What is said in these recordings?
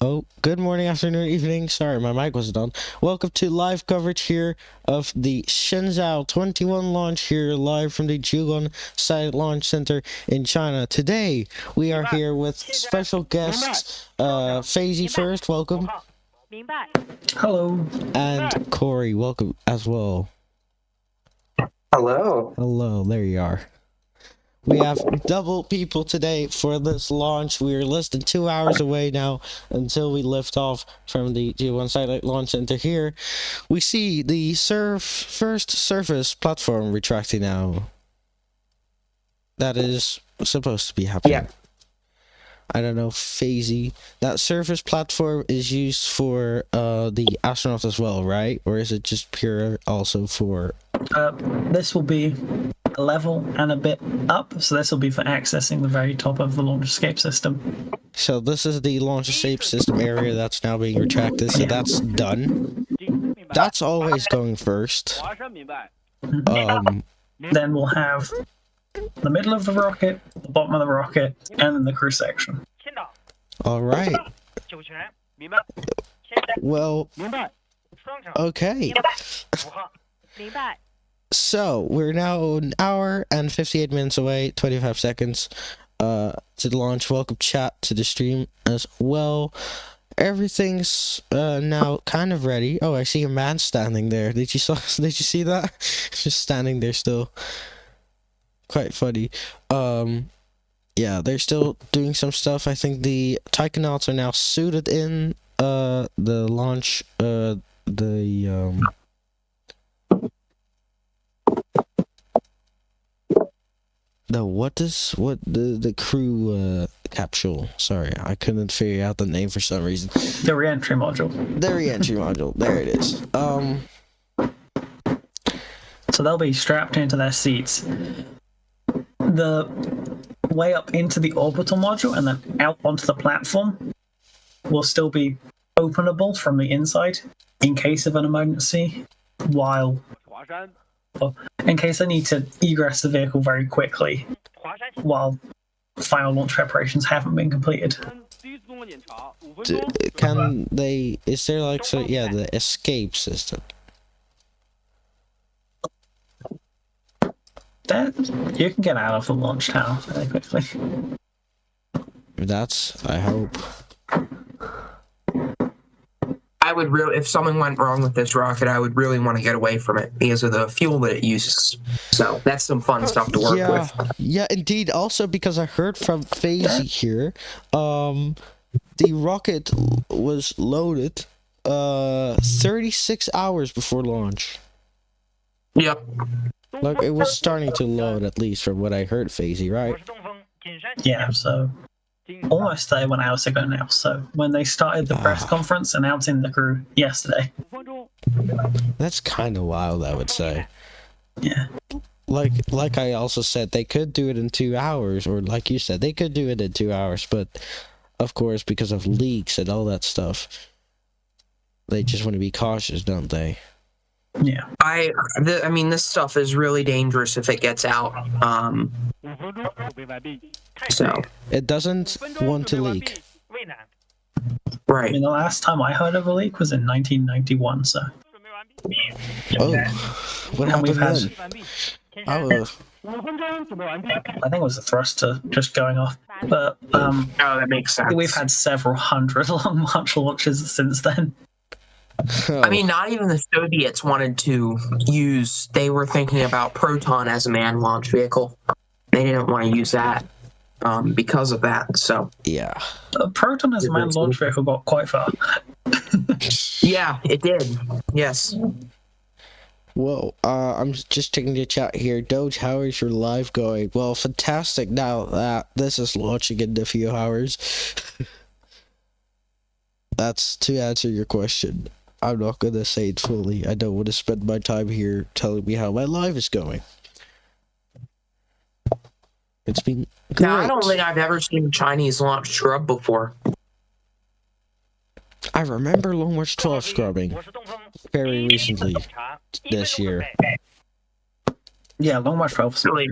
Good morning, afternoon, evening. Sorry, my mic wasn't on. Welcome to live coverage here of the Shenzhou 21 launch here live from the Jiuguan Satellite Launch Center in China. Today, we are here with special guests, Faisy first, welcome. Hello. And Corey, welcome as well. Hello. Hello, there you are. We have double people today for this launch. We are less than 2 hours away now until we lift off from the G1 Satellite Launch Center here. We see the first surface platform retracting now. That is supposed to be happening. Yeah. I don't know, Faisy. That surface platform is used for the astronauts as well, right? Or is it just pure also for... This will be a level and a bit up, so this will be for accessing the very top of the launch escape system. So this is the launch escape system area that's now being retracted, so that's done. That's always going first. Then we'll have the middle of the rocket, the bottom of the rocket, and then the crew section. Alright. Well, okay. So, we're now an hour and 58 minutes away, 25 seconds to the launch. Welcome chat to the stream as well. Everything's now kind of ready. Oh, I see a man standing there. Did you see that? Just standing there still. Quite funny. Yeah, they're still doing some stuff. I think the taikonauts are now suited in the launch the crew capsule. Sorry, I couldn't figure out the name for some reason. The re-entry module. The re-entry module. There it is. So they'll be strapped into their seats. The way up into the orbital module and then out onto the platform will still be openable from the inside in case of an emergency, in case I need to egress the vehicle very quickly while final launch preparations haven't been completed. Is there like, so yeah, the escape system? That you can get out of the launch tower very quickly. I hope. I would really, if something went wrong with this rocket, I would really want to get away from it because of the fuel that it uses. So that's some fun stuff to work with. Yeah, indeed. Also, because I heard from Faisy here, the rocket was loaded 36 hours before launch. Yep. Like, it was starting to load, at least from what I heard, Faisy, right? Yeah, so almost there when hours ago now. So when they started the press conference announcing the crew yesterday. That's kind of wild, I would say. Yeah. Like I also said, they could do it in 2 hours, or like you said, they could do it in 2 hours, but of course, because of leaks and all that stuff, they just want to be cautious, don't they? Yeah. I mean, this stuff is really dangerous if it gets out. So it doesn't want to leak. Right. I mean, the last time I heard of a leak was in 1991, so. Oh, what happened then? I think it was the thruster just going off. But oh, that makes sense. We've had several hundred Long March launches since then. Oh. I mean, not even the Soviets wanted to use. They were thinking about Proton as a manned launch vehicle. They didn't want to use that because of that. So yeah, Proton as a manned launch vehicle got quite far. Yeah, it did. Yes. Well, I'm just checking the chat here. Doge, how is your live going? Well, fantastic. Now that this is launching in a few hours. That's to answer your question. I'm not going to say it fully. I don't want to spend my time here telling me how my live is going. It's been great. Now, I don't think I've ever seen a Chinese launch scrub before. I remember Long March 12 scrubbing very recently this year. Yeah, Long March 12 Really?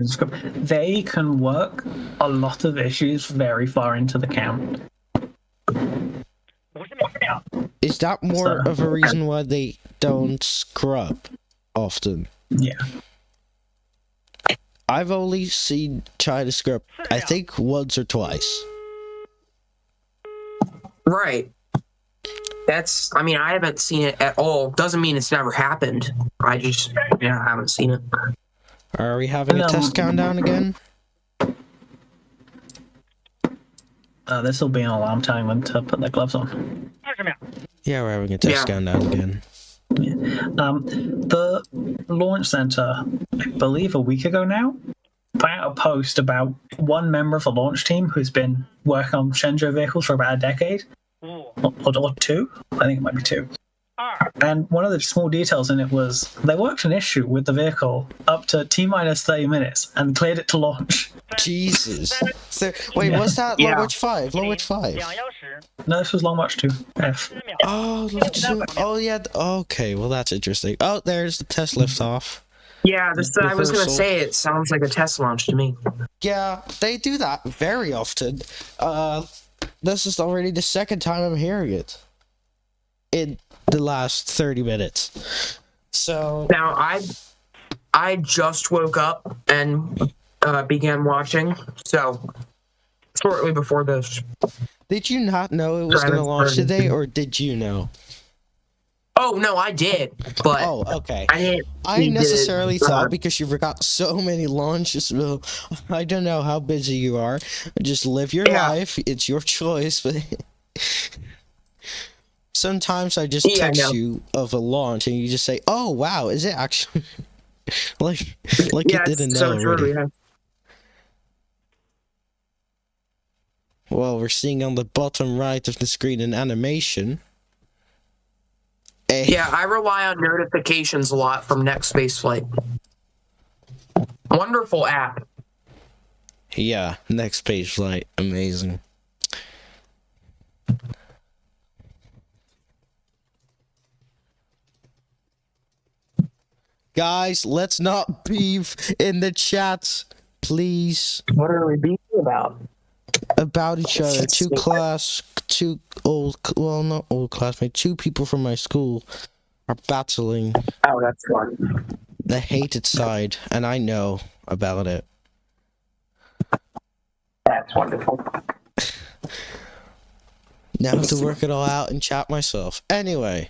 They can work a lot of issues very far into the count. Is that more So- of a reason why they don't scrub often? Yeah. I've only seen China scrub, I think, once or twice. Right. I mean, I haven't seen it at all. Doesn't mean it's never happened. I just, haven't seen it. Are we having a test countdown again? This will be an alarm telling them to put their gloves on. Yeah, we're having a test countdown again. The launch center, I believe a week ago now, put out a post about one member of the launch team who's been working on Shenzhou vehicles for about a decade, or two. I think it might be two. And one of the small details in it was they worked an issue with the vehicle up to T-minus 30 minutes and cleared it to launch. Jesus. So, wait, Yeah. what's that? Yeah. Long March 5? Long March 5? No, this was Long March 2. F. Oh, Long March 2. Oh, yeah. Okay, well, that's interesting. Oh, there's the test liftoff. Yeah, I was going to Reversal. say it sounds like a test launch to me. Yeah, they do that very often. This is already the second time I'm hearing it in the last 30 minutes. So Now, I just woke up and began watching, so shortly before this. did you not know it was going to launch today, or did you know? Oh, no, I did, but Oh, okay. I didn't. I necessarily thought because you forgot so many launches. Well, I don't know how busy you are. Just live your life. It's your choice. But sometimes I just Yeah, I text know. you of a launch, and you just say, "Oh, wow, is it actually?" like you Yeah, didn't it's know so already. true, yeah. Well, we're seeing on the bottom right of the screen an animation. Yeah, I rely on notifications a lot from Next Spaceflight. Wonderful app. Yeah, next page light, amazing. Guys, let's not beef in the chat, please. What are we beefing about? About each other. Two old, well, not old classmates, two people from my school are battling Oh, that's fun. the hated side, and I know about it. That's wonderful. Now I have to work it all out and chat myself. Anyway,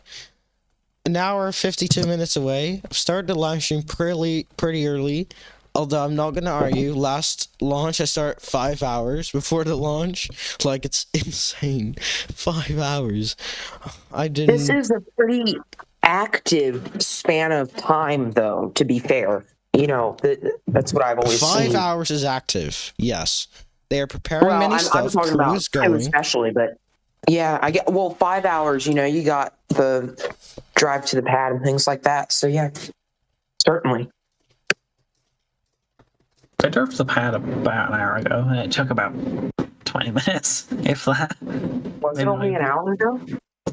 an hour 52 minutes away. I've started the live stream pretty early. Although I'm not gonna argue, last launch I start 5 hours before the launch. Like, it's insane. 5 hours. I didn't. This is a pretty active span of time, though, to be fair. You know, that's what I've always 5 seen. hours is active. Yes, they are preparing Well, many I'm stuff. talking Crew about is time going. especially, but yeah, I get 5 hours. You know, you got the drive to the pad and things like that. So yeah, certainly. I drove to the pad about an hour ago, and it took about 20 minutes, if that. Was it only an hour ago?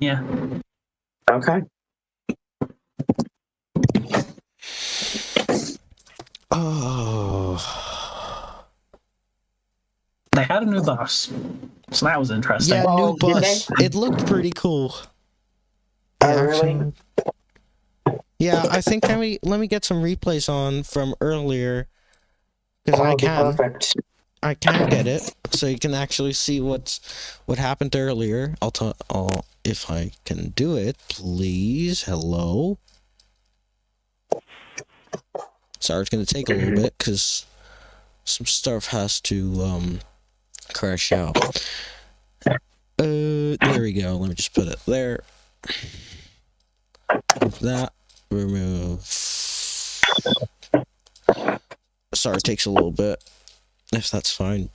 Yeah. Okay. Oh. They had a new bus, so that was interesting. Yeah, Well, new did bus. It looked pretty cool. Oh, really? Yeah, I think let me get some replays on from earlier, because Oh, perfect. I can get it, so you can actually see what happened earlier. I'll if I can do it, please. Hello. Sorry, it's gonna take a little bit because some stuff has to crash out. There we go. Let me just put it there. Remove that. Remove. Sorry, it takes a little bit. If that's fine.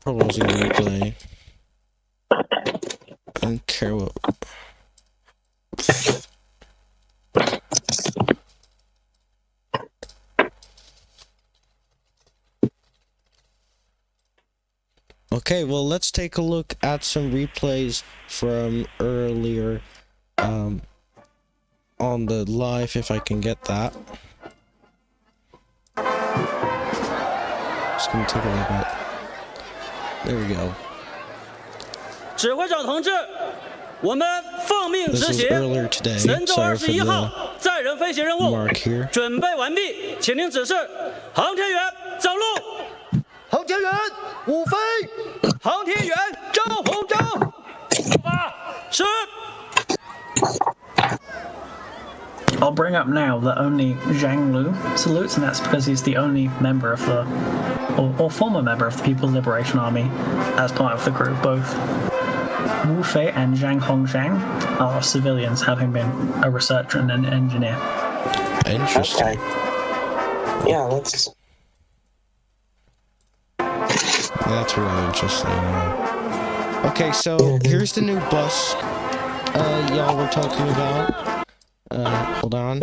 Proposing replay. I don't care what. Okay, well, let's take a look at some replays from earlier on the live, if I can get that. It's gonna take a little bit. There we go. 指挥长同志，我们奉命 This 执 was 行 earlier today. 神舟 Sorry for 21 the 号载人飞行任务 mark here. 准备完毕，请您指示航天员上路。航天员五飞，航天员赵鸿章，出发。是。 I'll bring up now that only Zhang Lu salutes, and that's because he's the only member of the, or former member of the People's Liberation Army as part of the crew. Both Wu Fei and Zhang Hongzhang are civilians, having been a researcher and an engineer. Interesting. Okay. Yeah, That's really interesting. Okay, so here's the new bus y'all were talking about. Hold on.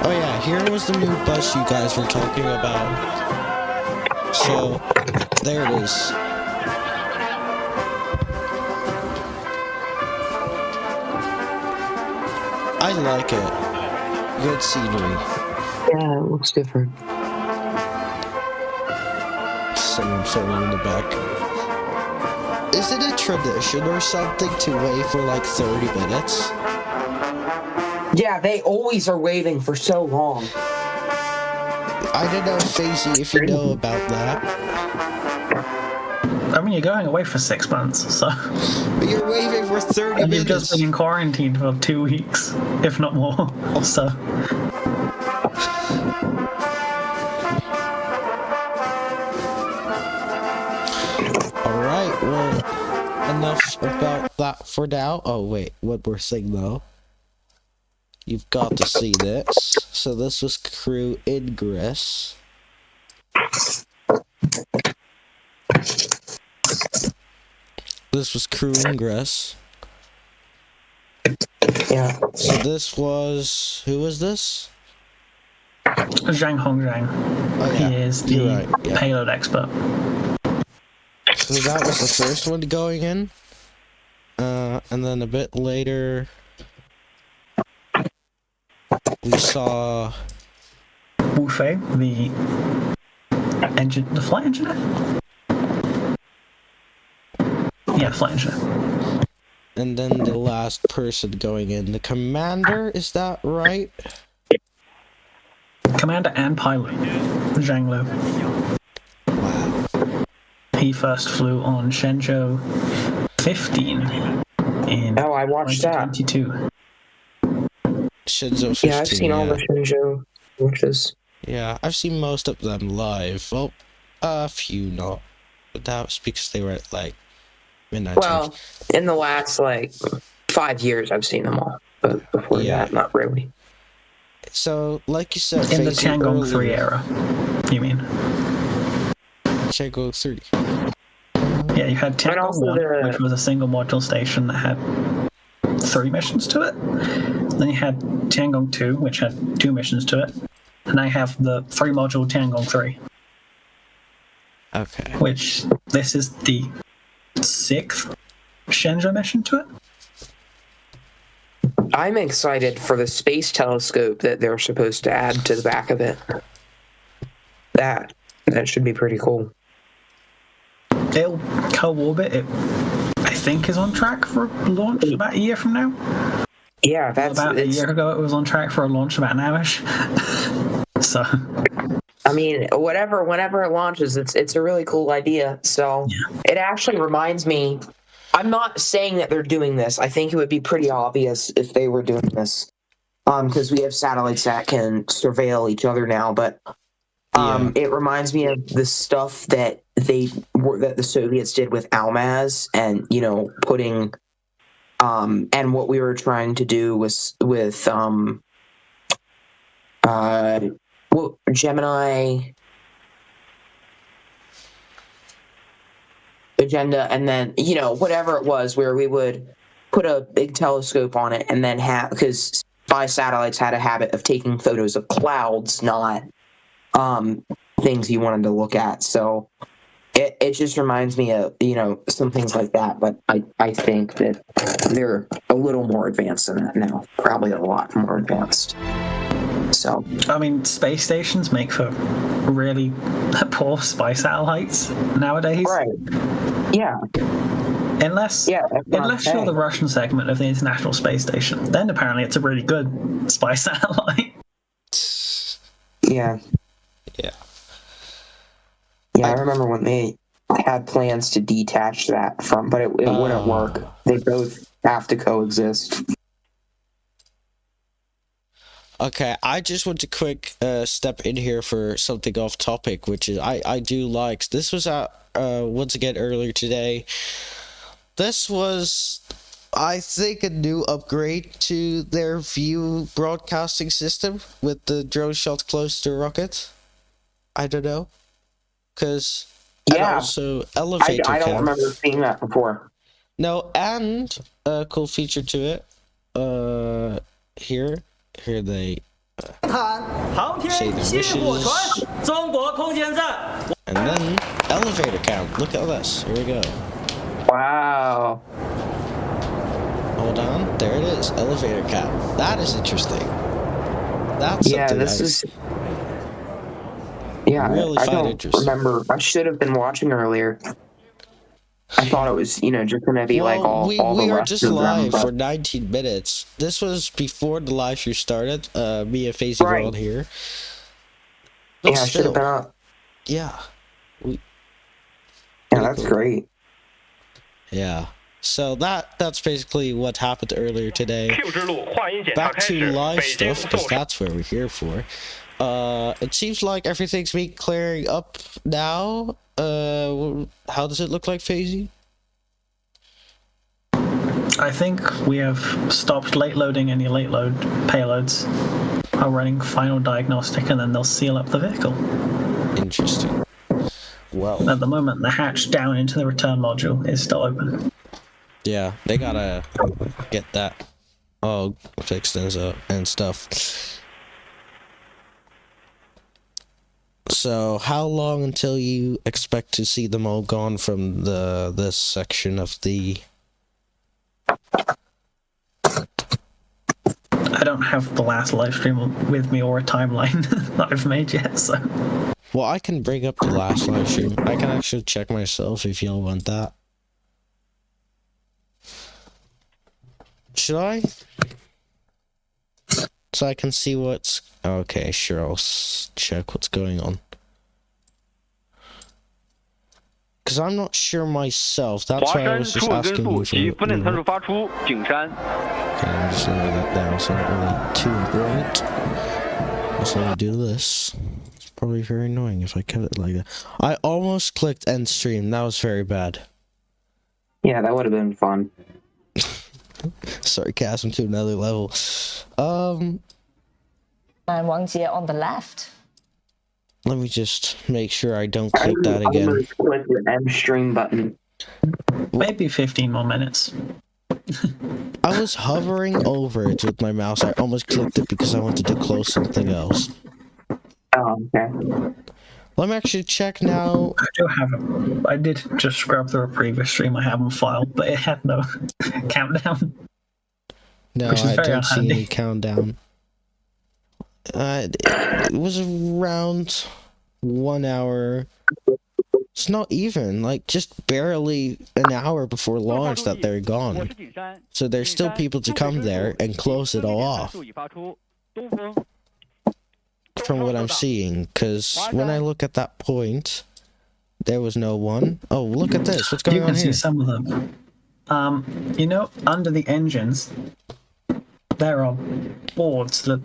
Oh yeah, here was the new bus you guys were talking about. So, there it is. I like it. Good scenery. Yeah, it looks different. Someone filming in the back. Is it a tradition or something to wait for like 30 minutes? Yeah, they always are waiting for so long. I don't know, Faisy, if you know about that. I mean, you're going away for 6 months, so. But you're waiting for 30 And minutes. you've just been in quarantine for 2 weeks, if not more. So. Alright, well, enough about that for now. Oh, wait, one more thing though. You've got to see this. So this was crew ingress. This was crew ingress. Yeah. So this was... Who was this? Zhang Hongzhang. Oh, yeah. He is the You're right, yeah. payload expert. So that was the first one going in. And then a bit later... We saw... Wu Fei, the flight engineer? Yeah, flight engineer. And then the last person going in, the commander, is that right? Commander and pilot, Zhang Lu. Wow. He first flew on Shenzhou 15 in Oh, I watched that. 2022. Shenzhou 15, Yeah, I've seen all the Shenzhou launches. Yeah, I've seen most of them live. Well, a few not. But that was because they were at, like, midnight. Well, in the last, 5 years, I've seen them all. But before that, not really. So, like you said, In the Faisy Tiangong 3 earlier- era, you mean? Tiangong 3. Yeah, you had Tiangong also 1, the- which was a single module station that had 3 missions to it. Then you had Tiangong 2, which had 2 missions to it. And I have the 3 module Tiangong 3, Okay. which this is the 6th Shenzhou mission to it. I'm excited for the space telescope that they're supposed to add to the back of it. That should be pretty cool. It'll co-orbit. It, I think, is on track for launch about a year from now. Yeah, About a year ago, it was on track for a launch about now-ish. So, I mean, whenever it launches, it's a really cool idea. So It actually reminds me. I'm not saying that they're doing this. I think it would be pretty obvious if they were doing this, because we have satellites that can surveil each other now. But it reminds me of the stuff that that the Soviets did with Almaz, and putting, and what we were trying to do with Gemini agenda, and then whatever it was, where we would put a big telescope on it and then because spy satellites had a habit of taking photos of clouds, not things you wanted to look at. So it just reminds me of some things like that, but I think that they're a little more advanced than that now, probably a lot more advanced. So I mean, space stations make for really poor spy satellites nowadays. right, yeah, Unless yeah. That's what I'm unless you're saying. the Russian segment of the International Space Station, then apparently it's a really good spy satellite. Yeah, Yeah. yeah. I remember when they had plans to detach that from, but it wouldn't work. They both have to coexist. Okay, I just want to quick step in here for something off topic, which is I do like. This was out once again earlier today. This was, I think, a new upgrade to their view broadcasting system with the drone shot close to rocket. I don't know, because and Yeah, also elevator I don't cam. remember seeing that before. No, and a cool feature to it. Here they 航天 say the 星火船 wishes, 中国空间站 and then elevator cam. Look at this. Here we go. Wow. Hold on. There it is. Elevator cam. That is interesting. That's Yeah, something this I is. Yeah, really I find don't interesting. remember. I should have been watching earlier. I thought it was, just gonna be like all we the are rest just of them, live but- for 19 minutes. This was before the live stream started. Me and Phasey were Right. on here. But Yeah, I should have been up. yeah. Yeah, Pretty that's cool. great. Yeah. So that's basically what happened earlier today. Q 之路换音检查 Back 开 to 始， live 北京 stuff, because 送上。 that's what we're here for. It seems like everything's been clearing up now. How does it look like, Phasey? I think we have stopped late loading any late load payloads. Are running final diagnostic, and then they'll seal up the vehicle. Interesting. Well, At the moment, the hatch down into the return module is still open. yeah, they gotta get that all fixed and stuff. So, how long until you expect to see them all gone from this section of the? I don't have the last live stream with me or a timeline that I've made yet, so. Well, I can bring up the last live stream. I can actually check myself if y'all want that. Should I? So I can see what's... Okay, sure, I'll check what's going on. Because I'm not sure myself. That's 华 why I 山 was just 初吻根 asking 素 you 及 for... 分类参数发出，景山。 Okay, I'm just laying that down, so not really too important. So let me do this. It's probably very annoying if I kept it like that. I almost clicked end stream. That was very bad. Yeah, that would have been fun. Sarcasm to another level. And Wang Jie on the left. Let me just make sure I don't click that again. Almost click the end stream button. Maybe 15 more minutes. I was hovering over it with my mouse. I almost clicked it because I wanted to close something else. Oh, okay. Let me actually check now. I do have it. I did just scrub through a previous stream I have on file, but it had no countdown. No, Which is I very don't see any unhandy. countdown. It was around 1 hour. It's not even, like, just barely an hour before launch that they're 我 gone. 是景山。 So there's still people to come there and close it all off, 已发出，东风。 from what I'm seeing. Because when I look at that point, there was no one. Oh, look at this. What's You going on can see here? some of them. Under the engines, there are boards that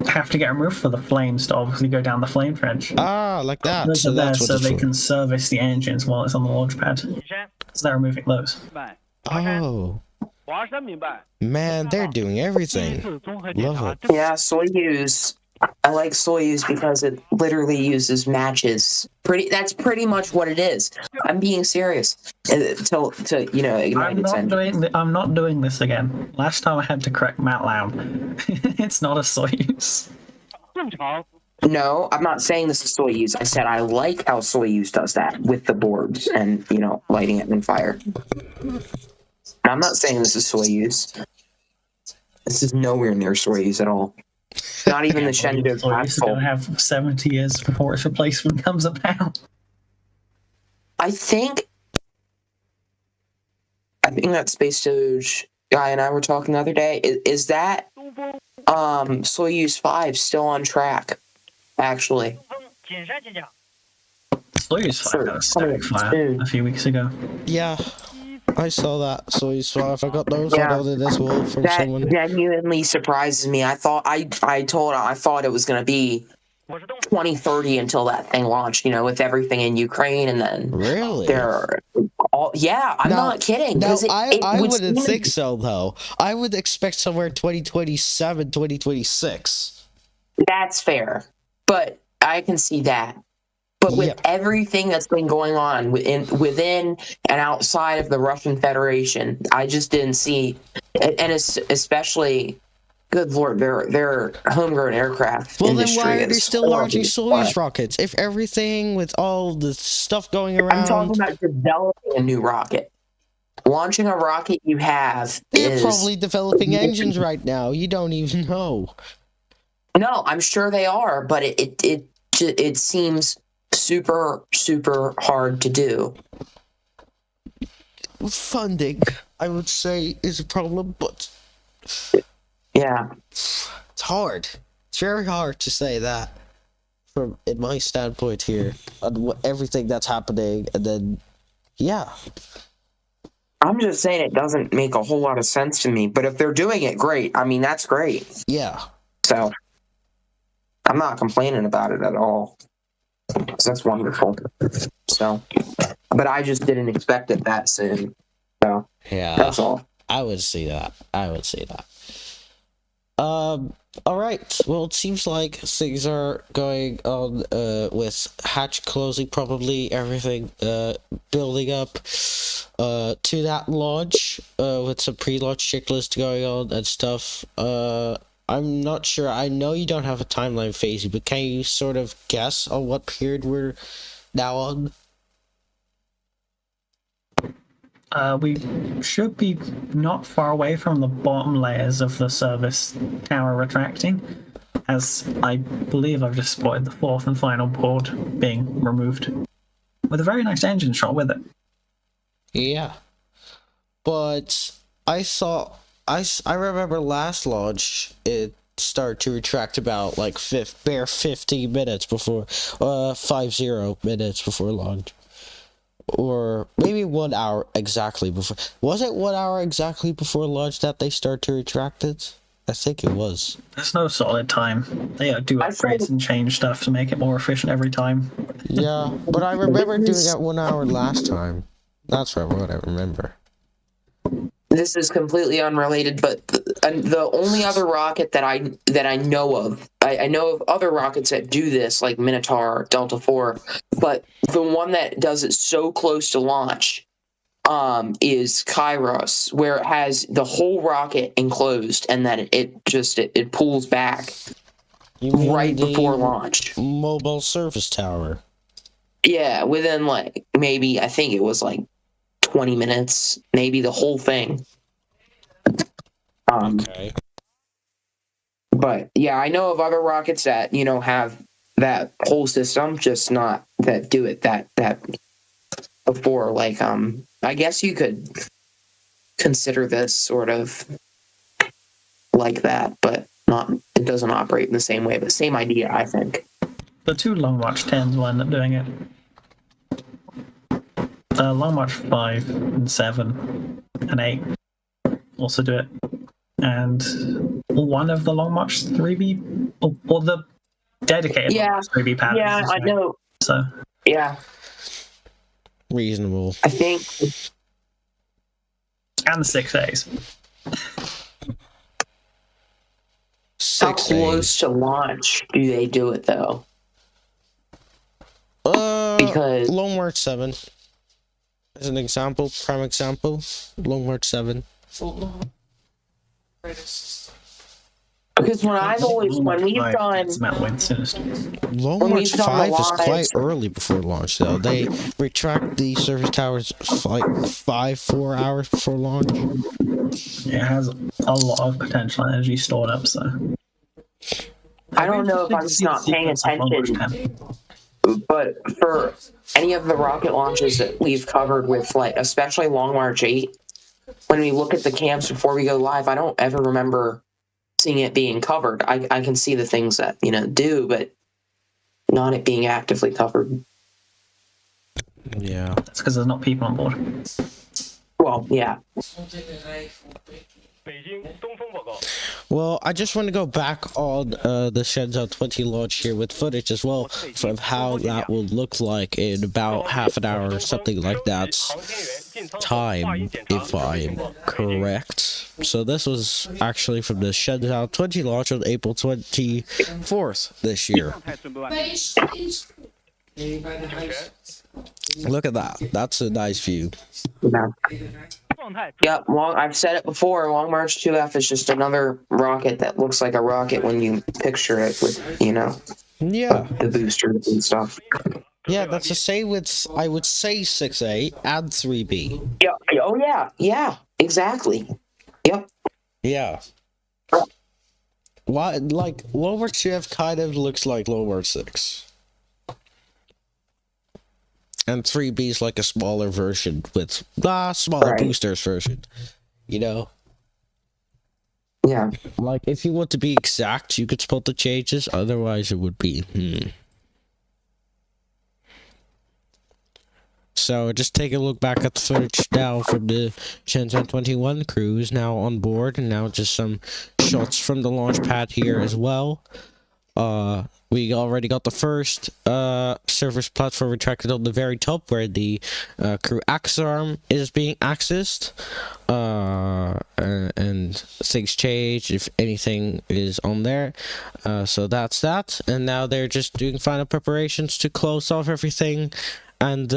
have to get removed for the flames to obviously go down the flame trench. Ah, like that. Those So are there that's what so it's they for. can service the engines while it's on the launch pad. 景山， So they're removing those. 明白。 Oh, 华山明白。 man, they're doing 第一 everything. 次综合检 Love 查 it. 正 Yeah, Soyuz. I like Soyuz because it literally uses matches. That's pretty much what it is. I'm being serious. To ignite its engine. I'm not doing this again. Last time I had to correct Matt Loud. It's not a Soyuz. 正常。 No, I'm not saying this is Soyuz. I said I like how Soyuz does that with the boards and lighting it in fire. I'm not saying this is Soyuz. This is nowhere near Soyuz at all. Not even the Shenzhou So it's going to capsule. have 70 years before its replacement comes about. I think that Space Doge guy and I were talking the other day. Is that Soyuz 5 still on track? Actually, Soyuz 5 got a static fire a few weeks ago. Yeah, I saw that. Soyuz 5. I got notified Yeah. of it as well from That someone. genuinely surprises me. I thought I thought it was going to be 2030 until that thing launched. You know, with everything in Ukraine, and then Really? they're all. Yeah, I'm not kidding. No, It I would wouldn't seem- think so, though. I would expect somewhere 2027, 2026. That's fair, but I can see that. But with Yep. everything that's been going on within and outside of the Russian Federation, I just didn't see, and especially, good lord, their homegrown aircraft Well, then industry why are they is still launching horribly Soyuz rockets? If everything with all the stuff going I'm around, talking about developing a new rocket. Launching a rocket you have they're is probably developing engines right now. You don't even know. no. I'm sure they are, but it seems super hard to do. Funding, I would say, is a problem, but Yeah. it's hard. It's very hard to say that from in my standpoint here on everything that's happening, and then yeah. I'm just saying it doesn't make a whole lot of sense to me. But if they're doing it, great. I mean, that's great. Yeah. So I'm not complaining about it at all. That's wonderful. So, but I just didn't expect it that soon. So Yeah. that's all. I would see that. All right. Well, it seems like things are going on with hatch closing, probably everything building up to that launch with some pre-launch checklist going on and stuff. I'm not sure. I know you don't have a timeline phase, but can you sort of guess on what period we're now on? We should be not far away from the bottom layers of the service tower retracting, as I believe I've just spotted the fourth and final board being removed, with a very nice engine shot with it. Yeah. But I remember last launch, it started to retract about like 15 minutes before, 50 minutes before launch. Or maybe 1 hour exactly before. Was it 1 hour exactly before launch that they start to retract it? I think it was. There's no solid time. They do upgrades and change stuff to make it more efficient every time. Yeah, but I remember doing it 1 hour last time. That's what I remember. This is completely unrelated, but the only other rocket that I know of, I know of other rockets that do this, like Minotaur, Delta IV, but the one that does it so close to launch is Kairos, where it has the whole rocket enclosed, and then it pulls back right before launch. Mobile service tower. Yeah, within like maybe I think it was like 20 minutes, maybe the whole thing. Okay. But yeah, I know of other rockets that, you know, have that whole system, just not that do it that before. Like, I guess you could consider this sort of like that, but not. It doesn't operate in the same way. But same idea, I think. The two Long March 10s will end up doing it. Long March 5 and 7 and 8 also do it. And one of the Long March 3B, or the dedicated Long March 3B patterns. Yeah, I know. So, yeah. Reasonable. I think. And the 6As. How close to launch do they do it, though? Because Long March 7 as an example, prime example. Long March 7. Because when we've done Long March 5 is quite early before launch, though. They retract the service towers like 4 hours before launch. It has a lot of potential energy stored up, so. I don't know if I'm not paying attention, but for any of the rocket launches that we've covered with, like, especially Long March 8, when we look at the camps before we go live, I don't ever remember seeing it being covered. I can see the things that, do, but not it being actively covered. Yeah. That's because there's not people on board. Well, yeah. 北京东风报告。 Well, I just want to go back on the Shenzhou 20 launch here with footage as well of how that will look like in about half an hour or something like that's time, if I'm correct. So this was actually from the Shenzhou 20 launch on April 24th this year. Look at that. That's a nice view. Yep, I've said it before, Long March 2F is just another rocket that looks like a rocket when you picture it with, Yeah. the boosters and stuff. Yeah, that's the same with, I would say, 6A and 3B. Yeah. Oh, yeah, exactly. Yep. Yeah. Why, like, Lower 2F kind of looks like Lower 6. And 3B is like a smaller version with smaller boosters version. Yeah. Like, if you want to be exact, you could spot the changes. Otherwise, it would be, So, just take a look back at the footage now from the Shenzhou 21 crew is now on board. And now just some shots from the launch pad here as well. We already got the first service platform retracted on the very top where the crew access arm is being accessed. And things change if anything is on there. So that's that. And now they're just doing final preparations to close off everything and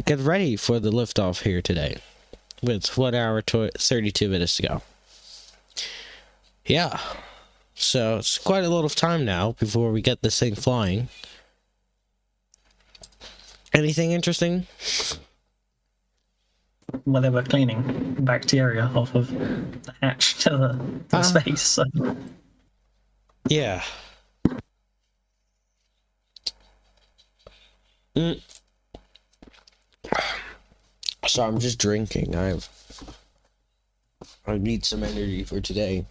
get ready for the liftoff here today. With 1 hour 32 minutes to go. Yeah. So, it's quite a lot of time now before we get this thing flying. Anything interesting? Well, they were cleaning bacteria off of the hatch to the space. So. Yeah. So I'm just drinking. I need some energy for today.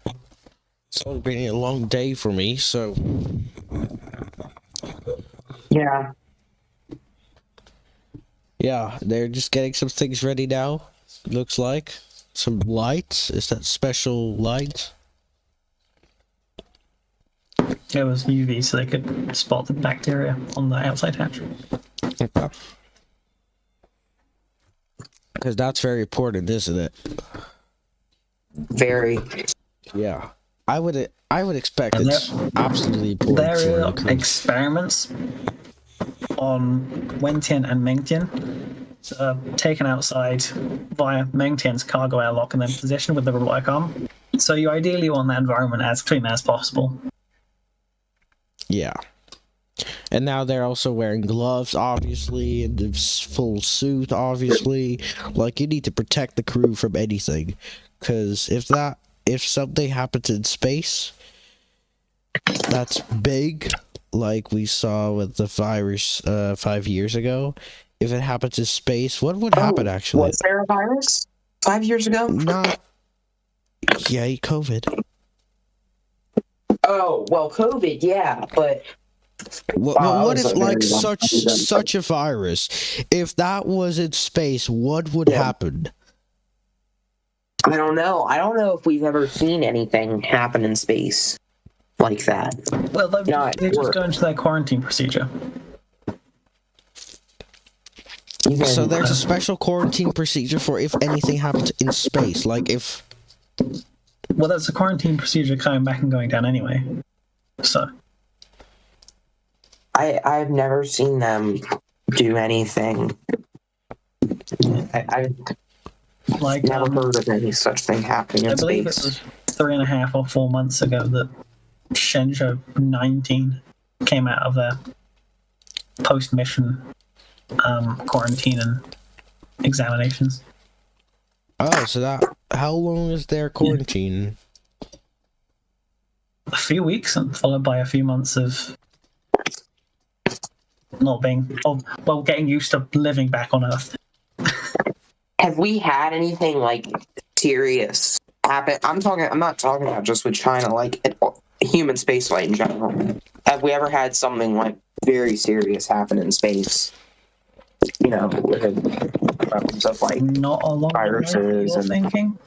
It's only been a long day for me, so Yeah. yeah, they're just getting some things ready now. Looks like some lights. Is that special light? It was UV, so they could spot the bacteria on the outside hatch. Because that's very important, isn't it? Very. Yeah. I would expect it's absolutely important. There for are the crew. experiments on Wentian and Mengtian taken outside via Mengtian's cargo airlock and then positioned with the robotic arm. So you ideally want that environment as clean as possible. Yeah. And now they're also wearing gloves, obviously, and the full suit, obviously. Like, you need to protect the crew from anything. Because if something happens in space that's big, like we saw with the virus 5 years ago, if it happens in space, what would happen, actually? Was there a virus 5 years ago? Not... Yeah, COVID. Oh, well, COVID, yeah, but... What if, like, such a virus, if that was in space, what would happen? I don't know. I don't know if we've ever seen anything happen in space like that. Well, they just go into their quarantine procedure. So there's a special quarantine procedure for if anything happens in space, like if... Well, that's a quarantine procedure coming back and going down anyway. So... I've never seen them do anything. I've never heard of any such thing happening in I believe space. it was 3.5 or 4 months ago that Shenzhou 19 came out of their post-mission quarantine and examinations. Oh, so how long is their quarantine? A few weeks, and followed by a few months of not being, getting used to living back on Earth. Have we had anything like serious happen? I'm not talking about just with China, like human spaceflight in general. Have we ever had something like very serious happen in space? You know, with stuff like Not along viruses you're thinking.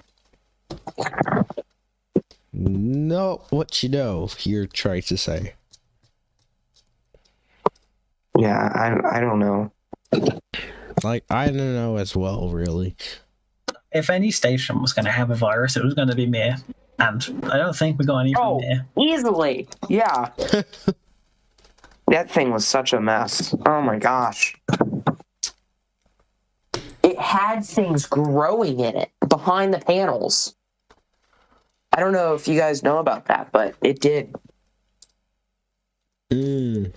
No, what you know, you're trying to say. Yeah, I don't know. Like, I don't know as well, really. If any station was going to have a virus, it was going to be Mir. And I don't think we got any from Mir. Easily. Yeah. That thing was such a mess. Oh my gosh. It had things growing in it behind the panels. I don't know if you guys know about that, but it did. It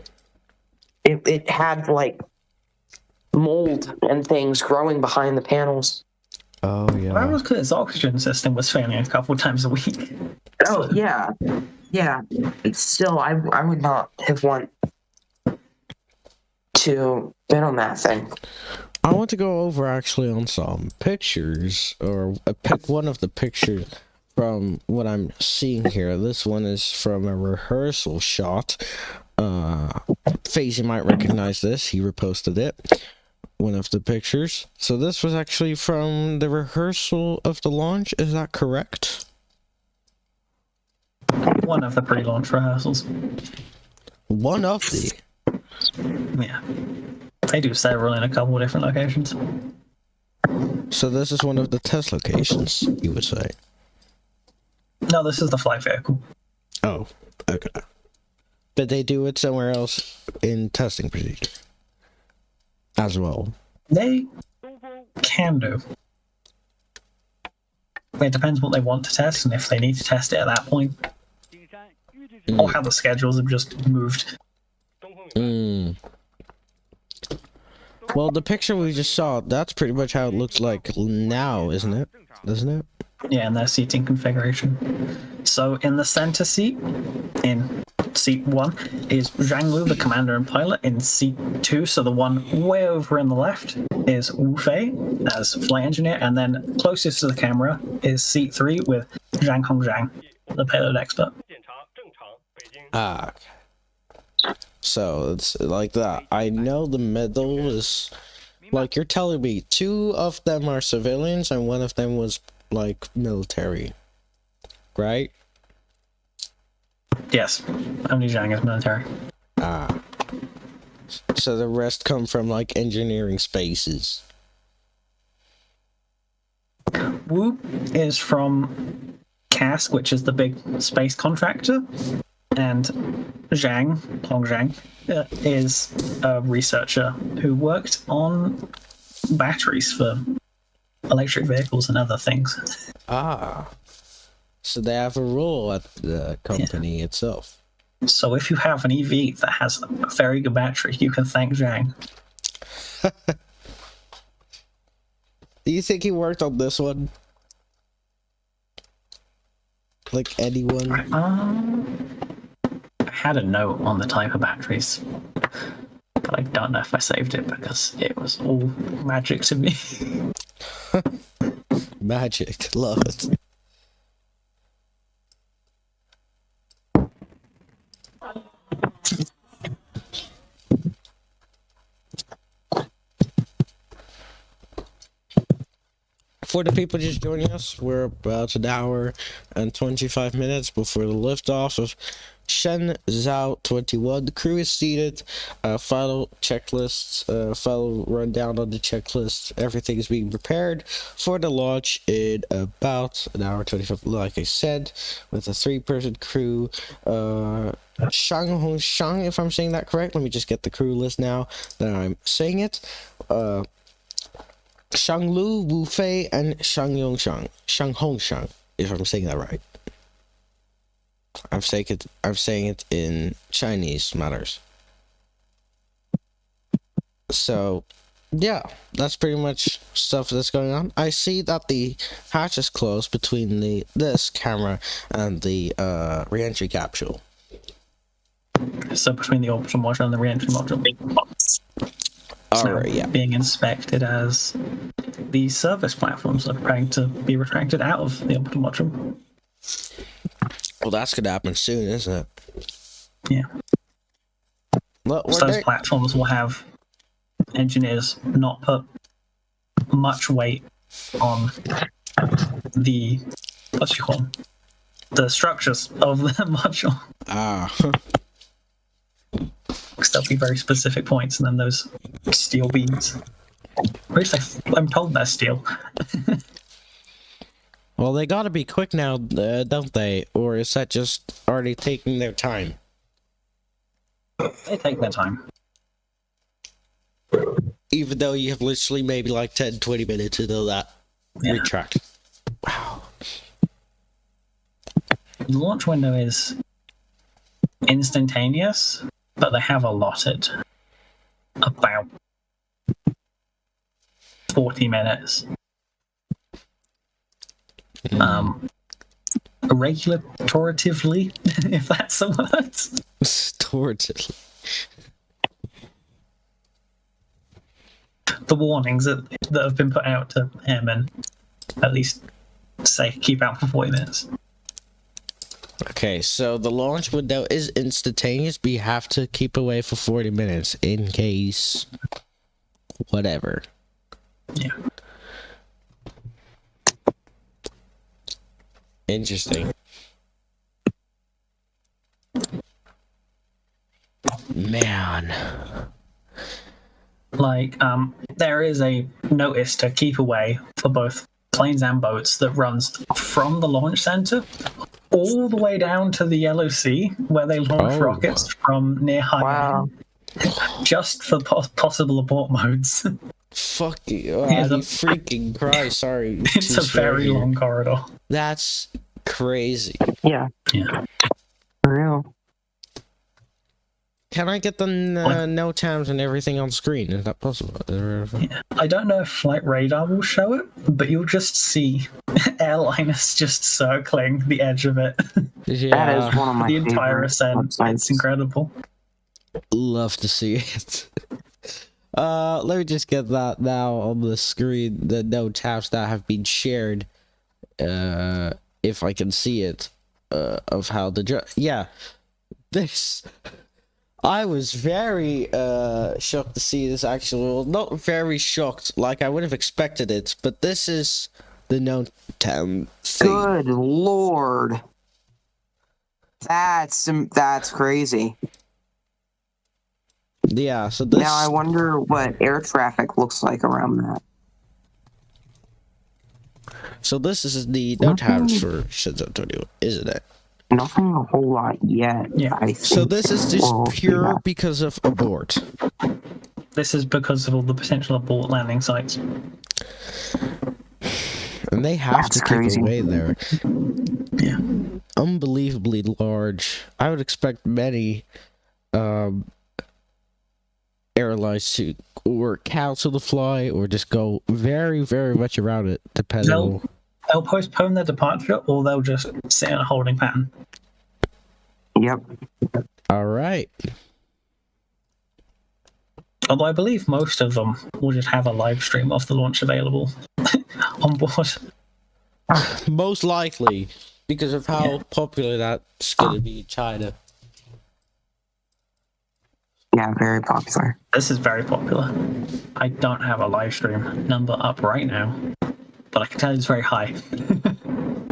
had like mold and things growing behind the panels. Oh, yeah. That was because its oxygen system was failing a couple times a week. Oh, yeah. Yeah. It's still, I would not have want to been on that thing. I want to go over actually on some pictures, or pick one of the pictures from what I'm seeing here. This one is from a rehearsal shot. FaZe, you might recognize this. He reposted it. One of the pictures. So this was actually from the rehearsal of the launch. Is that correct? One of the pre-launch rehearsals. One of the. Yeah. They do several in a couple of different locations. So this is one of the test locations, you would say. No, this is the flight vehicle. Oh, okay. But they do it somewhere else in testing procedure as well. They can do. It depends what they want to test and if they need to test it at that point. Or how the schedules have just moved. Well, the picture we just saw, that's pretty much how it looks like now, isn't it? Isn't it? Yeah, in their seating configuration. So in the center seat, in seat 1, is Zhang Lu, the commander and pilot. In seat 2, so the one way over in the left, is Wu Fei as flight engineer. And then closest to the camera is seat 3 with Zhang Hongzhang, the payload expert. Ah. So it's like that. I know the middle is, like, you're telling me 2 of them are civilians and 1 of them was like military, right? Yes, only Zhang is military. Ah. So the rest come from like engineering spaces. Wu is from CASC, which is the big space contractor, and Hongzhang, is a researcher who worked on batteries for electric vehicles and other things. Ah. So they have a role at the company itself. So if you have an EV that has a very good battery, you can thank Zhang. Do you think he worked on this one? Like anyone? I had a note on the type of batteries, but I don't know if I saved it because it was all magic to me. Magic, love it. For the people just joining us, we're about an hour and 25 minutes before the liftoff of Shenzhou 21. The crew is seated. Final checklists, final rundown on the checklist. Everything is being prepared for the launch in about an hour 25, like I said, with a 3-person crew. Shang Hongshang, if I'm saying that correct. Let me just get the crew list now that I'm saying it. Shang Lu, Wu Fei, and Shang Hongshang, if I'm saying that right. I'm saying it in Chinese matters. So Yeah, that's pretty much stuff that's going on. I see that the hatch is closed between this camera and the re-entry capsule. So between the orbital module and the re-entry module. It's now Alright, yeah. being inspected as the service platforms are preparing to be retracted out of the orbital module. Well, that's gonna happen soon, isn't it? Yeah. Well, So those platforms will have engineers not put much weight on the the structures of the module. Because there'll be very specific points, and then those steel beams. At least I'm told they're steel. Well, they gotta be quick now, don't they? Or is that just already taking their time? They take their time. Even though you have literally maybe like 10-20 minutes until that retract. Wow. The launch window is instantaneous, but they have allotted about 40 minutes. Regulatorively, if that's a word. Restoratively. The warnings that have been put out to airmen at least say keep out for 40 minutes. Okay, so the launch window is instantaneous, but you have to keep away for 40 minutes in case whatever. Yeah. Interesting. Man. Like, there is a notice to keep away for both planes and boats that runs from the launch center all the way down to the Yellow Sea, where they launch rockets from near high end, just for possible abort modes. Fuck you. Freaking Christ, sorry. It's a very long corridor. That's crazy. Yeah. Yeah. For real. Can I get the no times and everything on screen? Is that possible? Yeah. I don't know if flight radar will show it, but you'll just see airliners just circling the edge of it. Yeah. That is one of my the entire ascent. websites. It's incredible. Love to see it. Let me just get that now on the screen. The no tabs that have been shared. If I can see it. Of how the this. I was very shocked to see this actually. Well, not very shocked, like I would have expected it, but this is the known town thing. Good lord. That's crazy. Yeah, so this... Now I wonder what air traffic looks like around that. So this is the no tabs for Shenzhou, isn't it? Nothing a whole lot yet. Yeah. I think. So this is just We'll see pure that. because of abort. This is because of all the potential abort landing sites. And they have That's to keep crazy. away there. Yeah. Unbelievably large. I would expect many airlines to or cancel the flight or just go very, very much around it, depending on... They'll postpone their departure, or they'll just sit in a holding pattern. Yep. All right. Although I believe most of them will just have a live stream of the launch available on board. Most likely, because of how popular that's going to be in China. Yeah, very popular. This is very popular. I don't have a live stream number up right now, but I can tell you it's very high.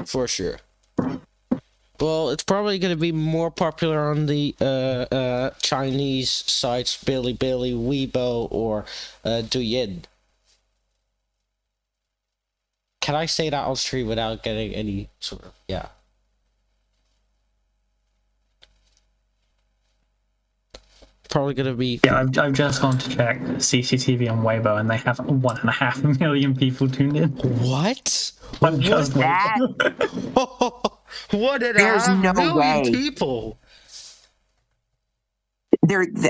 For sure. Well, it's probably going to be more popular on the Chinese sites, Bilibili, Weibo, or Douyin. Can I say that on stream without getting any sort of... Yeah. Probably going to be... Yeah, I've just gone to check CCTV on Weibo, and they have 1.5 million people tuned in. What? On just that? Weibo. What did There's no way. people?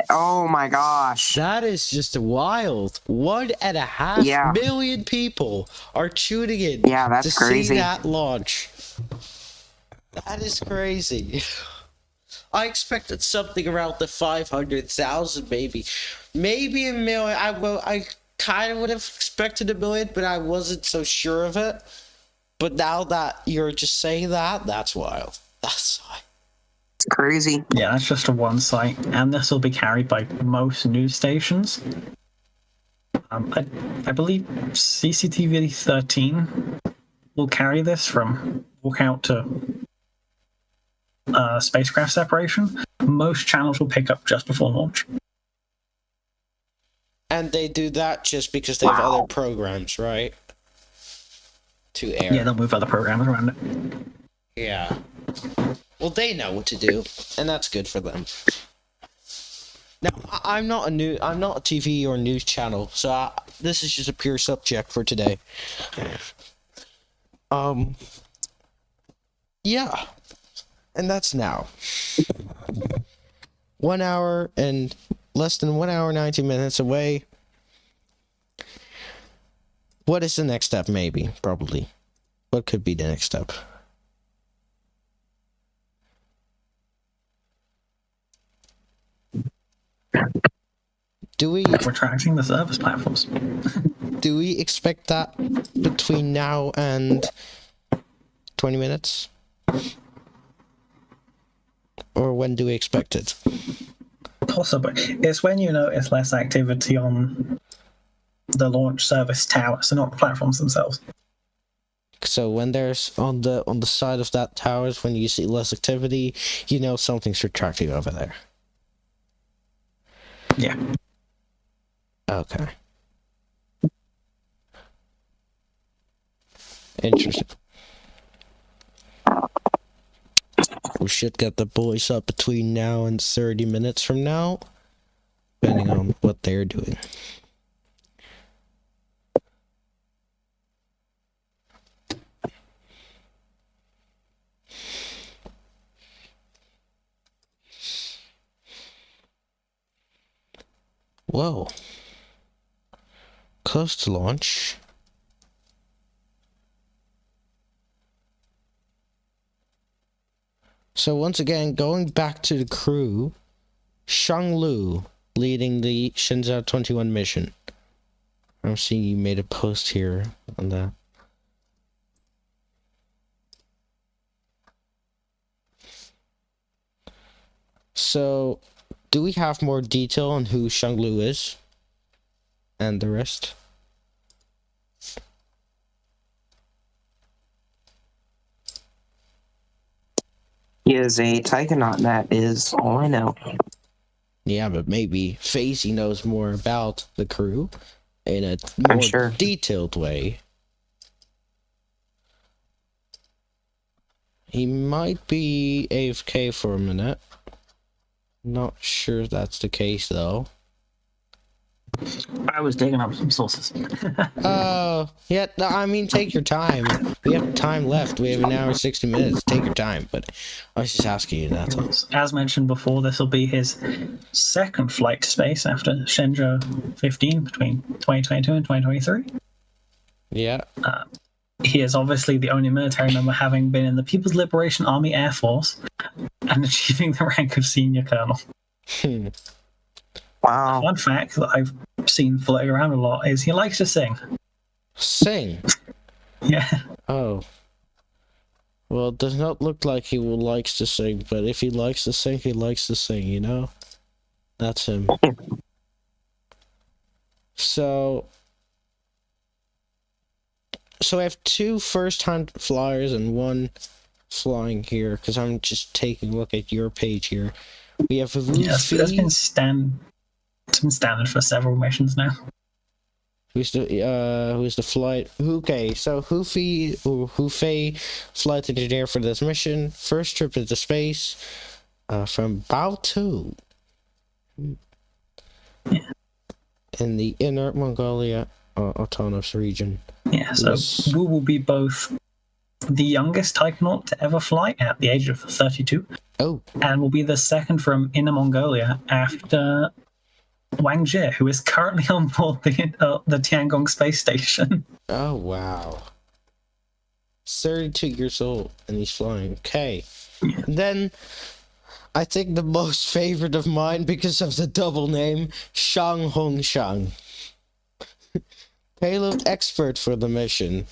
Oh my gosh. That is just wild. 1.5 Yeah. million people are tuning in Yeah, that's to crazy. see that launch. That is crazy. I expected something around the 500,000, maybe a million. I kind of would have expected 1 million, but I wasn't so sure of it. But now that you're just saying that, that's wild. That's wild. It's crazy. Yeah, that's just a one site, and this will be carried by most news stations. I believe CCTV 13 will carry this from walk out to spacecraft separation. Most channels will pick up just before launch. And they do that just because they have other programs, right? To air. Yeah, they'll move other programs around it. Yeah. Well, they know what to do, and that's good for them. Now, I'm not a TV or news channel, so this is just a pure subject for today. Yeah, and that's now. 1 hour and less than 1 hour 90 minutes away. What is the next step? Maybe, probably. What could be the next step? Retracting the service platforms. Do we expect that between now and 20 minutes? Or when do we expect it? Possibly. It's when you notice less activity on the launch service tower, so not the platforms themselves. So when there's on the side of that towers, when you see less activity, you know something's retracting over there. Yeah. Okay. Interesting. We should get the boys up between now and 30 minutes from now, depending on what they're doing. Whoa. Close to launch. So once again, going back to the crew, Shanglu leading the Shenzhou 21 mission. I'm seeing you made a post here on that. So, do we have more detail on who Shanglu is? And the rest? He is a Taikonaut, that is all I know. Yeah, but maybe Facey knows more about the crew in a I'm more sure. detailed way. He might be AFK for a minute. Not sure if that's the case though. I was digging up some sources. Yeah, no, I mean, take your time. We have time left. We have an hour, 60 minutes. Take your time, but I was just asking you that. As mentioned before, this will be his second flight to space after Shenzhou 15 between 2022 and 2023. Yeah. He is obviously the only military member having been in the People's Liberation Army Air Force and achieving the rank of senior colonel. Wow. One fact that I've seen floating around a lot is he likes to sing. Sing? Yeah. Oh. Well, it does not look like he likes to sing, but if he likes to sing, he likes to sing, you know? That's him. So I have 2 first-time flyers and 1 flying here, because I'm just taking a look at your page here. We have Yes, that's been it's been standard for several missions now. Who's the flight? Okay, so Hufei, flight engineer for this mission. First trip into space, from Baotou, in the Inner Mongolia Autonomous Region. Yeah, so Wu will be both the youngest taikonaut to ever fly at the age of 32, Oh, and will be the second from Inner Mongolia after Wang Jie, who is currently on board the Tiangong space station. oh wow. 32 years old and he's flying. Okay. Then I think the most favorite of mine because of the double name, Shang Hongshang. Payload expert for the mission.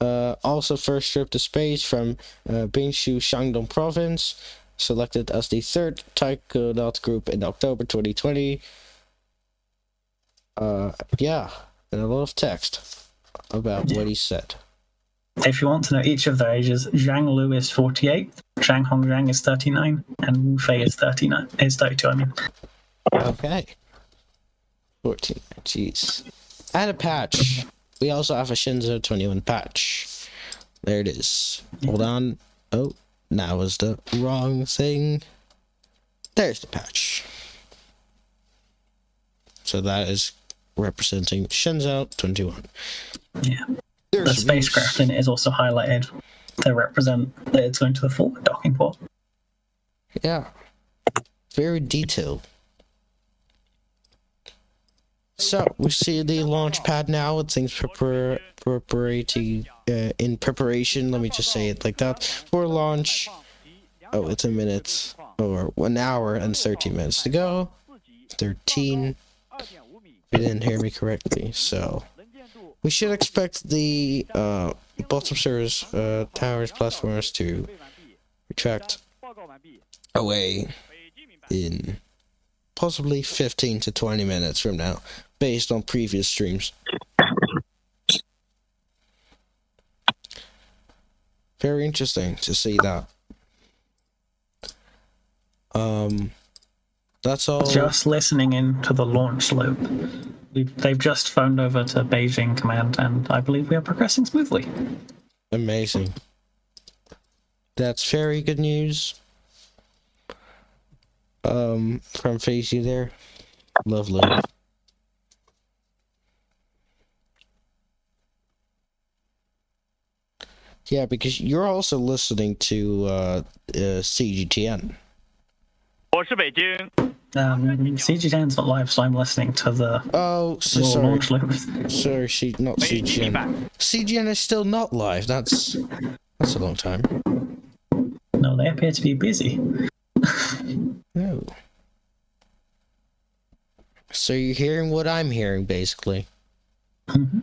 Also first trip to space from Bingshu, Shandong province. Selected as the third taikonaut group in October 2020. Yeah, and a lot of text about what he said. If you want to know each of their ages, Zhang Lu is 48, Zhang Hongzhang is 39, and Wu Fei is 32, I mean. Okay. 14, jeez. And a patch. We also have a Shenzhou 21 patch. There it is. Hold on. Oh, that was the wrong thing. There's the patch. So that is representing Shenzhou 21. Yeah. There's The spacecraft in it is also highlighted to represent that it's going to the forward docking port. Yeah. Very detailed. So we see the launch pad now with things in preparation. Let me just say it like that. For launch. Oh, it's a minute or 1 hour and 13 minutes to go. 13. You didn't hear me correctly, so we should expect the bottom service towers platforms to retract away in possibly 15 to 20 minutes from now, based on previous streams. Very interesting to see that. That's all. Just listening in to the launch loop. They've just phoned over to Beijing Command, and I believe we are progressing smoothly. Amazing. That's very good news. From Facey there. Lovely. Yeah, because you're also listening to CGTN. 我是北京。 CGTN's not live, so I'm listening to the Oh, so raw sorry. launch loop. Sorry, not CGN. CGN is still not live. That's a long time. No, they appear to be busy. No. So you're hearing what I'm hearing, basically. Mhm.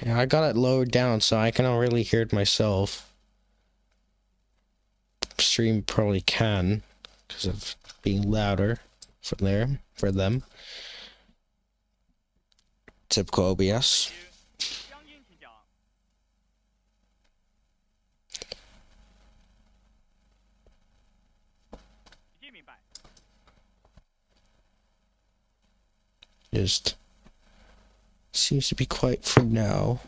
Yeah, I got it lowered down so I cannot really hear it myself. Stream probably can, because of being louder from there for them. Typical OBS. Just seems to be quiet for now.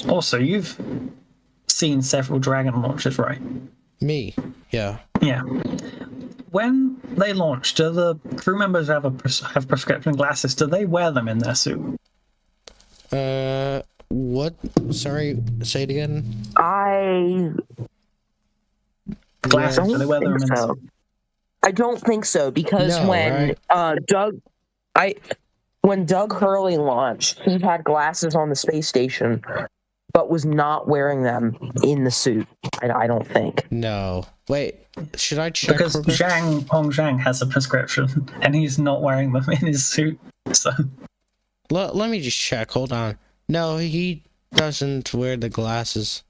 Also, you've seen several Dragon launches, right? Me, yeah. Yeah. When they launch, do the crew members have prescription glasses? Do they wear them in their suit? What? Sorry, say it again. Glasses, do they wear them in their suit? I don't think so, because No, when when Doug Hurley launched, he had glasses on the space station, but was not wearing them in the suit. I don't think. No. Wait, should I check? Because real quick? Zhang Hongzhang has a prescription, and he's not wearing them in his suit. So Let me just check. Hold on. No, he doesn't wear the glasses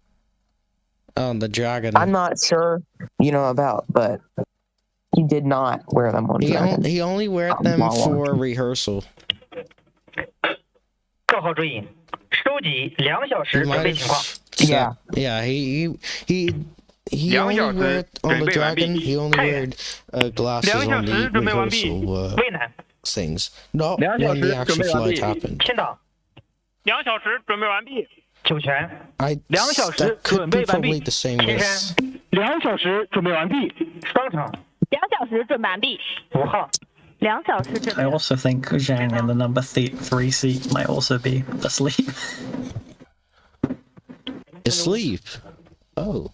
on the Dragon. I'm not sure, about, but he did not wear them on Dragon. He only wear them for rehearsal. 各号注意，收集2小时 He 准 might 备情况。 have yeah, he only wear on the Dragon. He only wear glasses on the rehearsal 渭南， things, not when the actual flight happened. 青岛2小时准备完毕。酒泉， 2小时 That could 准 be 备完 probably 毕。 the same 天 with 山2小时准备完毕。商场2小时准备完毕。 5号。 2小时准 I 备。 also think Zhang in the number 3 seat might also be asleep. Asleep. Oh.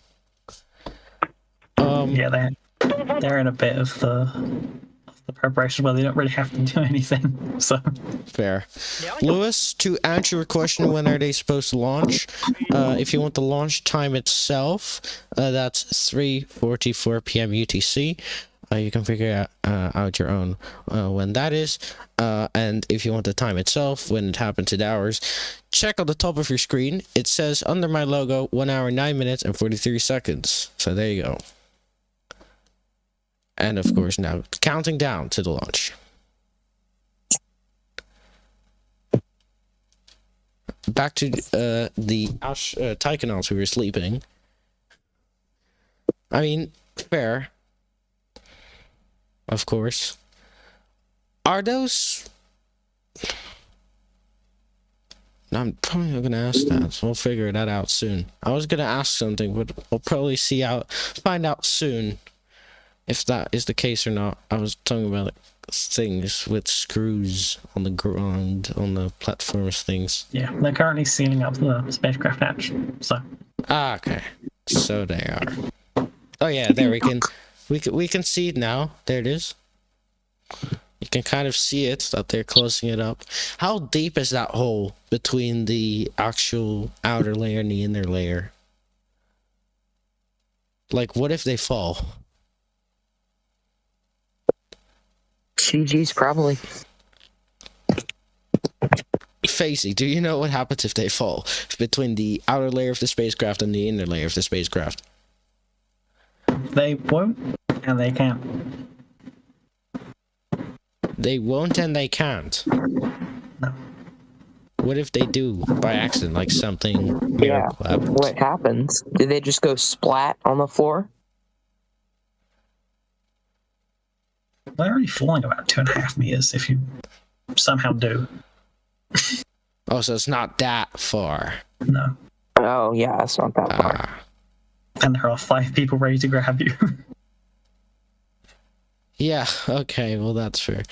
Yeah, they're in a bit of the preparation where they don't really have to do anything. So Fair. Lewis, to answer your question, when are they supposed to launch? If you want the launch time itself, that's 3:44 p.m. UTC. You can figure out your own when that is. And if you want the time itself, when it happens in hours, check on the top of your screen. It says under my logo 1 hour 9 minutes and 43 seconds. So there you go. And of course now counting down to the launch. Back to the Taikonauts who were sleeping. I mean, fair. Of course. Are those... I'm probably not gonna ask that, so we'll figure that out soon. I was gonna ask something, but we'll probably find out soon if that is the case or not. I was talking about like, things with screws on the ground, on the platforms things. yeah, they're currently sealing up the spacecraft hatch. So Okay. So they are. Oh yeah, there we can see it now. There it is. You can kind of see it, that they're closing it up. How deep is that hole between the actual outer layer and the inner layer? Like, what if they fall? CG's probably. Facey, do you know what happens if they fall between the outer layer of the spacecraft and the inner layer of the spacecraft? they won't and they can't. They won't and they can't. No. What if they do by accident, like something Yeah. miracle happens? What happens? Do they just go splat on the floor? They're only falling about 2.5 meters if you somehow do. Oh, so it's not that far. No. Oh, yeah, it's not that far. Ah. And there are 5 people ready to grab you. Yeah, okay, well that's fair.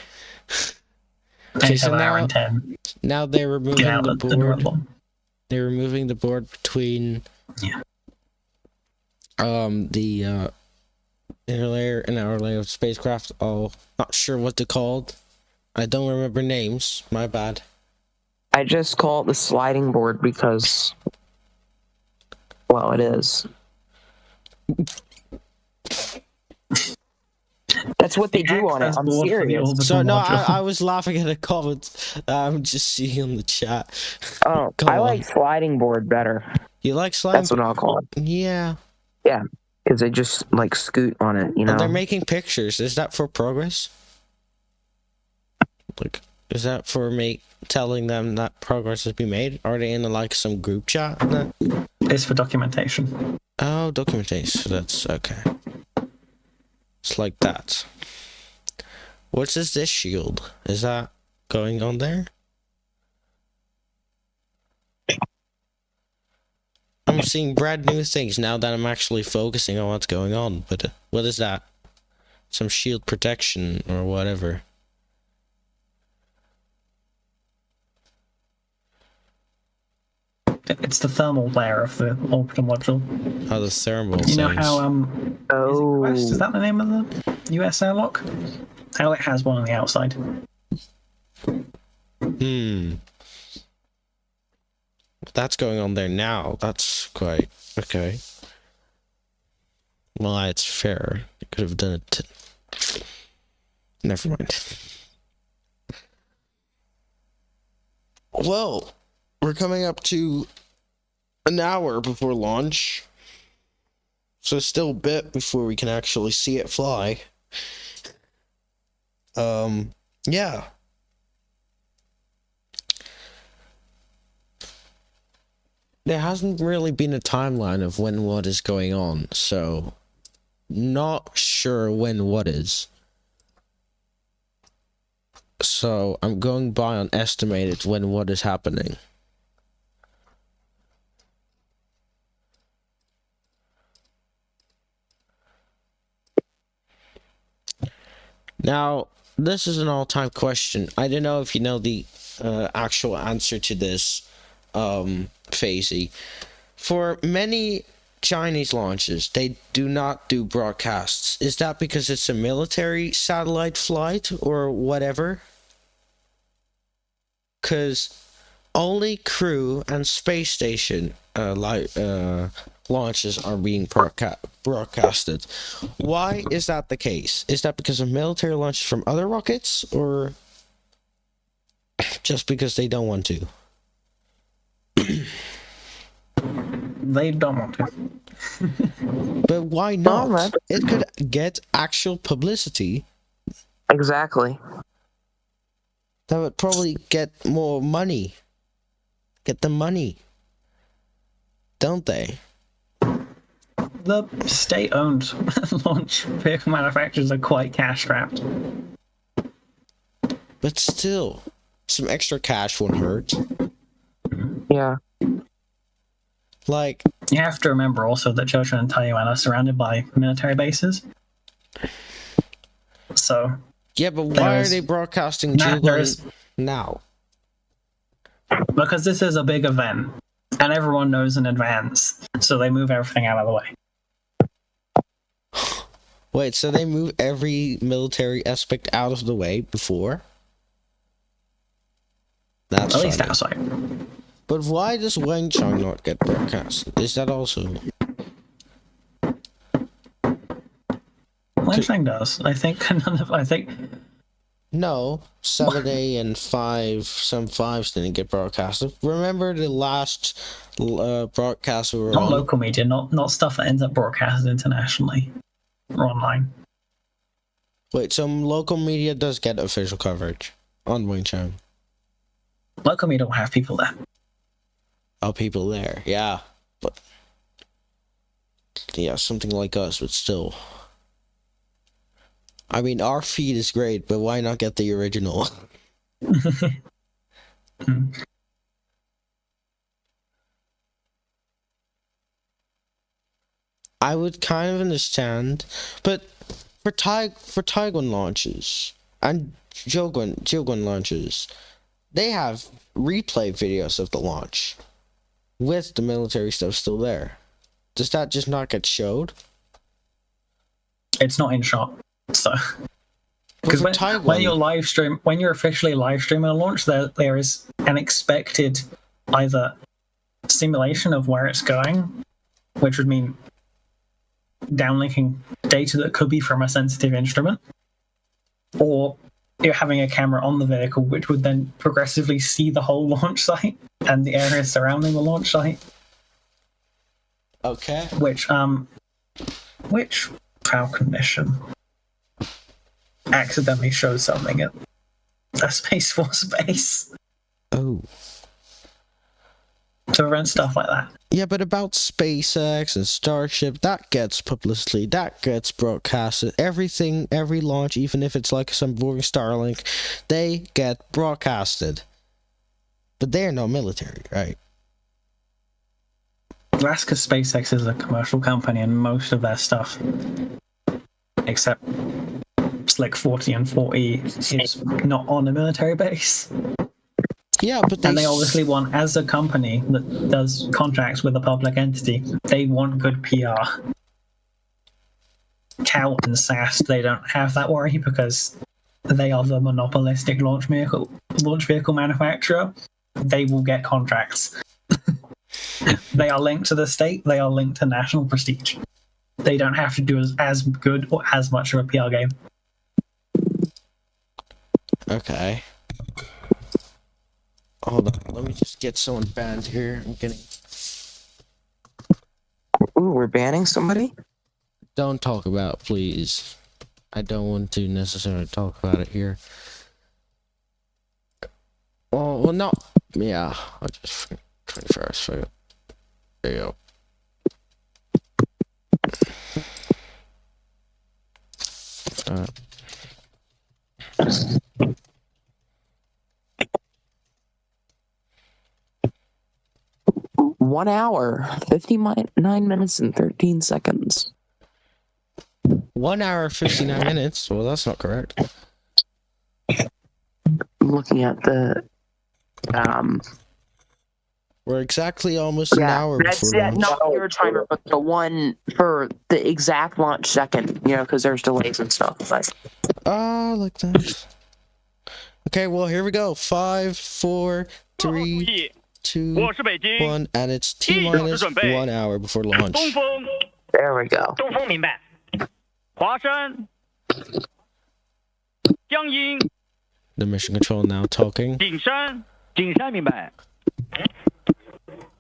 Okay, Okay, so hour now, and 10. now they're removing Get out the the board. door. They're removing the board between Yeah. the inner layer and outer layer of spacecraft. Oh, not sure what they're called. I don't remember names. My bad. I just call it the sliding board because, well, it is. That's what they do on it. I'm serious. So no, I was laughing at a comment I'm just seeing on the chat. Oh, Go I on. like sliding board better. You like slime? That's what I'll call it. Yeah. Yeah, because they just like scoot on it, you know. And they're making pictures. Is that for progress? Like, is that for telling them that progress has been made? Are they in like some group chat? It's for documentation. Oh, documentation. That's okay. It's like that. What is this shield? Is that going on there? I'm seeing brand new things now that I'm actually focusing on what's going on. But what is that? Some shield protection or whatever. It's the thermal layer of the orbital module. Oh, the thermal You know things. how Oh, is that the name of the US airlock? How it has one on the outside. That's going on there now. That's quite okay. Well, it's fair. You could have done it. Never mind. Well, we're coming up to an hour before launch. So still a bit before we can actually see it fly. Yeah. There hasn't really been a timeline of when what is going on, so not sure when what is. So I'm going by on estimated when what is happening. Now, this is an all-time question. I don't know if you know the actual answer to this, Fazy. For many Chinese launches, they do not do broadcasts. Is that because it's a military satellite flight or whatever? Because only crew and space station launches are being broadcasted. Why is that the case? Is that because of military launches from other rockets, or just because they don't want to? They don't want to. But why not? Well, It could get actual publicity. Exactly. That would probably get more money. Get the money. Don't they? The state-owned launch vehicle manufacturers are quite cash-strapped. But still, some extra cash won't hurt. Yeah. Like, You have to remember also that China and Taiwan are surrounded by military bases. So, yeah, but why are they broadcasting Jugon now? because this is a big event, and everyone knows in advance, so they move everything out of the way. Wait, so they move every military aspect out of the way before? That's At least funny. outside. But why does Wenchang not get broadcast? Is that also... Wenchang does. I think none of. I think No, 7A and 5, some 5s didn't get broadcasted. Remember the last broadcast we were not on? local media, not stuff that ends up broadcasted internationally or online. Wait, some local media does get official coverage on Wenchang. Local media will have people there. Oh, people there, yeah. But... yeah, something like us, but still... I mean, our feed is great, but why not get the original? I would kind of understand, but for Taiwan launches and Jiuguan launches, they have replay videos of the launch with the military stuff still there. Does that just not get showed? It's not in shot. So, because for Taiwan, when you're officially live streaming a launch, there is an expected either simulation of where it's going, which would mean downlinking data that could be from a sensitive instrument, or you're having a camera on the vehicle, which would then progressively see the whole launch site and the areas surrounding the launch site. Okay. Which Falcon mission accidentally showed something at a Space Force base. Oh. To prevent stuff like that. Yeah, but about SpaceX and Starship, that gets publicity, that gets broadcasted. Everything, every launch, even if it's like some boring Starlink, they get broadcasted. But they're not military, right? That's because SpaceX is a commercial company and most of their stuff, except Slick 40 and 40, is not on a military base. Yeah, but and they obviously want, as a company that does contracts with a public entity, they want good PR. CAL and SAS, they don't have that worry because they are the monopolistic launch vehicle manufacturer. They will get contracts. They are linked to the state. They are linked to national prestige. They don't have to do as good or as much of a PR game. Okay. Hold on, let me just get someone banned here. I'm getting... Ooh, we're banning somebody? Don't talk about it, please. I don't want to necessarily talk about it here. Well, no. Yeah, I'll just... 21st, there you go. One hour, 59 minutes and 13 seconds. 1 hour, 59 minutes? Well, that's not correct. I'm looking at the We're exactly almost an hour that's before launch. not your timer, but the one for the exact launch second. You know, because there's delays and stuff. But Like that. Okay, well here we go. 5, 4, 3, 2, 1, and it's T-minus 1 hour before launch. 东风， there we go. 东风明白。华山，江阴， The mission control now talking. 景山，景山明白。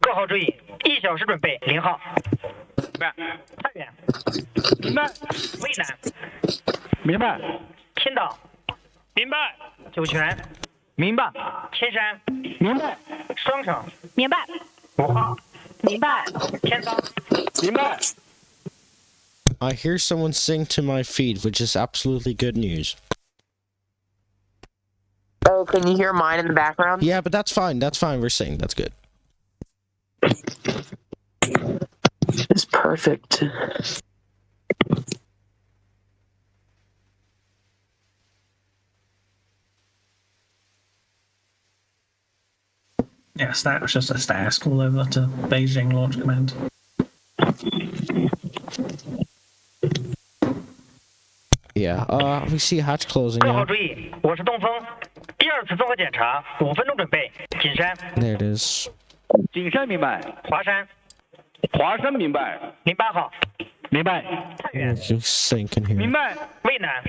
各号注意，1小时准备0号。明白。太原、明白。渭南、明白。青岛、明白。酒泉、明白。天山、明白。双城、明白， 5号、明白，天仓。明白。 I hear someone sing to my feed, which is absolutely good news. Oh, can you hear mine in the background? Yeah, but that's fine. That's fine. We're singing. That's good. It's perfect. Yes, that was just a task all over to Beijing Launch Command. Yeah, we see hatch closing 各号 now. 注意，我是东风。第2次综合检查，5分钟准备。景山、 There it is. 景山明白。华山、华山明白。 08号、明白。太原、 You sink in 明 here. 白。渭南、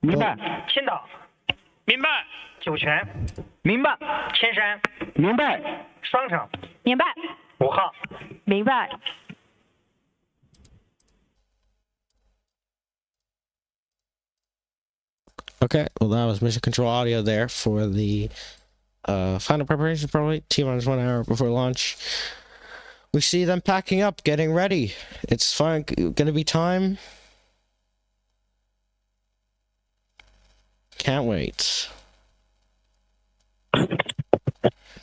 明白。青岛、明白。酒泉、明白。天山、明白。双城、明白， 5号。明白。 Okay, well that was mission control audio there for the final preparation, probably T-minus 1 hour before launch. We see them packing up, getting ready. It's fine, gonna be time. Can't wait.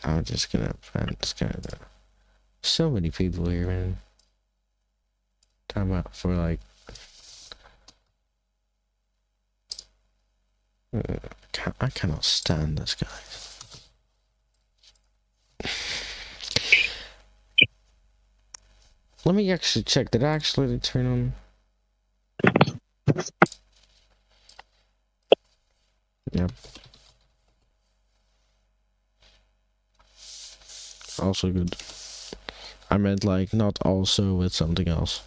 I'm just gonna so many people here, man. Talking about for like I cannot stand this guy. Let me actually check. Did I actually turn on? Yep. Also good. I meant like not also with something else.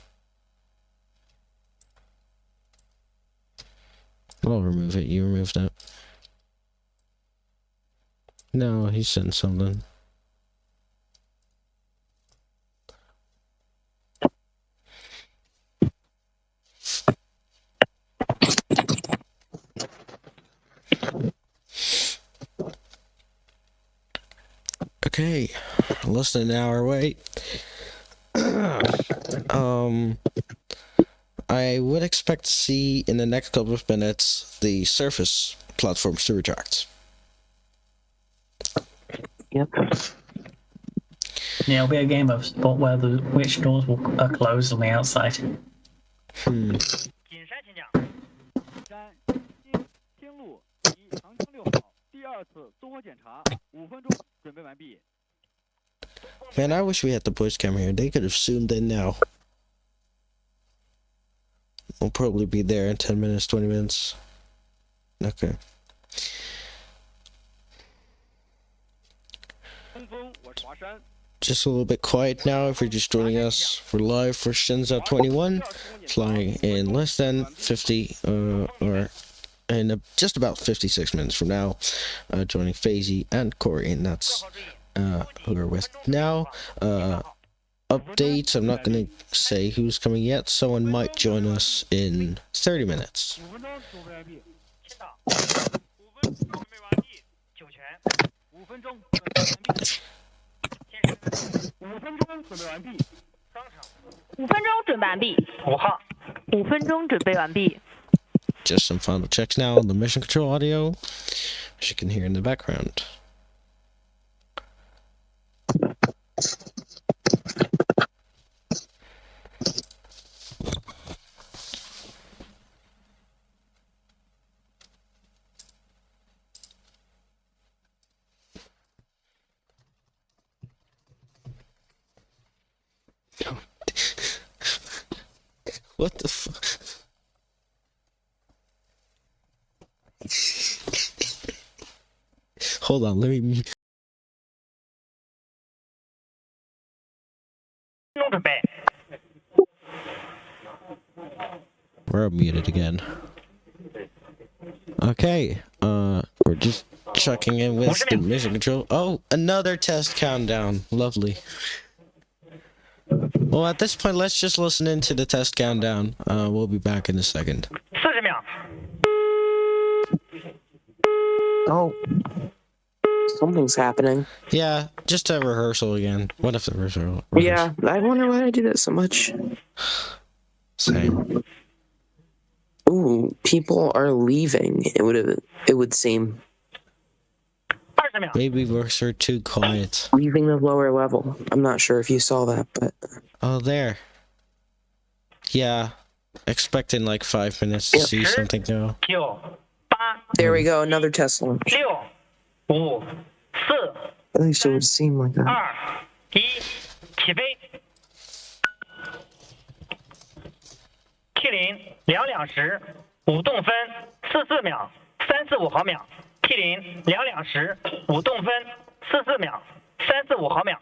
I'll remove it. You removed it. No, he sent something. Okay, less than an hour wait. I would expect to see in the next couple of minutes the surface platforms to retract. Yep. Yeah, it'll be a game of spot where which doors are closed on the outside. 景山请讲。山天路及长江6号第2次综合检查5分钟准备完毕。 Man, I wish we had the voice cam here. They could have zoomed in now. We'll probably be there in 10 minutes, 20 minutes. Okay. 东风，我是华山。 Just a little bit quiet now if you're just joining us. We're live for Shenzhou 21, flying in less than 50, or in just about 56 minutes from now. Joining FaZe and Corey, and that's who we're with now. Updates, I'm not going to say who's coming yet. Someone might join us in 30 minutes. 5分钟准备完毕。青岛、5分钟准备完毕。酒泉、 5分钟准备完毕。天山、 5分钟准备完毕。双城、 5分钟准备完毕， 5号。 5分钟准备完毕。 Just some final checks now on the mission control audio, as you can hear in the background. What the fuck? Hold on, let me. 准备。 We're muted again. Okay, we're just checking in with the mission control. Oh, another test countdown. Lovely. Well, at this point, let's just listen into the test countdown. We'll be back in a second. 40秒。 Oh. Something's happening. Yeah, just a rehearsal again. What if the rehearsal? Yeah, I wonder why I do that so much. Same. Ooh, people are leaving. It would seem. 20秒。 Maybe we're too quiet. Leaving the lower level. I'm not sure if you saw that, but Oh, there. Yeah, expecting like 5 minutes to see something new. 9、8、there we go. Another test launch. 6、5、4、 At least it would seem like that. 2、1，起飞。T0 2两时5动分44秒345毫秒。T0 2两时5动分44秒345毫秒。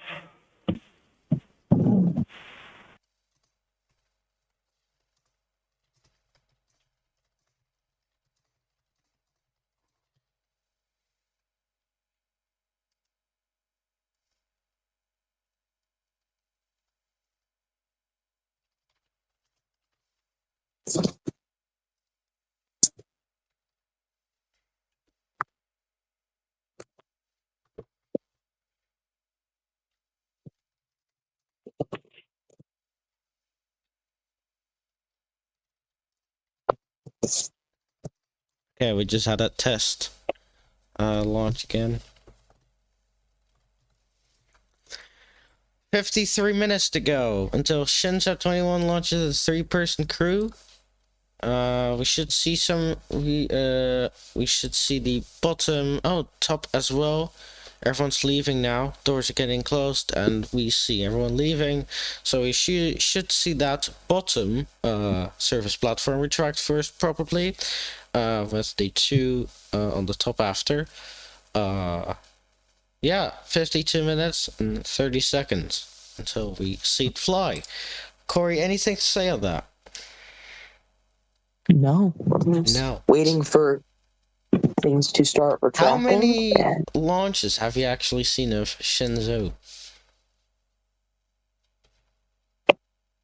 Okay, we just had that test launch again. 53 minutes to go until Shenzhou 21 launches a 3-person crew. We should see we should see the top as well. Everyone's leaving now. Doors are getting closed and we see everyone leaving. So we should see that bottom service platform retract first probably. With the 2 on the top after. Yeah, 52 minutes and 30 seconds until we see it fly. Corey, anything to say on that? No. No. Waiting for things to start retracting. How many launches have you actually seen of Shenzhou?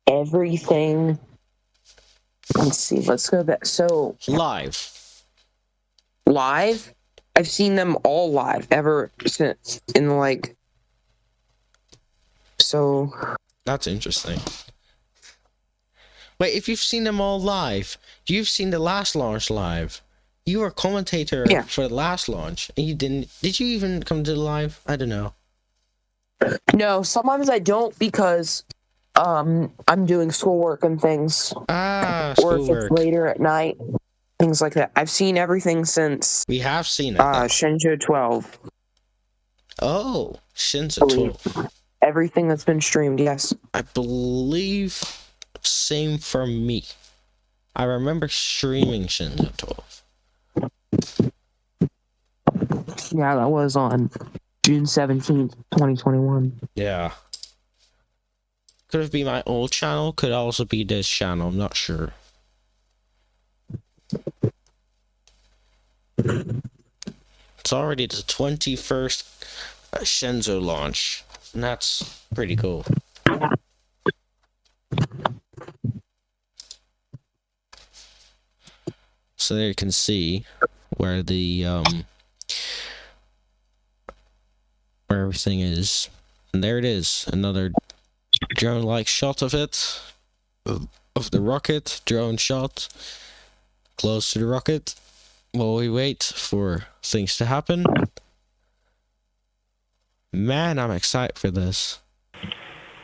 Everything. Let's see. Let's go back. So Live. I've seen them all live ever since so. That's interesting. Wait, if you've seen them all live, you've seen the last launch live. You were a commentator for the last launch, and you didn't. Did you even come to the live? I don't know. No, sometimes I don't because I'm doing schoolwork and things. Ah, or if schoolwork. it's later at night, things like that. I've seen everything since We have seen it. Shenzhou 12. Oh, Shenzhou 12. Everything that's been streamed, yes. I believe same for me. I remember streaming Shenzhou 12. Yeah, that was on June 17th, 2021. Yeah. Could have been my old channel, could also be this channel, I'm not sure. It's already the 21st Shenzhou launch, and that's pretty cool. So there you can see where the where everything is. And there it is, another drone-like shot of it, of the rocket, drone shot, close to the rocket, while we wait for things to happen. Man, I'm excited for this.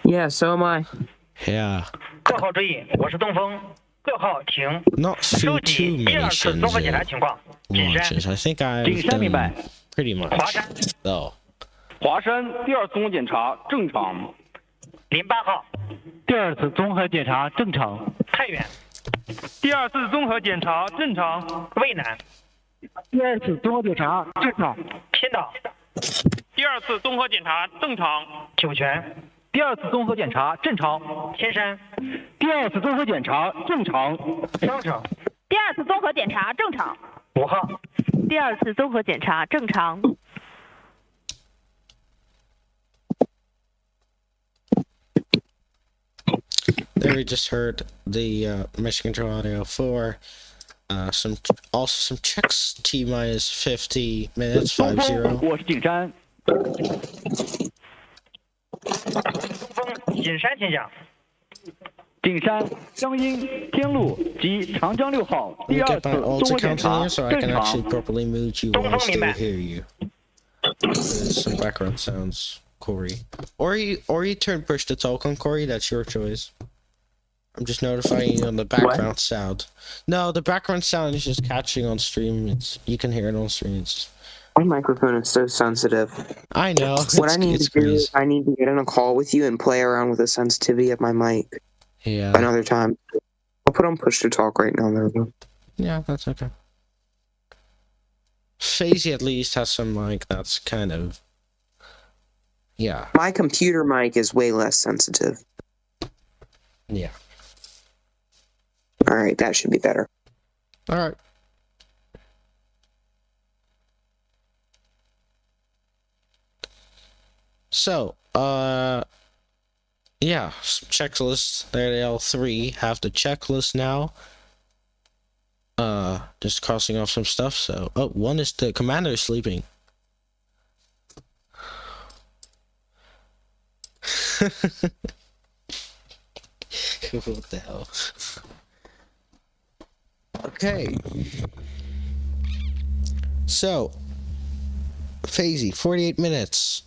Yeah, so am I. Yeah. 各号注意，我是东风。各号请 Not 收 too 集 many 第二次综合检查 Shenzhou 情况。谨慎。 launches. I think I've 景山明白。 done pretty much, 华山 though. 华山第二综合检查正常。 08号第二次综合检查正常。太原第二次综合检查正常。渭南。第二次综合检查正常。青岛。第二次综合检查正常。酒泉。第二次综合检查正常。天山。第二次综合检查正常。商城。第二次综合检查正常。武汉。第二次综合检查正常。There we just heard the mission control audio for some checks. T minus 50 minutes, 50. 我是景山。景山，请讲。景山、江阴、天路及长江6号 Let 第 me 二 get 次 my 综 ultra 合检 counting 查 here so I 正 can 常。 actually properly mute you while I still hear you. There's some background sounds, Corey. Or you turn push to talk on Corey, that's your choice. I'm just notifying you on the background sound. No, the background sound is just catching on stream. You can hear it on stream. My microphone is so sensitive. I know. What I need it's to do crazy. is I need to get in a call with you and play around with the sensitivity of my mic Yeah. another time. I'll put on push to talk right now. There we go. Yeah, that's okay. Phasey at least has some mic that's kind of... Yeah. My computer mic is way less sensitive. Yeah. Alright, that should be better. Alright. So, yeah, checklist. There they all three have the checklist now. Just crossing off some stuff. So, oh, one is the commander sleeping. What the hell? Okay. So, Phasey, 48 minutes.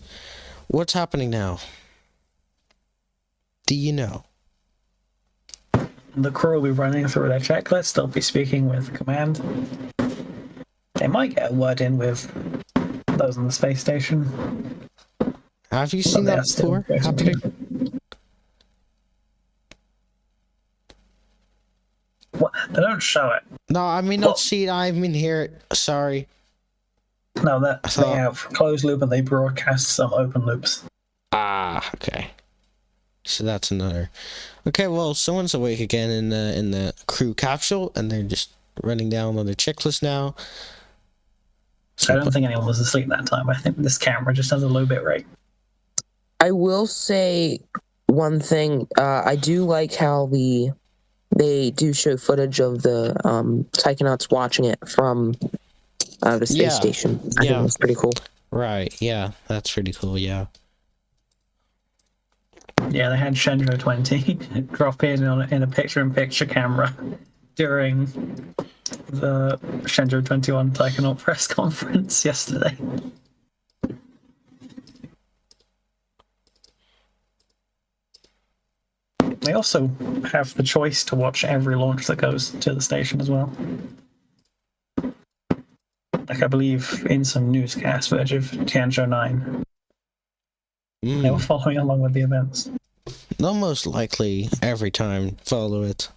What's happening now? Do you know? The crew will be running through their checklist. They'll be speaking with command. They might get a word in with those on the space station. Have you seen that before happening? What? They don't show it. No, I mean not see it. I mean hear it. Sorry. No, they have closed loop and they broadcast some open loops. Ah, okay. So that's another. Okay, well, someone's awake again in the crew capsule, and they're just running down on their checklist now. I don't think anyone was asleep that time. I think this camera just has a low bit rate. I will say one thing. I do like how they do show footage of the psychonauts watching it from the space station. I think that's pretty cool. Right, yeah, that's pretty cool, yeah. Yeah, they had Shenzhou 20 drop in a picture-in-picture camera during the Shenzhou 21 Taikonaut press conference yesterday. They also have the choice to watch every launch that goes to the station as well. Like, I believe in some newscast footage of Tianzhou 9. They were following along with the events. They'll most likely every time follow it,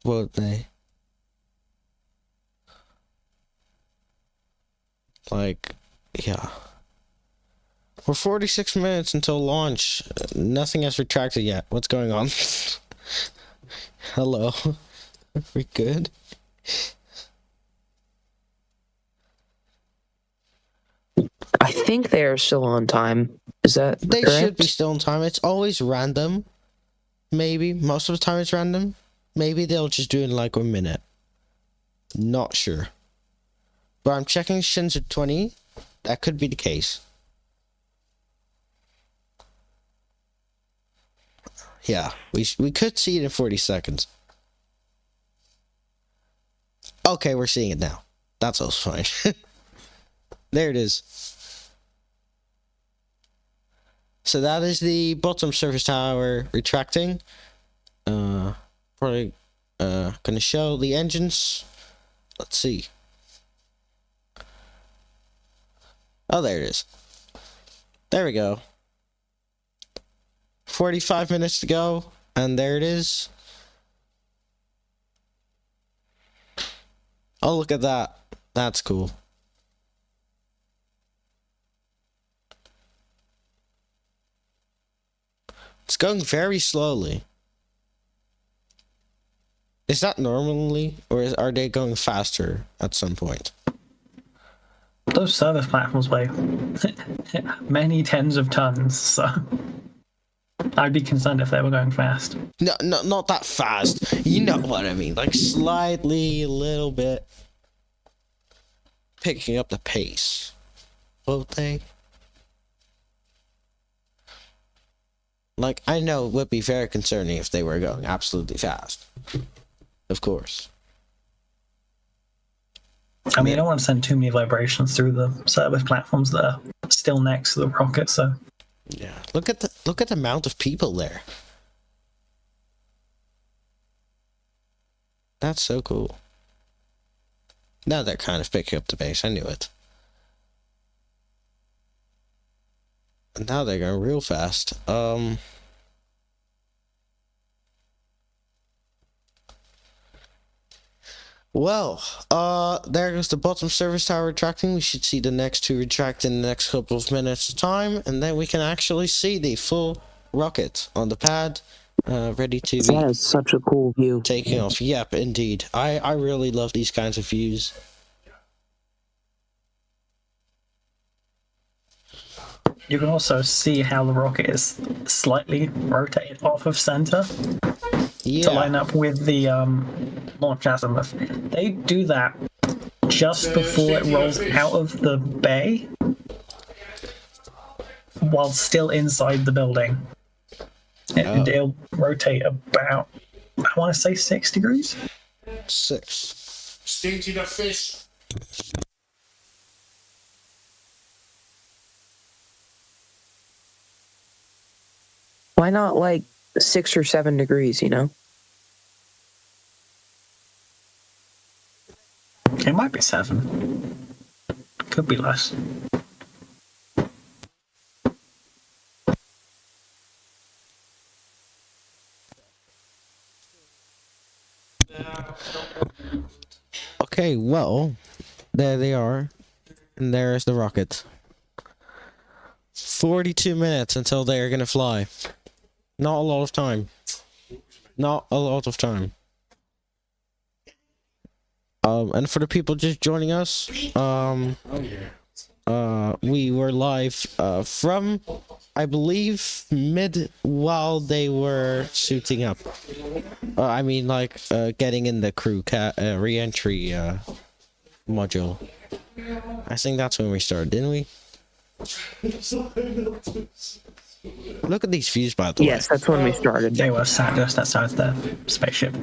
won't they? Like, yeah. We're 46 minutes until launch. Nothing has retracted yet. What's going on? Hello. Are we good? I think they are still on time. Is that They correct? should be still on time. It's always random. Maybe. Most of the time it's random. Maybe they'll just do it in like a minute. Not sure. But I'm checking Shenzhou 20. That could be the case. Yeah, we could see it in 40 seconds. Okay, we're seeing it now. That's also fine. There it is. So that is the bottom surface tower retracting. Probably gonna show the engines. Let's see. Oh, there it is. There we go. 45 minutes to go, and there it is. Oh, look at that. That's cool. It's going very slowly. Is that normally, or are they going faster at some point? Those service platforms weigh many tens of tons, so I'd be concerned if they were going fast. No, not that fast. You know what I mean. Like slightly, a little bit. Picking up the pace. Won't they? Like, I know it would be very concerning if they were going absolutely fast. Of course. I mean, you don't want to send too many vibrations through the service platforms that are still next to the rocket, so... Yeah, look at the amount of people there. That's so cool. Now they're kind of picking up the pace. I knew it. And now they're going real fast. Well, there goes the bottom service tower retracting. We should see the next two retract in the next couple of minutes time, and then we can actually see the full rocket on the pad, ready to be... That is such a cool view. Taking off. Yep, indeed. I really love these kinds of views. You can also see how the rocket is slightly rotated off of center to line up with the launch azimuth. They do that just before it rolls out of the bay while still inside the building. It'll rotate about, I want to say 6 degrees? 6. Stinky the fish. Why not like 6 or 7 degrees, you know? It might be 7. Could be less. Okay, well, there they are. And there's the rocket. 42 minutes until they are gonna fly. Not a lot of time. Not a lot of time. And for the people just joining us, we were live from, I believe, mid while they were suiting up. I mean, like, getting in the crew re-entry module. I think that's when we started, didn't we? Look at these views, by the way. Yes, that's when we started. They were sat just outside the spaceship.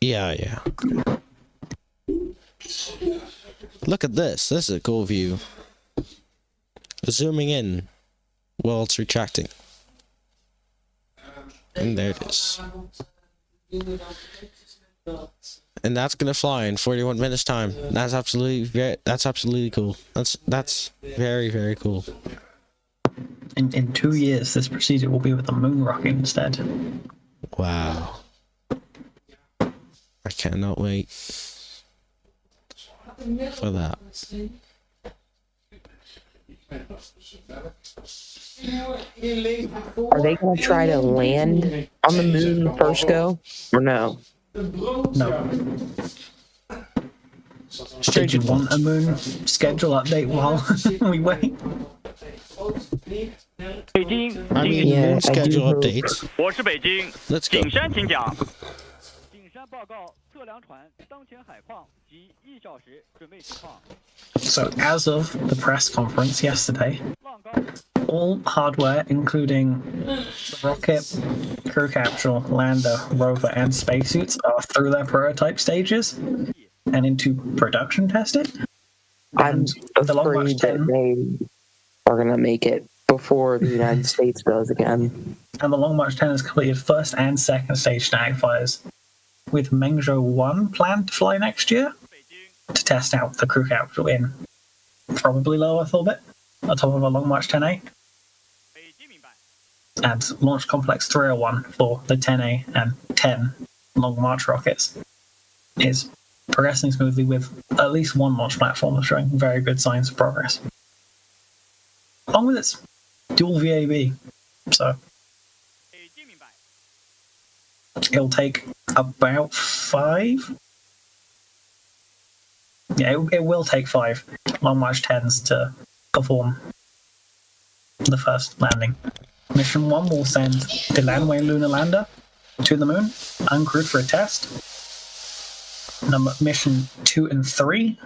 Yeah. Look at this. This is a cool view. Zooming in while it's retracting. And there it is. And that's gonna fly in 41 minutes time. That's absolutely cool. That's very, very cool. In 2 years, this procedure will be with a moon rocket instead. Wow. I cannot wait for that. Are they going to try to land on the moon first go, or no? No. Did you want a moon schedule update while we wait? 北京， I mean, Yeah, schedule I do updates. 我是北京， Let's go. 景山请讲。景山报告测量船当前海况及1小时准备情况。 So, as of the press conference yesterday, 浪高 all hardware, including the rocket, crew capsule, lander, rover, and spacesuits, are through their prototype stages and into production testing. I'm the Long March afraid that 10 they are going to make it before the United States does again. and the Long March 10 has completed first and second stage static fires, with Mengzhou 1 planned to fly next year to test out the crew capsule in probably low Earth orbit on top of a Long March 10A, 北京明白。 and Launch Complex 301 for the 10A and 10 Long March rockets is progressing smoothly with at least one launch platform that's showing very good signs of progress. Along with its dual VAB, so it'll take about 5. Yeah, it will take 5 Long March 10s to perform the first landing. Mission 1 will send the Landway lunar lander to the moon, uncrewed for a test. Mission 2 and 3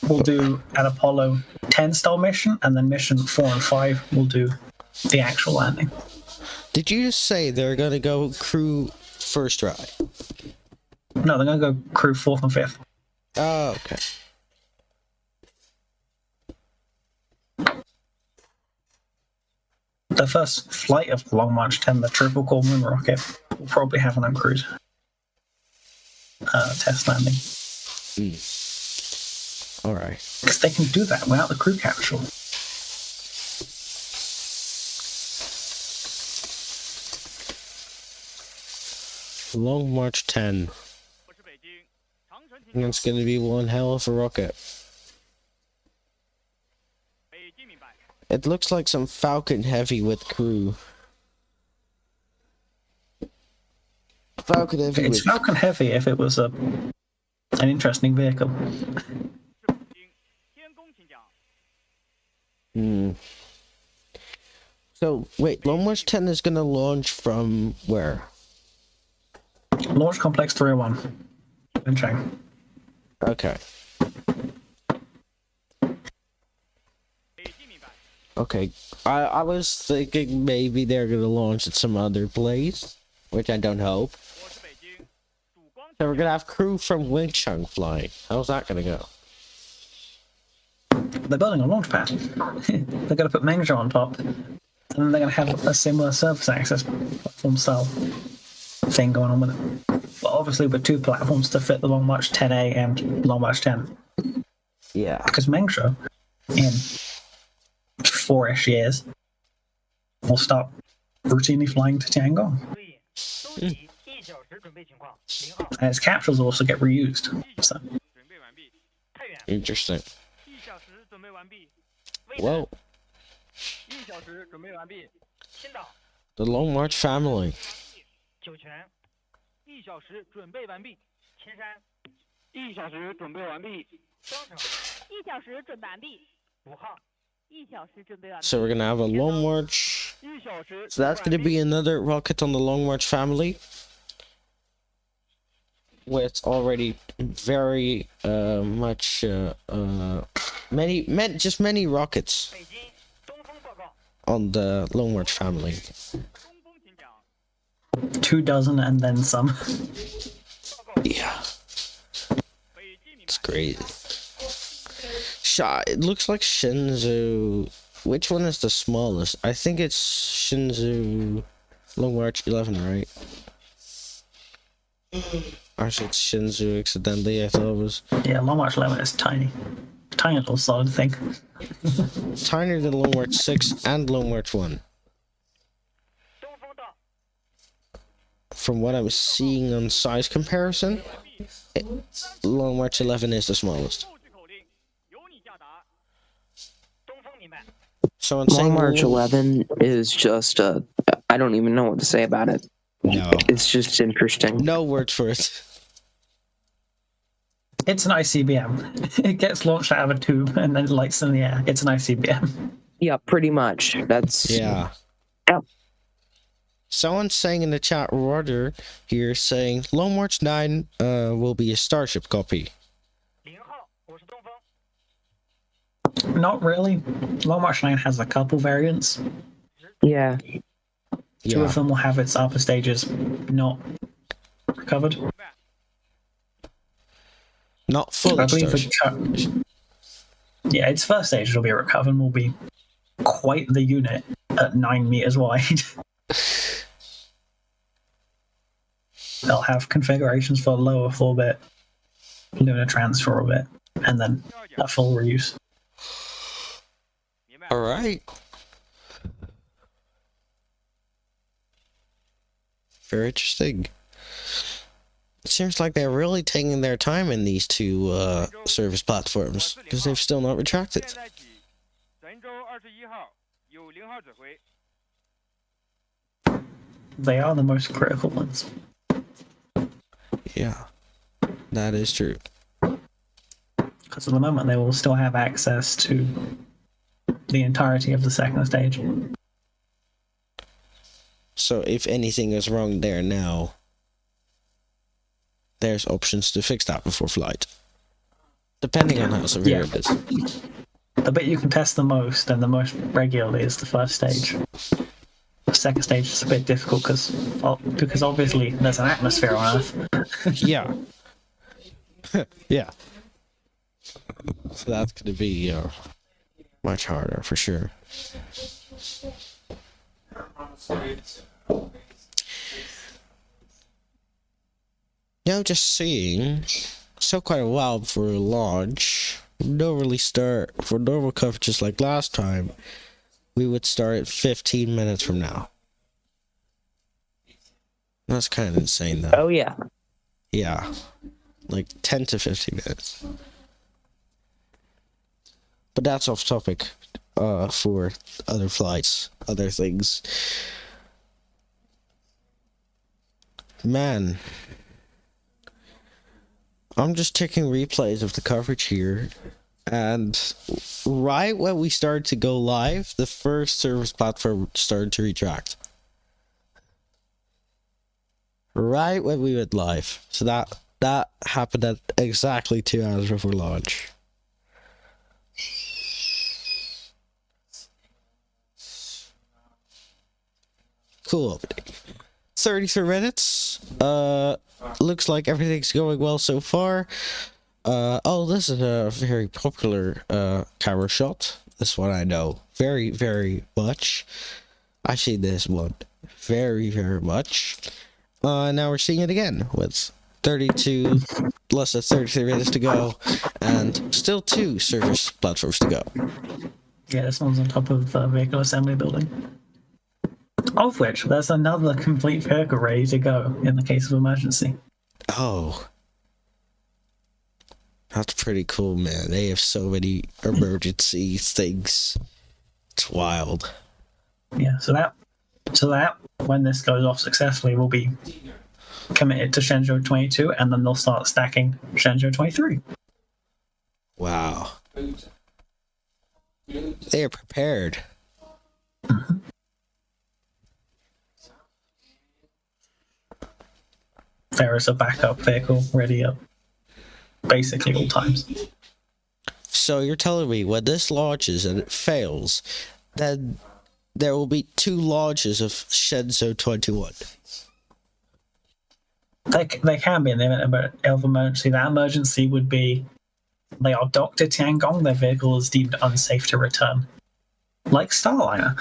will do an Apollo 10 style mission, and then mission 4 and 5 will do the actual landing. Did you just say they're gonna go crew first try? No, they're gonna go crew 4th and 5th. Oh, okay. The first flight of Long March 10, the triple core moon rocket, will probably have an uncrewed test landing. All right. Because they can do that without the crew capsule. Long March 10. That's going to be one hell of a rocket. It looks like some Falcon Heavy with crew. Falcon Heavy. It's Falcon Heavy if it was an interesting vehicle. So wait, Long March 10 is going to launch from where? Launch Complex 301 in Chang. Okay. Okay, I was thinking maybe they're gonna launch at some other place, which I don't hope. So we're gonna have crew from Wingchang flying. How's that gonna go? They're building a launch pad. They're gonna put Mengzhou on top, and then they're gonna have a similar surface access platform style thing going on with it. But obviously with 2 platforms to fit the Long March 10A and Long March 10. Yeah. Because Mengzhou, in 4-ish years, will stop routinely flying to Tiangong. And its capsules will also get reused. So. Interesting. Well, the Long March family. So we're gonna have a Long March. So that's gonna be another rocket on the Long March family. With already very much many rockets on the Long March family. 24 and then some. Yeah. It's crazy. It looks like Shenzhou. Which one is the smallest? I think it's Shenzhou Long March 11, right? Or is it Shenzhou accidentally? I thought it was. Yeah, Long March 11 is tiny. Tiny little solid thing. Tinier than Long March 6 and Long March 1. From what I'm seeing on size comparison, Long March 11 is the smallest. So I'm saying Long March 11 is just I don't even know what to say about it. No. It's just interesting. No word for it. It's an ICBM. It gets launched out of a tube and then lights in the air. It's an ICBM. Yeah, pretty much. That's Yeah. Yep. Someone's saying in the chat order here saying Long March 9 will be a Starship copy. Not really. Long March 9 has a couple variants. Yeah. Two of them will have its upper stages not recovered. Not fully I believe Starship. yeah, its first stage will be recovered and will be quite the unit at 9 meters wide. They'll have configurations for low Earth orbit, lunar transfer orbit, and then a full reuse. All right. Very interesting. It seems like they're really taking their time in these two service platforms because they've still not retracted. 现在起，神舟21号由0号指挥。 They are the most critical ones. Yeah, that is true. Because at the moment they will still have access to the entirety of the second stage. So if anything is wrong there now, there's options to fix that before flight. Depending on how severe it is. The bit you can test the most and the most regularly is the first stage. The second stage is a bit difficult because obviously there's an atmosphere on Earth. Yeah. Yeah. So that's going to be much harder for sure. Now just seeing, still quite a while before launch. Don't really start for normal coverages like last time. We would start at 15 minutes from now. That's kind of insane though. Oh yeah. Yeah. Like 10 to 15 minutes. But that's off topic for other flights, other things. Man. I'm just checking replays of the coverage here. And right when we started to go live, the first service platform started to retract. Right when we went live. So that happened at exactly 2 hours before launch. Cool. 33 minutes. Looks like everything's going well so far. Oh, this is a very popular camera shot. This one I know very, very much. I've seen this one very, very much. Now we're seeing it again with 32, less than 33 minutes to go, and still 2 service platforms to go. Yeah, this one's on top of the vehicle assembly building. Of which, there's another complete vehicle ready to go in the case of emergency. Oh. That's pretty cool, man. They have so many emergency things. It's wild. Yeah, so that when this goes off successfully will be committed to Shenzhou 22, and then they'll start stacking Shenzhou 23. Wow. They are prepared. There is a backup vehicle ready at basically all times. So you're telling me when this launches and it fails, then there will be 2 launches of Shenzhou 21? They can be in the event of emergency. That emergency would be they are docked at Tiangong, their vehicle is deemed unsafe to return. Like Starliner.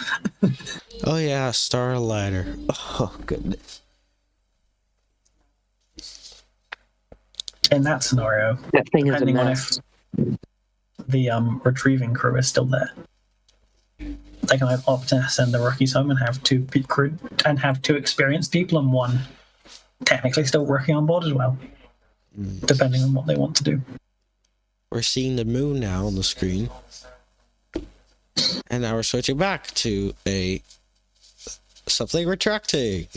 Oh yeah, Starliner. Oh goodness. In that scenario, That thing is a depending on mess. if the retrieving crew is still there, they can opt to send the rookies home and have 2 crew and have 2 experienced people and 1 technically still working on board as well, depending on what they want to do. We're seeing the moon now on the screen. And now we're switching back to something retracting.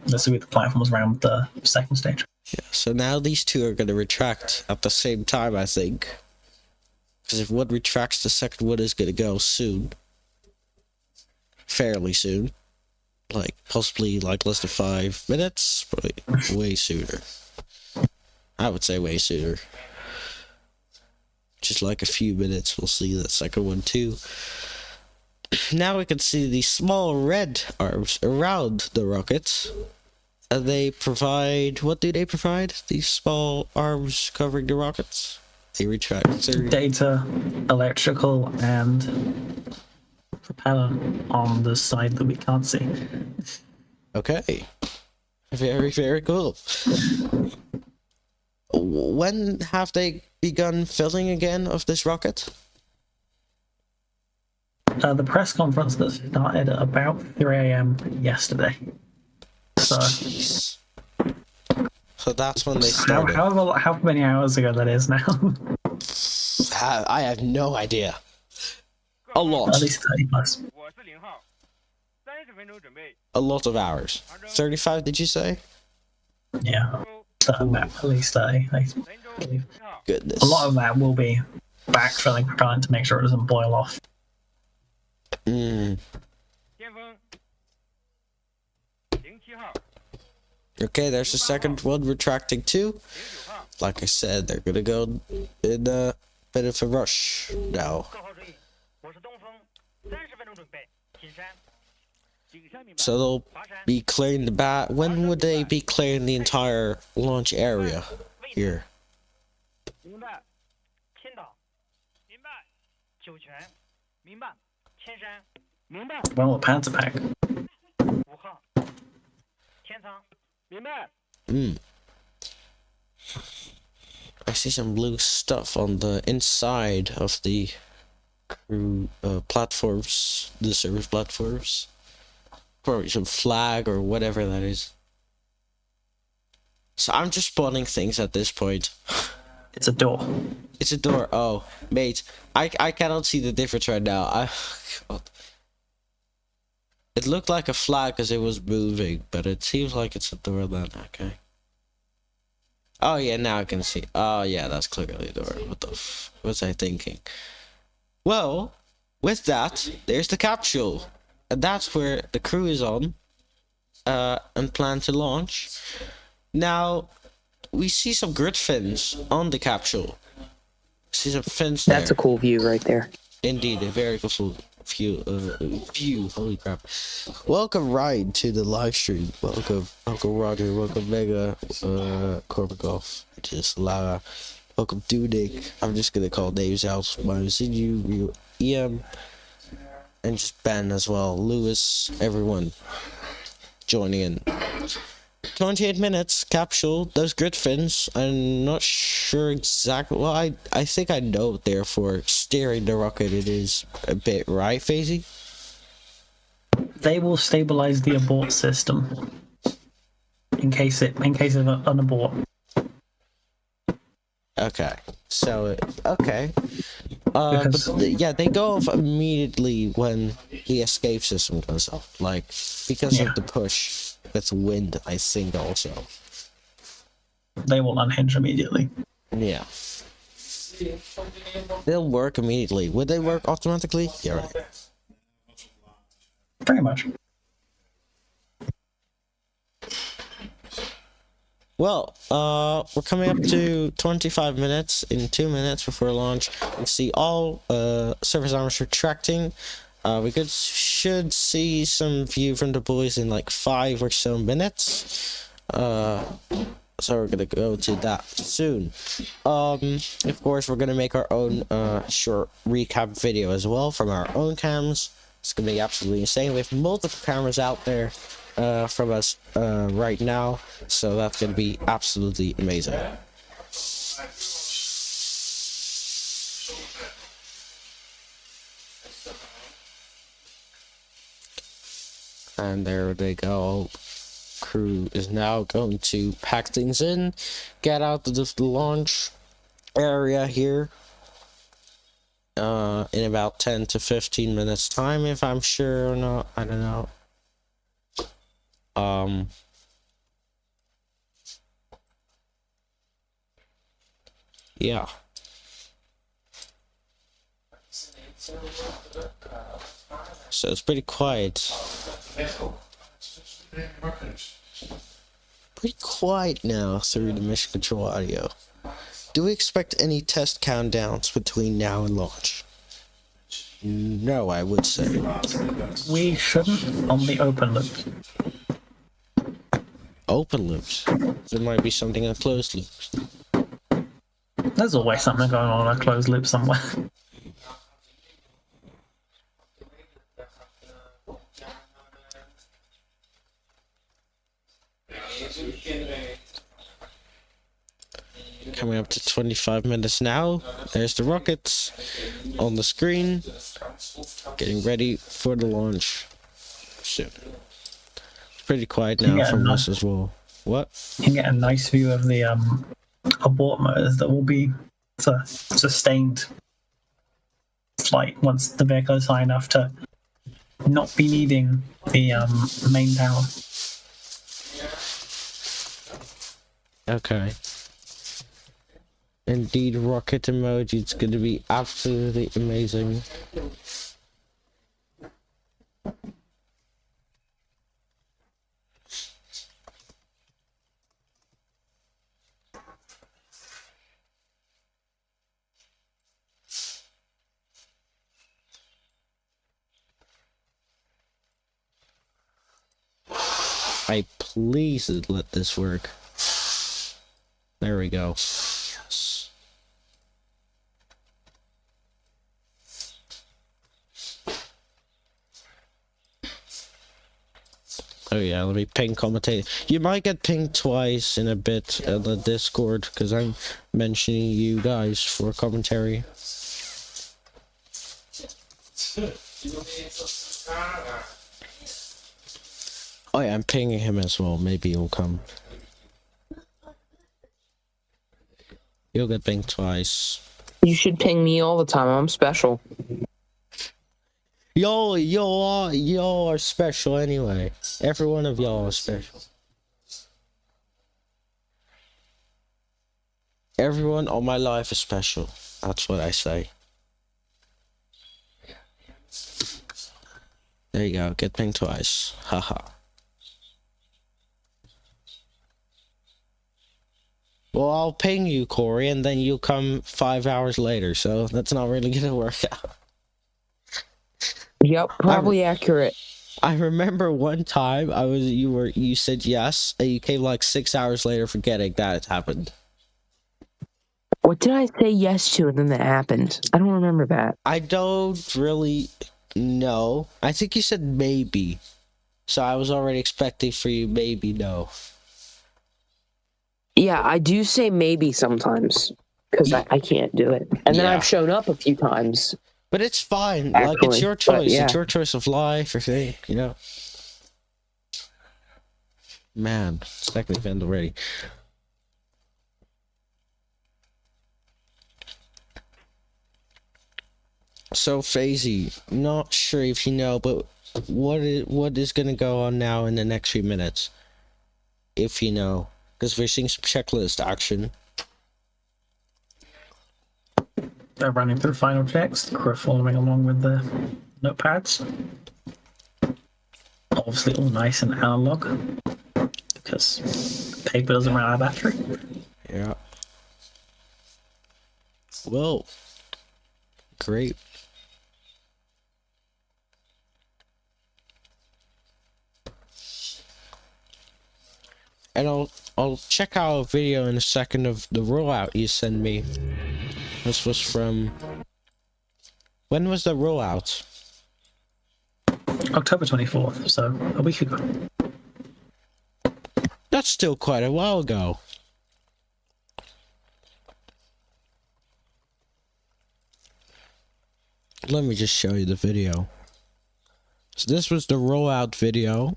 This will be the platforms around the second stage. Yeah, so now these 2 are going to retract at the same time, I think. Because if one retracts, the second one is going to go soon. Fairly soon. Like, possibly like less than 5 minutes, but way sooner. I would say way sooner. Just like a few minutes, we'll see that second one too. Now we can see the small red arms around the rocket. And they provide... What do they provide? These small arms covering the rockets? They retract. Data, electrical, and propeller on the side that we can't see. Okay. Very, very cool. When have they begun filling again of this rocket? The press conference that started at about 3 a.m. yesterday. So, Jeez. So that's when they started. How many hours ago that is now? I have no idea. A lot. At least 30 plus. 我是0号，30分钟准备。 A lot of hours. 35, did you say? Yeah. At least 30. 神舟1号 Goodness. A lot of that will be backfilling propellant to make sure it doesn't boil off. 嗯。巅峰07号 Okay, there's the second one retracting too. 09号 Like I said, they're gonna go in a bit of a rush now. 各号注意，我是东风，30分钟准备，进山， 景山明白。 So they'll 华山， be clearing the bat. When would they be clearing the entire launch area here? 明白， 青岛， 明白， 酒泉， 明白， 千山， 明白， Well, a Panzer pack. 5号，天仓， 明白。 I see some blue stuff on the inside of the crew platforms, the service platforms. Probably some flag or whatever that is. So I'm just spawning things at this point. It's a door. It's a door. Oh, mate, I cannot see the difference right now. God. It looked like a flag because it was moving, but it seems like it's a door then. Okay. Oh yeah, now I can see. Oh yeah, that's clearly a door. What the f was I thinking? Well, with that, there's the capsule. And that's where the crew is on. And plan to launch. Now, we see some grid fins on the capsule. See some fins there. That's a cool view right there. Indeed, a very cool view. Holy crap! Welcome, Ryan, to the live stream. Welcome, Uncle Roger. Welcome, Mega. Corbin Golf. Just Lara. Welcome, Dudek. I'm just gonna call names out. Mario, EM, and just Ben as well. Lewis, everyone joining in. 28 minutes capsule. Those grid fins, I'm not sure exactly. Well, I think I know, therefore steering the rocket it is a bit, right, Phasey? They will stabilize the abort system in case of an abort. Okay, so okay, but yeah, they go off immediately when the escape system goes off, like because of the push with wind, I think also. They will unhinge immediately. Yeah. They'll work immediately. Would they work automatically? Yeah, right. Pretty much. Well, we're coming up to 25 minutes. In 2 minutes before launch, we see all surface arms retracting. We should see some view from the boys in like 5 or so minutes. So we're gonna go to that soon. Of course, we're gonna make our own short recap video as well from our own cams. It's gonna be absolutely insane. We have multiple cameras out there from us right now, so that's gonna be absolutely amazing. And there they go. Crew is now going to pack things in, get out of the launch area here in about 10 to 15 minutes time, if I'm sure or not. I don't know. Yeah. So it's pretty quiet. Pretty quiet now through the mission control audio. Do we expect any test countdowns between now and launch? No, I would say. We shouldn't on the open loop. Open loops? There might be something on closed loops. There's always something going on a closed loop somewhere. Coming up to 25 minutes now. There's the rockets on the screen. Getting ready for the launch soon. It's pretty quiet now from us as well. What? You can get a nice view of the abort motors that will be for sustained flight once the vehicle is high enough to not be needing the main power. Okay. Indeed, rocket emoji. It's going to be absolutely amazing. Please let this work. There we go. Yes. Oh yeah, let me ping commentate. You might get pinged twice in a bit in the Discord because I'm mentioning you guys for commentary. Oh yeah, I'm pinging him as well. Maybe he'll come. You'll get pinged twice. You should ping me all the time. I'm special. Y'all are special anyway. Every one of y'all are special. Everyone on my life is special. That's what I say. There you go. Get pinged twice. Haha. Well, I'll ping you, Corey, and then you'll come 5 hours later, so that's not really gonna work out. Yep, probably accurate. I remember one time you said yes, and you came like 6 hours later forgetting that it happened. What did I say yes to and then that happened? I don't remember that. I don't really know. I think you said maybe. So I was already expecting for you maybe no. Yeah, I do say maybe sometimes because I can't do it. And then I've shown up a few times. But it's fine. Actually, like, it's your choice. yeah. It's your choice of life, you know. Man, second event already. So, Fazy, not sure if you know, but what is going to go on now in the next few minutes? If you know. Because we're seeing some checklist action. They're running through final checks. The crew are following along with the notepads. Obviously all nice and analog. Because paper doesn't run out of battery. Yeah. Well. Great. And I'll check out a video in a second of the rollout you sent me. This was from... When was the rollout? October 24th, so a week ago. That's still quite a while ago. Let me just show you the video. So this was the rollout video.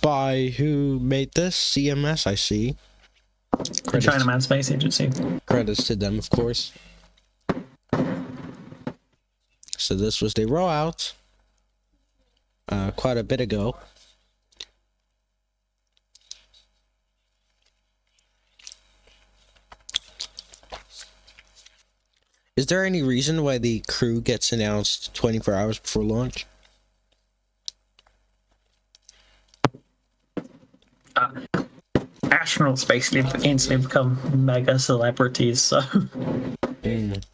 By who made this? CMS, I see. The China Manned Space Agency. Credits to them, of course. So this was the rollout. Quite a bit ago. Is there any reason why the crew gets announced 24 hours before launch? Astronauts basically instantly become mega celebrities, so... And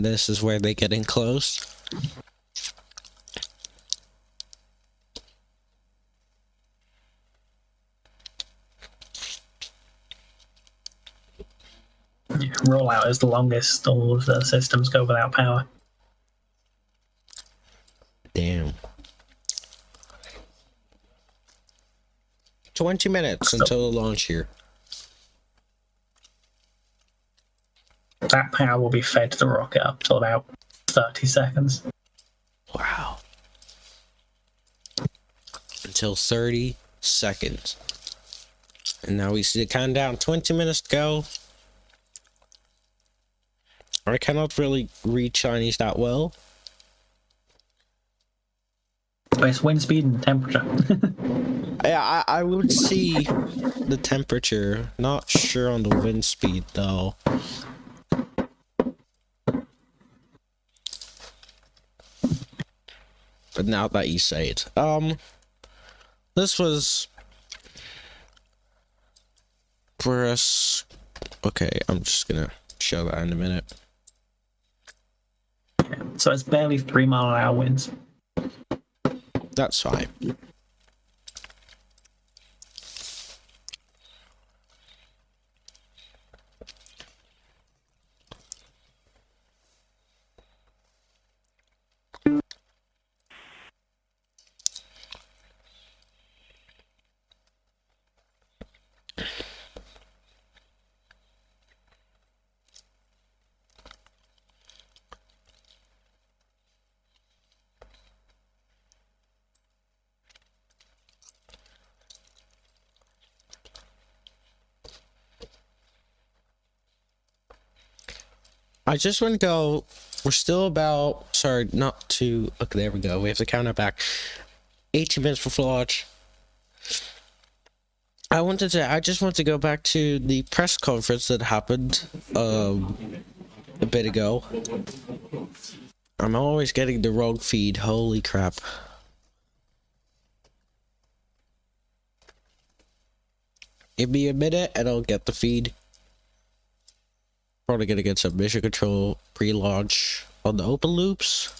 this is where they get in close. Rollout is the longest. All of the systems go without power. Damn. 20 minutes until the launch here. that power will be fed to the rocket up till about 30 seconds. Wow. Until 30 seconds. And now we see the countdown. 20 minutes to go. I cannot really read Chinese that well. But it's wind speed and temperature. Yeah, I would see the temperature. Not sure on the wind speed though. But now that you say it, this was for us. Okay, I'm just gonna show that in a minute. So it's barely 3 mile an hour winds. That's fine. I just want to go. We're still about. Sorry, not to. Okay, there we go. We have to count it back. 18 minutes before launch. I just want to go back to the press conference that happened a bit ago. I'm always getting the wrong feed. Holy crap. Give me a minute and I'll get the feed. Probably gonna get some mission control pre-launch on the open loops.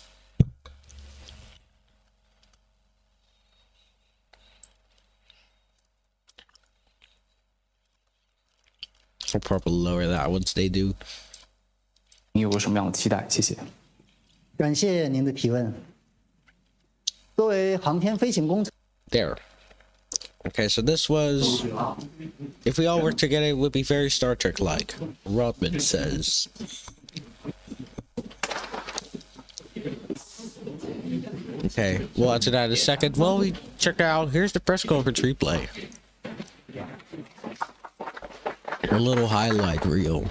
I'll probably lower that once they do. 你有过什么样的期待？谢谢。感谢您的提问。作为航天飞行工程 There. Okay, so this was. If we all work together, it would be very Star Trek-like. Rodman says. Okay, we'll answer that in a second. Well, we check out. Here's the press conference replay. A little highlight reel.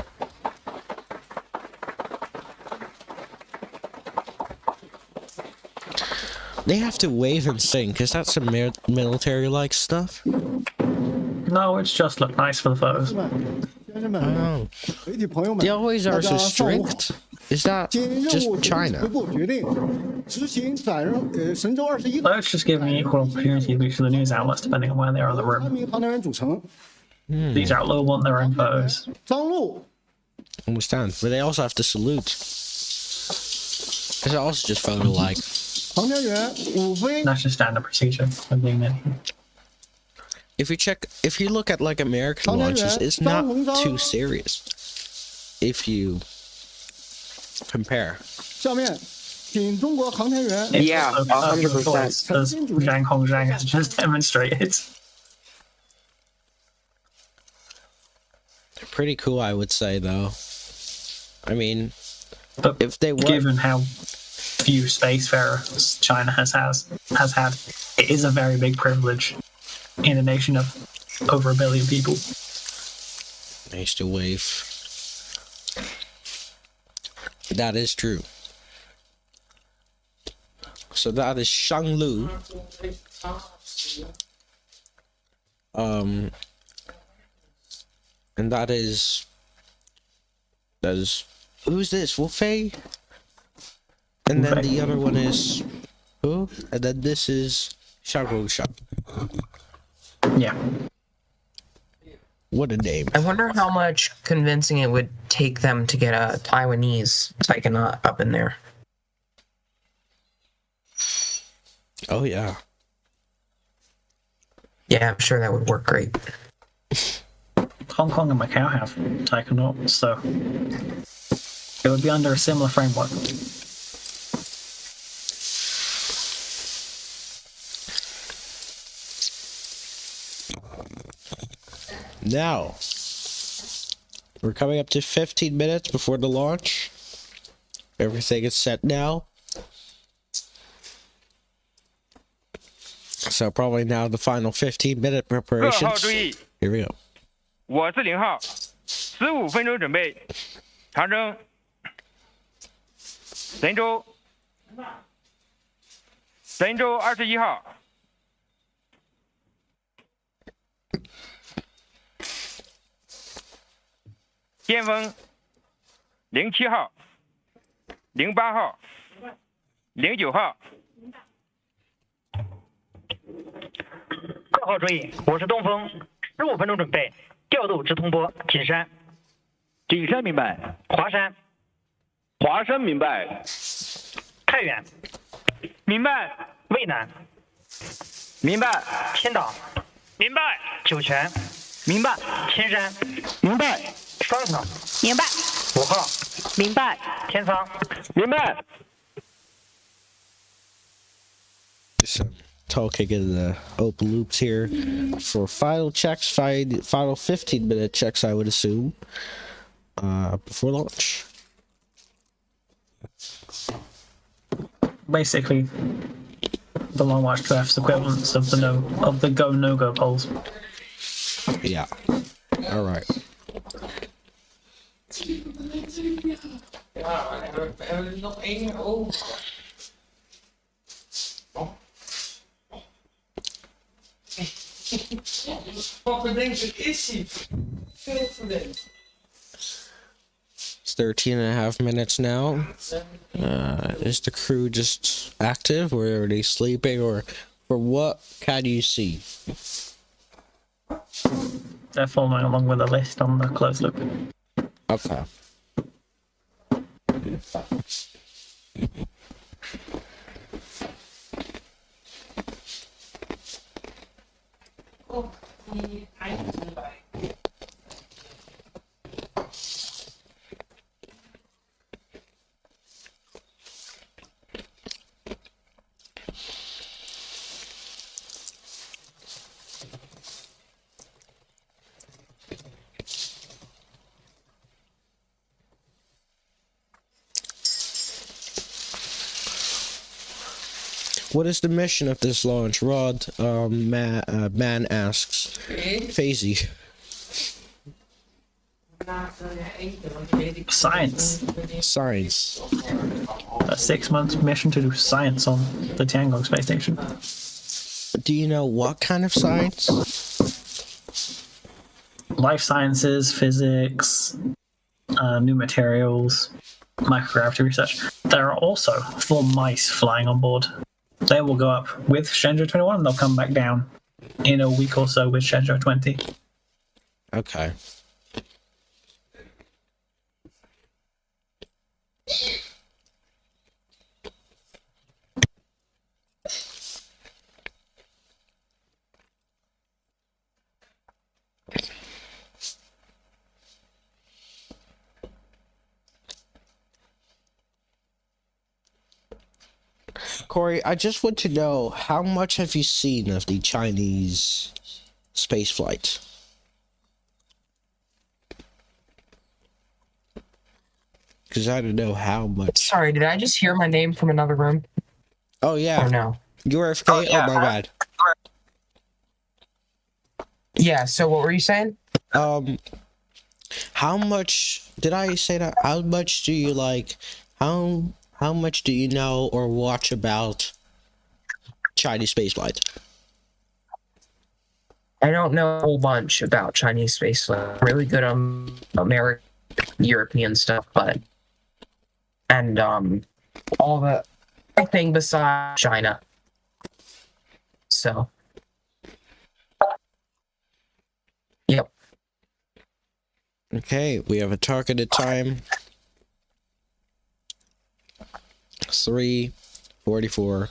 They have to wave and sing, because that's some military-like stuff. No, it's just look nice for the photos. Oh. They always are so strict. Is that just China? So it's just giving equal opportunity to the news outlets depending on where they are in the room. These outlets want their own photos. Understand, but they also have to salute. It's also just photo-like. That's just standard procedure for being in. If you look at like American launches, it's not too serious. If you compare. Yeah, 100%. As Zhang Hongzhang has just demonstrated. Pretty cool, I would say, though. I mean, But if they were, given how few spacefarers China has had, it is a very big privilege in a nation of over 1 billion people. I used to wave. That is true. So that is Shanglu. And that is who's this? Wolfei? And then the other one is who? And then this is Shanglu Shang. Yeah. What a name. I wonder how much convincing it would take them to get a Taiwanese taikonaut up in there. Oh yeah. Yeah, I'm sure that would work great. Hong Kong and Macau have taikonauts, so it would be under a similar framework. Now, We're coming up to 15 minutes before the launch. Everything is set now. So probably now the final 15-minute 各号 preparations. 注意， Here we go. 我是0号，15分钟准备，长征，神舟21号，巅峰07号、08号、09号。 各号注意，我是东风，15分钟准备，调度直通波景山。景山明白，华山。华山明白，太原。明白，渭南。明白，千岛。明白，酒泉。明白，千山。明白，双层。明白， 5号。明白， 天仓。明白。 Talking in the open loops here for final checks, final 15-minute checks, I would assume, before launch. Basically, the long march draft's equivalents of the go no go polls. Yeah. All right. It's 13.5 minutes now. Is the crew just active, or are they sleeping, or for what can you see? They're following along with the list on the closed loop. Okay. What is the mission of this launch? Rod, man asks. Fazy. Science. Science. A 6-month mission to do science on the Tiangong space station. Do you know what kind of science? Life sciences, physics, new materials, microgravity research. There are also 4 mice flying on board. They will go up with Shenzhou 21 and they'll come back down in a week or so with Shenzhou 20. Okay. Corey, I just want to know, how much have you seen of the Chinese space flight? Because I don't know how much. Sorry, did I just hear my name from another room? Oh, yeah. Or no? You're AFK? Oh, yeah. Oh, my bad. Yeah, so what were you saying? How much, did I say that? How much do you like, how much do you know or watch about Chinese spaceflight? I don't know a whole bunch about Chinese spaceflight. I'm really good on American, European stuff, but and all the everything besides China. So, yep. Okay, we have a targeted time. 3:44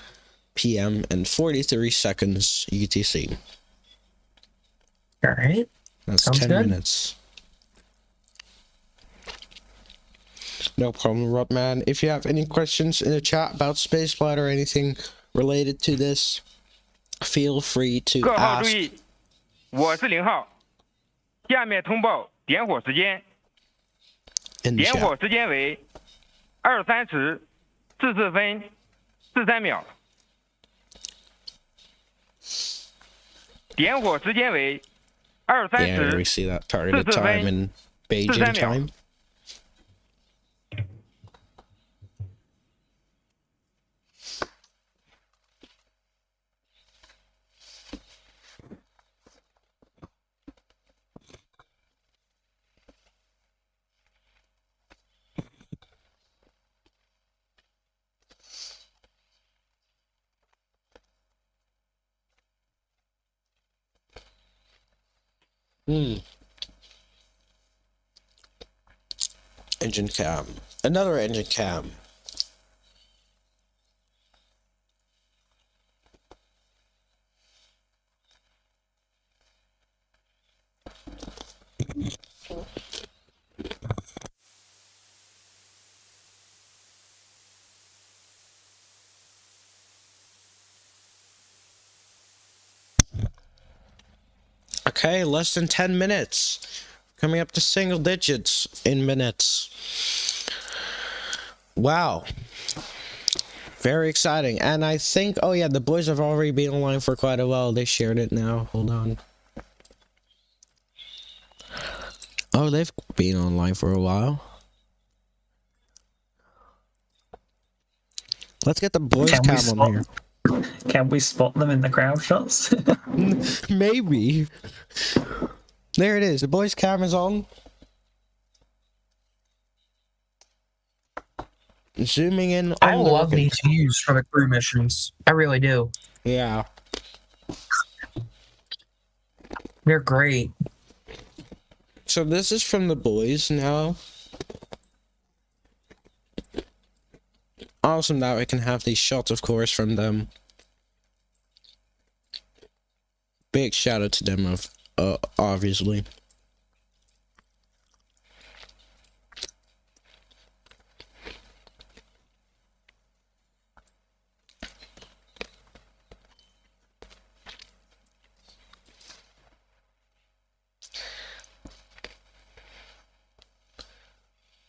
p.m. and 43 seconds UTC. All right. That's Sounds 10 good. minutes. No problem, Rodman. If you have any questions in the chat about spaceflight or anything related to this, feel free to 各号注 ask. 意，我是0号，下面通报点火时间 in the 点火 chat. 时间为23时44分43秒。点火时间为23 Yeah, we 时 see that targeted 44 time and Beijing 43秒。 time. Engine cam. Another engine cam. Okay, less than 10 minutes. Coming up to single digits in minutes. Wow. Very exciting. And I think, oh yeah, the boys have already been online for quite a while. They shared it now. Hold on. Oh, they've been online for a while. Let's get the boys cam on here. Can we spot them in the crowd shots? Maybe. There it is. The boys cam is on. Zooming in on I the love rockets. these views for the crew missions. I really do. Yeah. They're great. So this is from the boys now. Awesome that we can have these shots, of course, from them. Big shout out to them, obviously.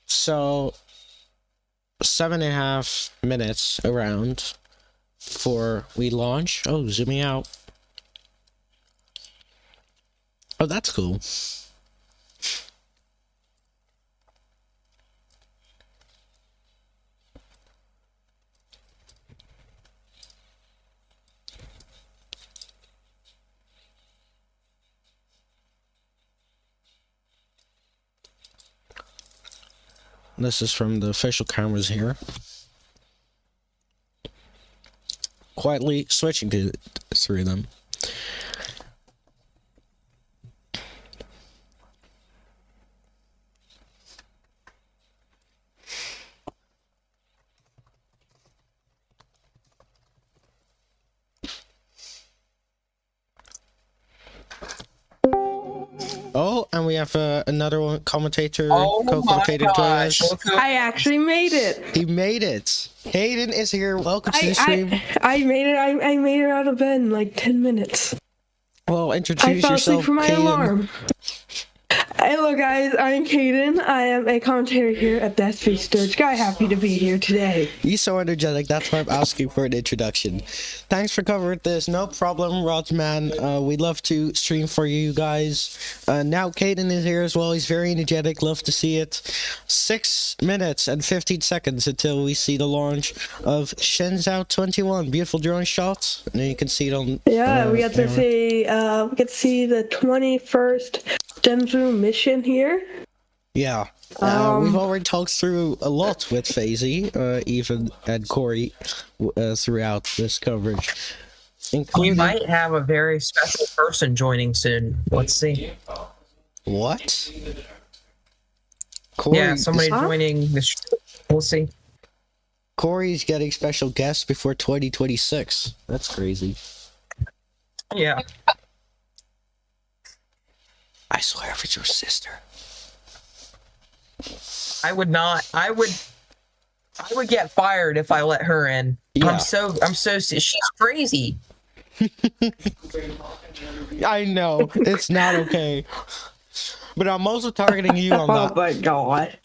So 7.5 minutes around for we launch. Oh, zooming out. Oh, that's cool. This is from the official cameras here. Quietly switching through them. Oh, and we have another one commentator, co-commentator joining us. I actually made it. He made it. Hayden is here. Welcome to the stream. I made it. I made it out of bed in like 10 minutes. Well, introduce I fell asleep yourself, for my Hayden. alarm. Hello guys, I'm Caden. I am a commentator here at ThatSpaceDogeGuy. Happy to be here today. He's so energetic, that's why I'm asking for an introduction. Thanks for covering this. No problem, Rodman. We'd love to stream for you guys. Now Caden is here as well. He's very energetic. Love to see it. 6 minutes and 15 seconds until we see the launch of Shenzhou 21. Beautiful drone shots. And you can see it on. Yeah, we get to see the 21st Shenzhou mission here. Yeah. We've already talked through a lot with FaZe, even and Corey throughout this coverage. We might have a very special person joining soon. Let's see. What? Corey, yeah, somebody joining this. We'll see. Corey's getting special guests before 2026. That's crazy. Yeah. I swear if it's your sister. I would not. I would get fired if I let her in. Yeah. She's crazy. I know. It's not okay. But I'm also targeting you on that. Oh my god.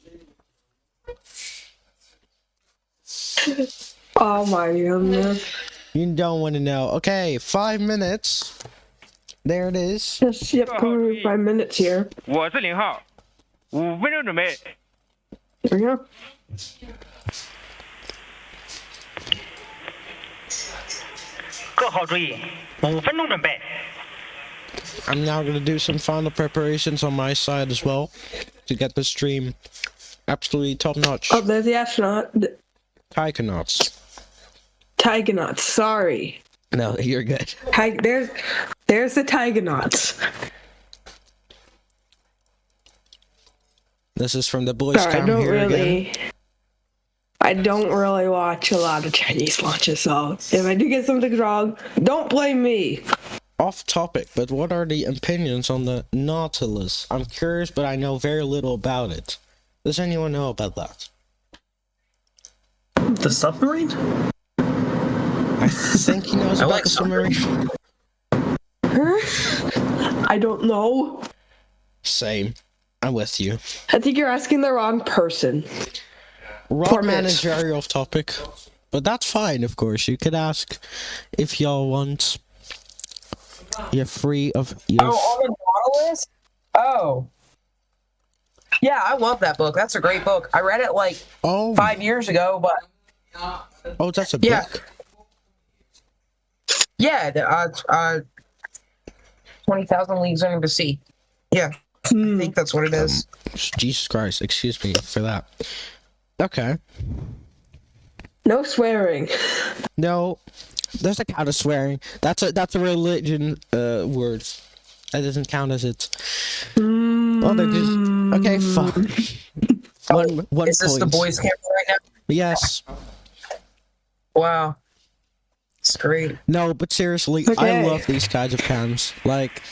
Oh my goodness. You don't want to know. Okay, 5 minutes. There it is. Yes, yep, coming 5 minutes here. 我是0号，5分钟准备。 There we go. 各号注意，5分钟准备。 I'm now going to do some final preparations on my side as well to get the stream absolutely top notch. Oh, there's the astronaut. Taikonauts. Tigonauts, sorry. No, you're good. There's the Tigonauts. This is from the boys' Sorry, town here again. I don't really watch a lot of Chinese launches, so if I do get something wrong, don't blame me. Off topic, but what are the opinions on the Nautilus? I'm curious, but I know very little about it. Does anyone know about that? The submarine? I think he knows about the submarine. I don't know. Same. I'm with you. I think you're asking the wrong person. Rodman is very off topic, but that's fine, of course. You could ask if y'all want. You're free of. On the Nautilus? Oh. Yeah, I love that book. That's a great book. I read it like 5 years ago, but. Oh, that's a book? Yeah, 20,000 Leagues Under the Sea. Yeah, I think that's what it is. Jesus Christ, excuse me for that. Okay. No swearing. No, there's a count of swearing. That's a religion word. That doesn't count as it. Oh, they're just okay. Fine. One is this point. the boys' camp right now? Yes. Wow. It's great. No, but seriously, I love these kinds of cams. Like,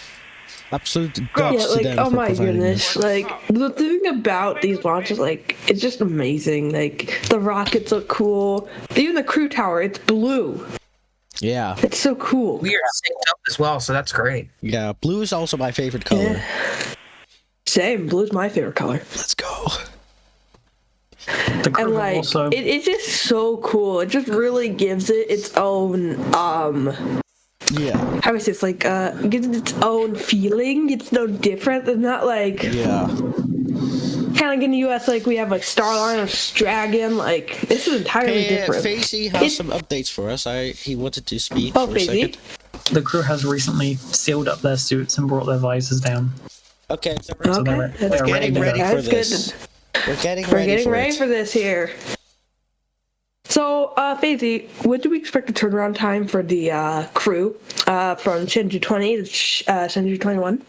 absolute guts to them. Oh for my providing goodness. them. Like, the thing about these launches, like, it's just amazing. Like, the rockets look cool. Even the crew tower, it's blue. Yeah. It's so cool. We are synced up as well, so that's great. Yeah, blue is also my favorite color. Yeah. Same. Blue's my favorite color. Let's go. And like, it's just so cool. It just really gives it its own yeah. How is this like gives it its own feeling. It's no different. It's not like kind of like in the US, like we have like Starline or Dragon. Like this is entirely different. Facey has some updates for us. He wanted to speak for a second. The crew has recently sealed up their suits and brought their visors down. Okay, so they're getting ready for this. Good. We're getting ready for it. for this here. So, Faisy, what do we expect the turnaround time for the crew from Shenzhou 20 to Shenzhou 21?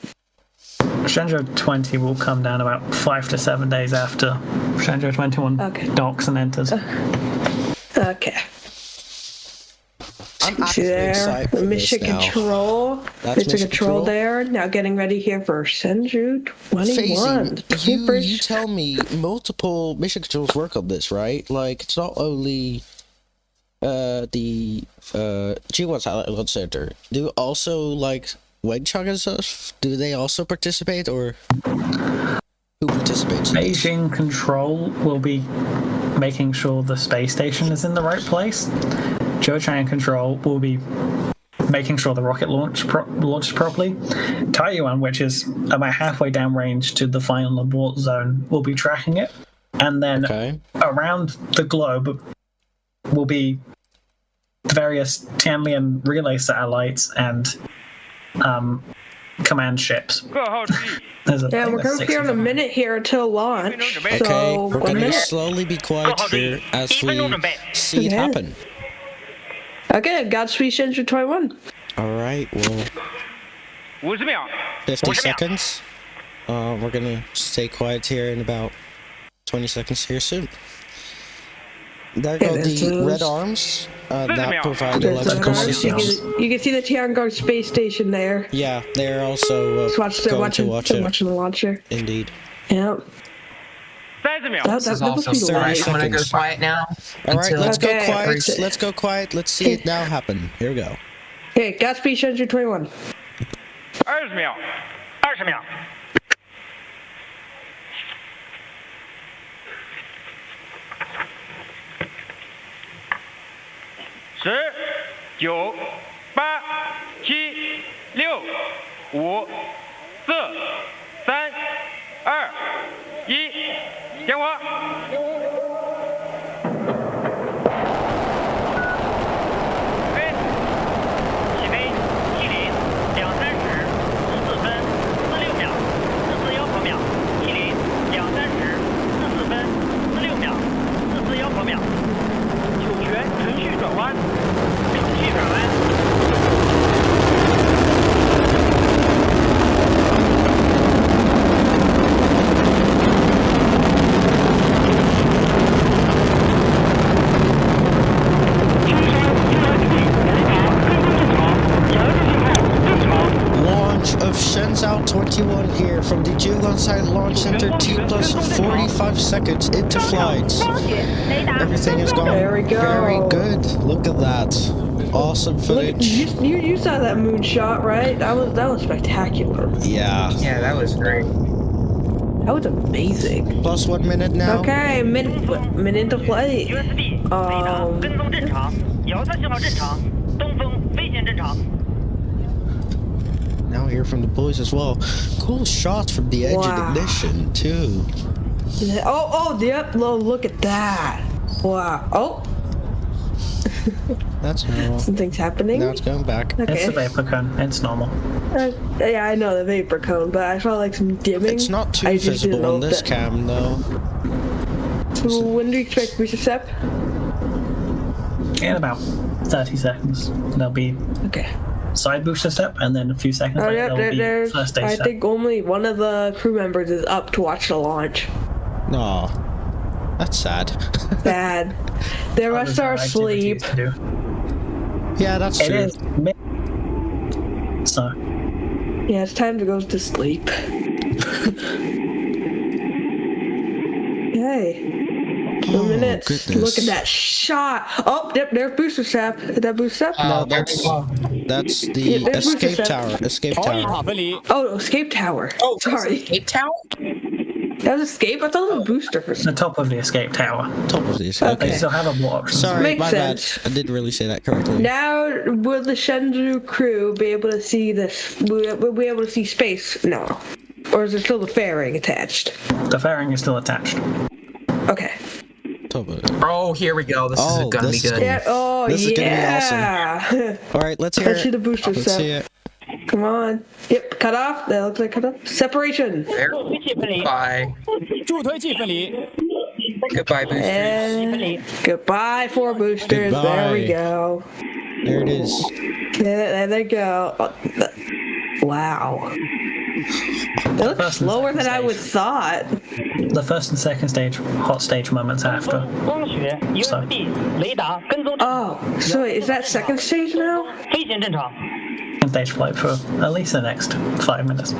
Shenzhou 20 will come down about 5 to 7 days after Shenzhou 21 docks and enters. Okay. I'm actually excited for Mission this now. Control. Mission Control there. Now getting ready here for Shenzhou 21. Faisy, you tell me multiple mission controls work on this, right? Like, it's not only the G1 Satellite Launch Center. Do also, like, Wengchang and stuff? Do they also participate, or who participates? Beijing Control will be making sure the space station is in the right place. Zhejiang Control will be making sure the rocket launches properly. Taiyuan, which is about halfway downrange to the final abort zone, will be tracking it. And then around the globe will be the various Tianlian relay satellites and command ships. Yeah, we're going to be on a minute here until launch. Okay, so we're going to slowly be quiet here as we see it happen. Okay, Godspeed Shenzhou 21. Alright, well, 50 seconds. We're gonna stay quiet here in about 20 seconds here soon. There go the red arms that provide electrical systems. You can see the Tiangong space station there. Yeah, they're also watching the launcher. Indeed. Yep. This is awesome. Alright, I'm gonna go quiet now. Alright, let's go quiet. Let's go quiet. Let's see it now happen. Here we go. Okay, Godspeed Shenzhou 21. 20秒，20秒。9、8、7、6、5、4、3、2、1，点火。起飞，T0230 14分46秒441毫秒，T0 230 14分46秒441毫秒，酒泉程序转弯，程序转弯。Launch of Shenzhou 21 here from the Jugon Site Launch Center. T plus 45 seconds into flight. Everything is going There we go. very good. Look at that. Awesome footage. You saw that moonshot, right? That was spectacular. Yeah. Yeah, that was great. That was amazing. Plus 1 minute now. Okay, minute to play. USB 雷达跟踪正常，遥测信号正常，东风飞行正常。 Now hear from the boys as well. Cool shots from the engine Wow. ignition too. Yep. Look at that. Wow. Oh. That's normal. Something's happening. Now it's going back. It's Okay. a vapor cone. It's normal. Yeah, I know the vapor cone, but I saw like some dimming. It's not too I just visible didn't know on this that- cam though. So when do you expect booster step? In about 30 seconds, there'll be Okay. side booster step, and then a few seconds Oh, later, yeah, there'll be there's. first stage I step. think only one of the crew members is up to watch the launch. No. That's sad. Bad. The Others rest are have asleep. activities to do. Yeah, that's It true. is mid. So, Yeah, it's time to go to sleep. Hey. 2 minutes. goodness. Look at that shot. Oh, yep, there's booster step. Is that booster step? No, that's the Yeah, there's escape Booster tower. Step. Escape 逃逸 tower. 塔分离。 Oh, escape tower. Oh, sorry. Cape Tower? That was escape? I thought it was booster for the top of the escape tower. Top of the escape. Okay. They still have a more options. Sorry, Makes my sense. bad. I didn't really say that correctly. Now, will the Shenzhou crew be able to see this? Will we be able to see space now? Or is there still the fairing attached? The fairing is still attached. Okay. Top of it. Oh, here we go. This is gonna be this is good. Yeah. Oh, This is gonna be yeah. All right, let's hear Let's see it. the booster Let's step. see it. Come on. Yep. Cut off. That looks like cut off. Separation. There. 飞器分离， Bye. 助推器分离。 Goodbye, boosters. And goodbye, 4 boosters. There we Goodbye. go. There it is. There they go. Oh, wow. It looks First and slower second than I would stage. thought. The first and second stage, hot stage moments after. 光学 USB 雷达跟踪正常， Oh, so wait, is that second stage now? 飞行正常。 And stage flight for at least the next 5 minutes.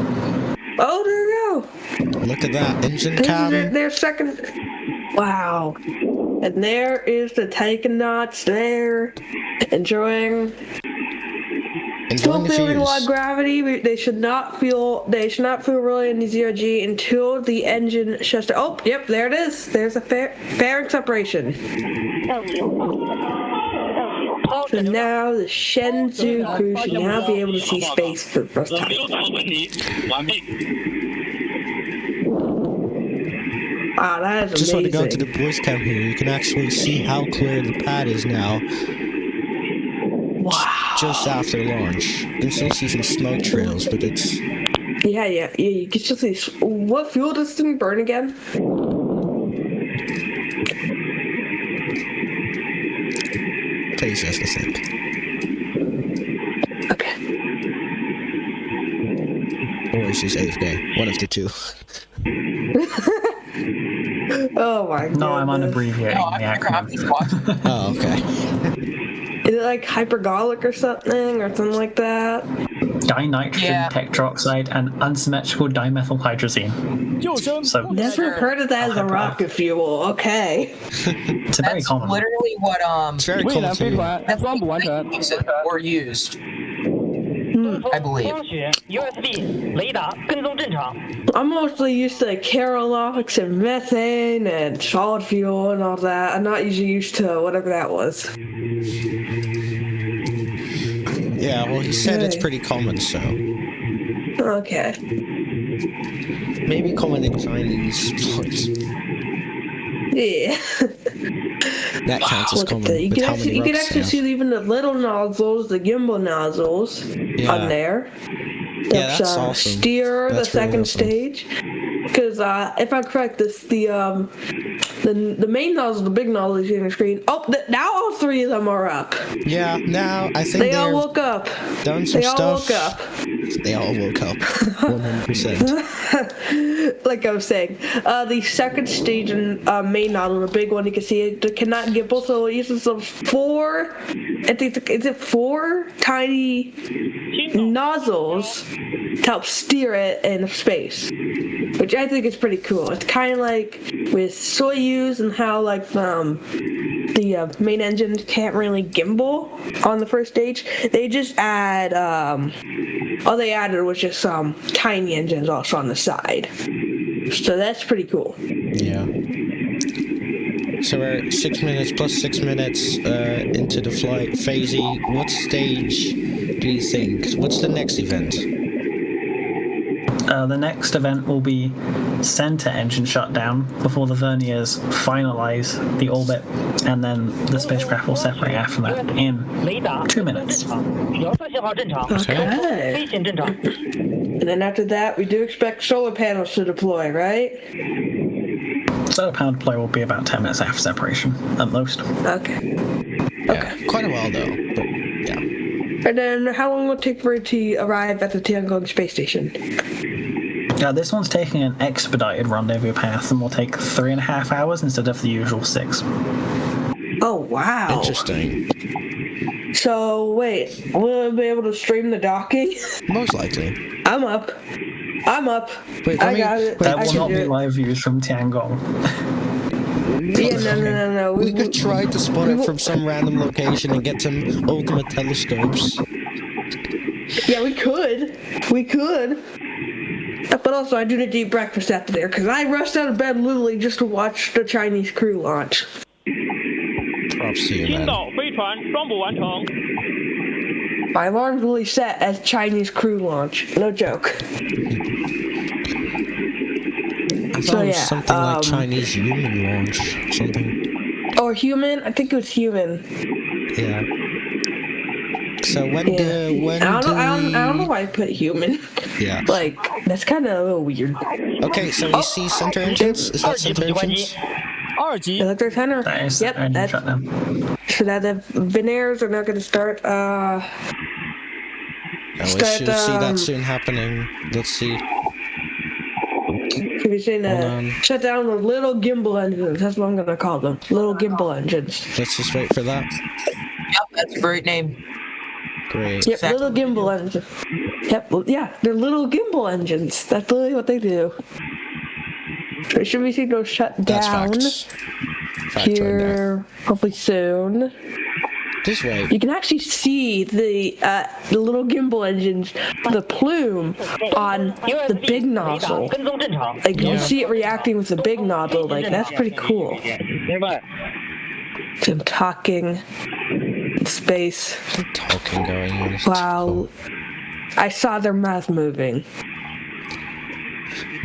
Oh, there we go. Look at that engine This is cam. their second. Wow. And there is the Taikennauts there, enjoying. Still Enjoying the feeling a lot of views. gravity. They should not feel really any zero G until the engine shuts down. Oh, yep, there it is. There's a fairing separation. So now the Shenzhou crew should now be able to see space for the first time. Wow, that is Just want to amazing. go to the voice cam here. You can actually see how clear the pad is now. Wow. Just after launch. You can still see some smoke trails, but it's Yeah, you can still see. What fuel does this thing burn again? pretty just the same. Okay. Or she's AFK. One of the two. Oh my god. No, I'm unabbreviating No, the I'm acronym. Oh, okay. Is it like hypergolic or something like that? Dinitrogen tetroxide and unsymmetrical dimethylhydrazine. So Never heard of that as a rocket fuel. Okay. it's a very That's common. literally what It's very 未 cool 燃飞 too. 船 that's 装补完成。 were used. I believe. 光学 USB 雷达跟踪正常。 I'm mostly used to kerolox and methane and solid fuel and all that. I'm not usually used to whatever that was. Yeah, well, he said it's pretty common, so Okay. maybe common in Chinese. Yeah. That counts as Look at common. that. You with can how many actually rocks they see even the little nozzles, the gimbal nozzles on there. Yeah, that's awesome. Steer, That's the really second awesome. stage. Because if I'm correct, the main nozzle, the big nozzle you see on the screen. Oh, now all three of them are up. Yeah, now I think They all woke up. done some They all stuff. woke up. They all woke up. 100%. Like I was saying, the second stage and main nozzle, the big one, you can see it cannot gimbal, so it uses some four tiny nozzles to help steer it in space, which I think is pretty cool. It's kind of like with Soyuz and how like the main engine can't really gimbal on the first stage. They just add all they added was just some tiny engines also on the side. So that's pretty cool. Yeah. So we're 6 minutes plus 6 minutes into the flight. Phasey, what stage do you think? What's the next event? The next event will be center engine shutdown before the verniers finalize the orbit, and then the spacecraft will separate after that in 2 minutes. Okay. And then after that, we do expect solar panels to deploy, right? Solar panel deploy will be about 10 minutes after separation, at most. Okay. Yeah, quite a while though. But yeah. And then how long will it take for it to arrive at the Tiangong space station? This one's taking an expedited rendezvous path and will take 3.5 hours instead of the usual 6. Oh, wow. Interesting. So, wait, will it be able to stream the docking? Most likely. I'm up. Wait, I got it. That I will can not do be it. live views from Tiangong. Yeah, no. We could try to spot it from some random location and get some ultimate telescopes. Yeah, we could. But also, I do need to eat breakfast after there, because I rushed out of bed literally just to watch the Chinese crew launch. Props to you, man. My alarm's really set as Chinese crew launch. No joke. I thought it was something like Chinese human launch. Something. Or human? I think it was human. Yeah. So when I don't know why I put human. Yeah. Like, that's kind of a little weird. Okay, so you see center engines? Is that center engines? Electric center. That is Yep. the engine shutdown. So that the veneers are not going to start. Oh, we should see that soon happening. Let's see. Have you seen shut down the little gimbal engines? That's what I'm going to call them. Little gimbal engines. Let's just wait for that. Yep, that's a great name. Great. Yep, little gimbal engines. Yep, yeah, they're little gimbal engines. That's literally what they do. So it should be seen to shut down here hopefully soon. This way. You can actually see the little gimbal engines, the plume on the big nozzle. Like you can see it reacting with the big nozzle. Like that's pretty cool. Them talking in space. Talking going on. Wow. I saw their mouth moving.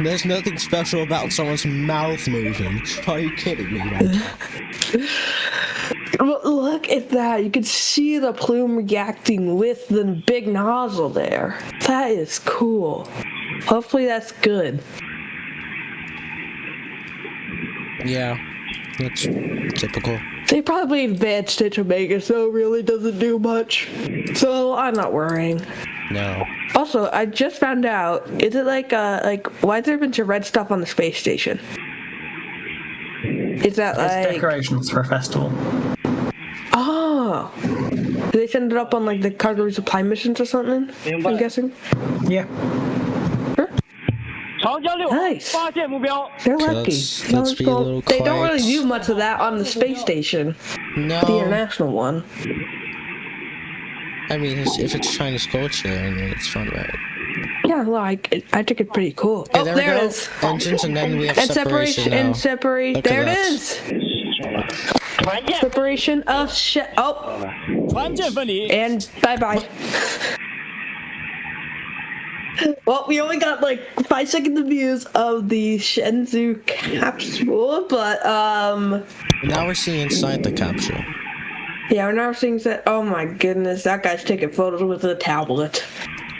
There's nothing special about someone's mouth moving. Are you kidding me, man? Look at that. You can see the plume reacting with the big nozzle there. That is cool. Hopefully that's good. Yeah. That's typical. They probably advanced it to make it so it really doesn't do much. So I'm not worrying. No. Also, I just found out, is it like why is there a bunch of red stuff on the space station? Is that It's like decorations for a festival. Oh, do they send it up on like the cargo resupply missions or something? I'm guessing. Yeah. Nice. They're lucky. Let's be a little they don't quiet. really do much of that on the space station. No. The international one. I mean, if it's Chinese culture, I mean, it's fun, right? Yeah, like I think it's pretty cool. Okay, Oh, there there we it go. is. Engines, and then we have And separation now. and separate. Look There at it that. is. Separation of shit. Oh, 船舰分离。 And bye bye. Well, we only got like 5 seconds of views of the Shenzhou capsule, but Now we're seeing inside the capsule. yeah, we're now seeing that. Oh my goodness, that guy's taking photos with a tablet.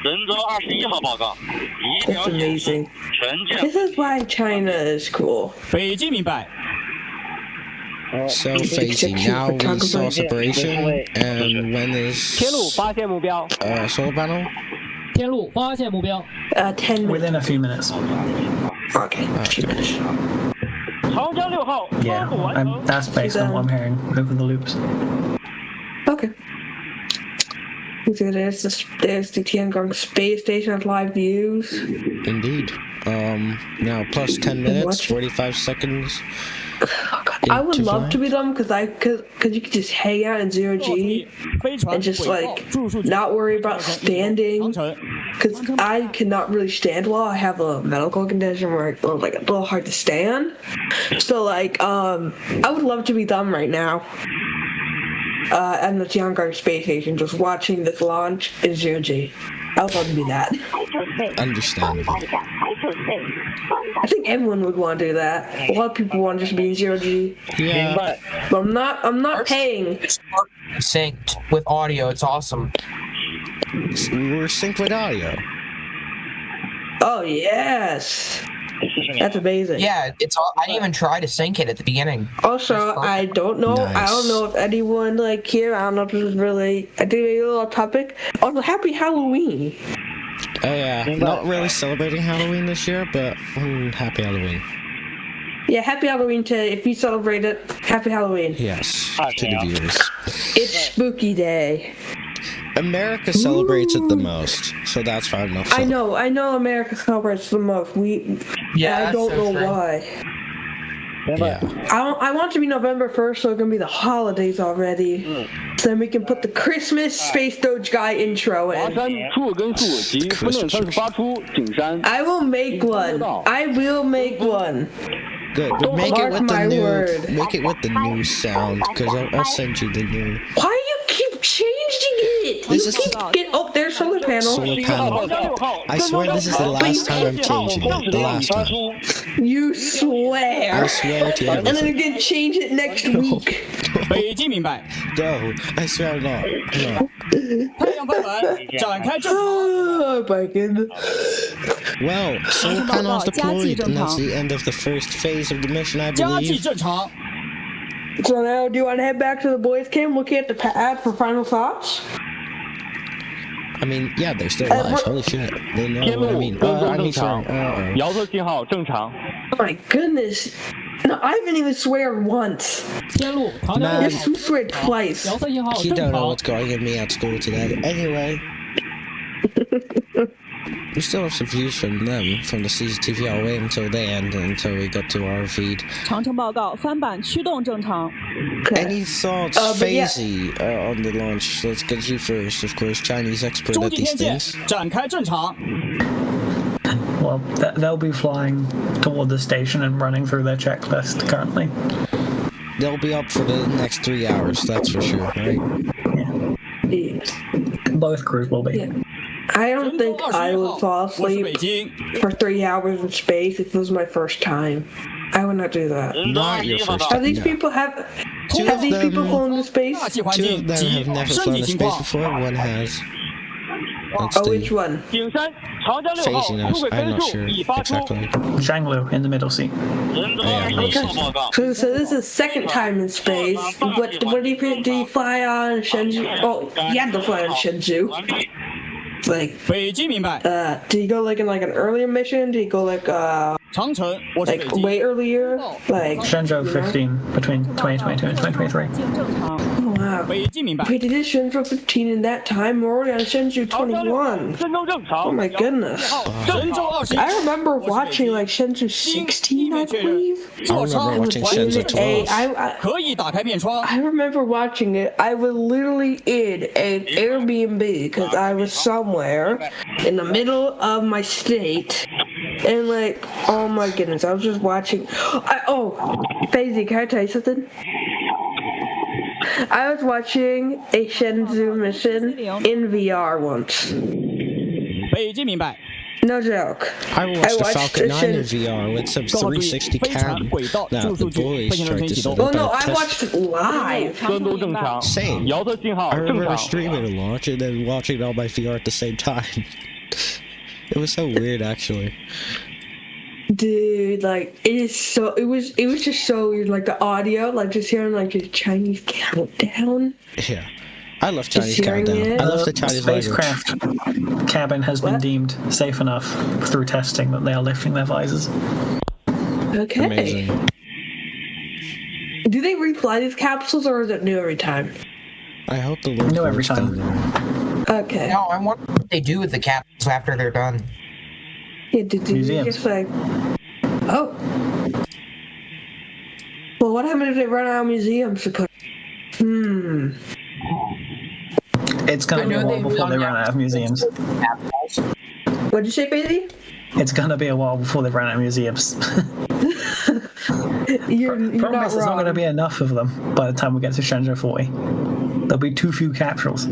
神舟21号报告，仪 That's 表显示 amazing. 全舰 This is why China is cool. 北京明白。 So phasing. Now we saw separation, and when is 天路发现目标。 solar panel? 天路发现目标。 10 minutes. Within a few minutes. Okay, a few minutes. 长江6号 Yeah, 发布完成。 that's based on what I'm hearing over the loops. Okay. So there's the Tiangong space station with live views. Indeed. Now plus 10 minutes, 45 seconds. I would love to be them because you could just hang out in 0G and just like not worry about standing. Because I cannot really stand well. I have a medical condition where it's like a little hard to stand. So like I would love to be them right now. And the Tiangong space station, just watching this launch in 0G. I would love to be that. Understandable. I think everyone would want to do that. A lot of people want to just be in 0G. Yeah. But I'm not paying. Synced with audio. It's awesome. We're synced with audio. Oh yes. That's amazing. Yeah, it's all, I didn't even try to sync it at the beginning. Also, I don't know. Nice. I don't know if anyone like here. I don't know if this is really. I think maybe a little off topic. Also, happy Halloween. Oh yeah. Not really celebrating Halloween this year, but happy Halloween. Yeah, happy Halloween to if you celebrate it. Happy Halloween. Yes, to the viewers. It's Spooky Day. America celebrates it the most, so that's fine enough. I know America celebrates the most. Yeah, I don't that's so know true. why. Yeah. I want it to be November 1st, so it's gonna be the holidays already. So then we can put the Christmas Space Doge Guy intro 华 in. 山出尔根数及分链参数发出，景山。 I will make one. I will make one. Good, but make it Mark with my the new, word. make it with the new sound, because I'll send you the new Why do you keep changing it? This You is- keep oh, there's solar panel. solar panel. I swear this is the last time I'm changing it. The last time. You swear. I swear to And then everything. you can change it next week. 北京明白。 No, I swear not. No. 太阳翻板，展开正常。 Oh my goodness. Well, solar panels deployed, and that's the end of the first phase of the mission, I 加气 believe. 正常。 So now, do you want to head back to the boys' camp, looking at the pad for final thoughts? I mean, yeah, they're still alive. Holy shit. They know 天 what I 路 mean. 跟 I 踪 mean, 正常 sorry. 遥测信号正常。 Oh my goodness. No, I haven't even swear once. 天路长江 Man. 6 Yes, you swear twice. 遥测信号 You 正 don't know 常 what's。going on me at school today. Anyway. We still have some views from them, from the CCTV. I'll wait until they end, until we get to our feed. 长城报告，翻板驱动正常。 Any thoughts, but yeah. Phasey, on the launch? Let's get you first, of course, Chinese expert 洲 at 际 these 天线 things. 展开正常。 Well, they'll be flying toward the station and running through their checklist currently. They'll be up for the next 3 hours, that's for sure, right? Both crews will be. Yeah. I don't think I would fall 我是北 asleep 京。 for 3 hours in space if it was my first time. I would not do that. 神舟 Not your 21号 first 到 Have these No. people have Two have of these people them- flown to space? 大气环 Two 境 of them 及 have never 身 flown 体 to 情 space 况。 before, one has. That's Oh, which the one? 景山长江6号 Phasey 出 knows. 轨 I'm 分 not 数 sure 已发出。 exactly. Zhanglu in the middle seat. 神舟 Yeah, 21号报告， So this is second time in space. What did he fly on Shenzhou? Oh, he had to fly on Shenzhou. 完毕。 Like, 北京明白。 did he go like in like an earlier mission? Did he go like 长城，我是北 like 京。 way earlier? Like, Shenzhou 15 between 2022 and 2023. 正常。 oh wow. 北京明白。 Wait, did it Shenzhou 15 in that time? We're already on Shenzhou 长江6号 21. 深州正常。 Oh my goodness. 神舟21 I remember watching like Shenzhou 16, I believe. I 座舱 remember watching 完 Shenzhou 12. I 可以打开面窗。 I remember watching it. I was literally in an Airbnb because I was somewhere in the middle of my state. And like, oh my goodness, I was just watching. Phasey, can I tell you something? I was watching a Shenzhou mission in VR once. 北京明白。 No joke. I watched the Falcon 9 in VR with some 360 cam that the boys tried to set up. Oh no, I watched it live. 跟踪正常。 Same. 遥测信号 I 正 remember 常。 streaming a launch and then watching it on my VR at the same time. It was so weird, actually. Dude, like it was just so weird. Like the audio, like just hearing like the Chinese countdown. Yeah. I love Chinese Just hearing countdown. it. I love the Chinese language. Spacecraft cabin has been deemed safe enough through testing that they are lifting their visors. Okay. Amazing. Do they refly these capsules or is it new every time? I hope the Lord New every works time. down Okay. No, I wonder what they do with the capsules after they're done. Yeah, did you Museums. just like oh. Well, what happens if they run out of museums to put? It's gonna be a while before they run out of museums. What'd you say, Bailey? It's gonna be a while before they run out of museums. You're Problem not is, there's not wrong. gonna be enough of them by the time we get to Shenzhou 40. There'll be too few capsules.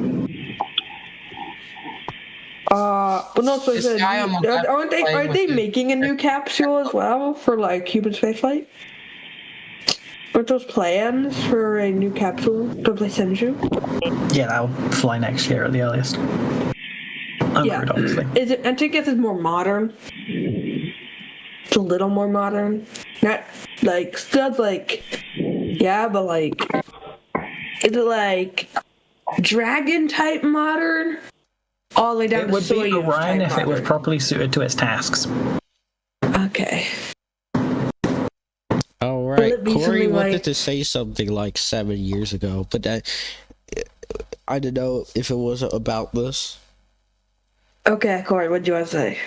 But no, so I said, guy on the left aren't playing they with making a new capsule as well for like human spaceflight? Aren't those plans for a new capsule to play Shenzhou? Yeah, that'll fly next year at the earliest. Uncrewed, obviously. Is it? I think it's more modern. It's a little more modern. Not like still like, yeah, but like, is it like dragon type modern? All the way down It to would be Soyuz Orion type if it was modern. properly suited to its tasks. Okay. All Will right, it be Corey something wanted like- to say something like 7 years ago, but I didn't know if it was about this. Okay, Corey, what do you want to say?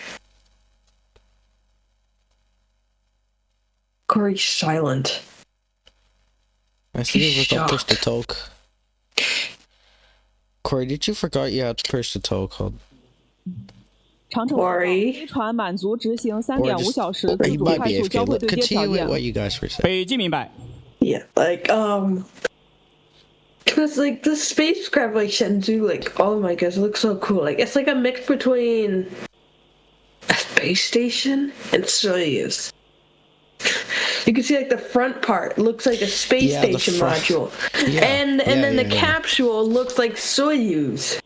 Corey's silent. I think it was He's not push to shocked. talk. Corey, did you forget you had to push to talk on? 长城飞船满足执行3.5小时 Or 自 you 主 might 快 be 速交 AFK. 会 Look, 对接条 continue with 件。 what you guys were saying. 北京明白。 Yeah, like because like the spacecraft like Shenzhou, like oh my gosh, it looks so cool. Like it's like a mix between a space station and Soyuz. You can see like the front part looks like a space Yeah, the station front. module, Yeah, and yeah, then the yeah. capsule looks like Soyuz.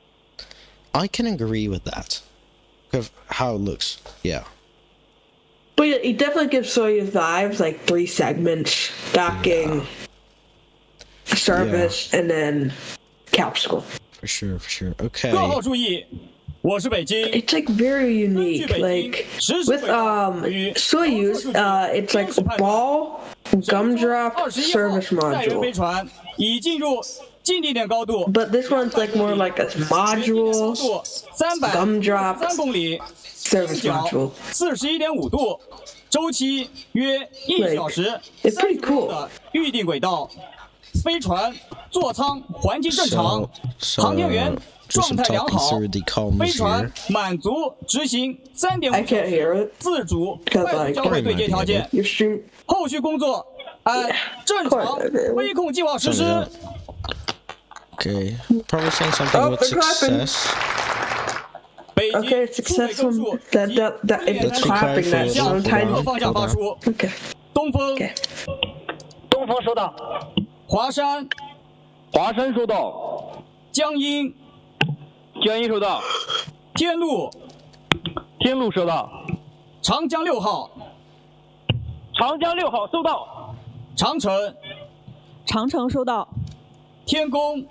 I can agree with that. Of how it looks. Yeah. But yeah, it definitely gives Soyuz vibes, like 3 segments, docking, service, and then capsule. For sure, for sure. Okay. 各号注意，我是北京。 It's like very unique. Like with Soyuz, it's like a ball, gumdrop, service 载人飞 module. 船已进入近地点高度。 But this one's like more like a module, 303公里， service 角 module. 41.5度，周期约1小时。 It's pretty cool. 的预定轨道，飞船座舱环境正常， So, 航天员 just 状态良 talking 好 through the 飞 comms 船 here. 满足执行 I can't 3.5 hear it 自主 because 快速 like 交会对接条件， your stream. 后续工作按正常微控计划实施。 Okay. Probably saying something Oh, with they're clapping. success. 北京 Okay, 出 success 北证 one. 数 That if it's Let's be clapping, quiet that for a sounds little tiny. while. 方向发出， Okay. 东风， Okay. 东风收到，华山，华山收到，江阴，江阴收到，天路，天路收到，长江6号，长江6号收到，长城，长城收到。天宫，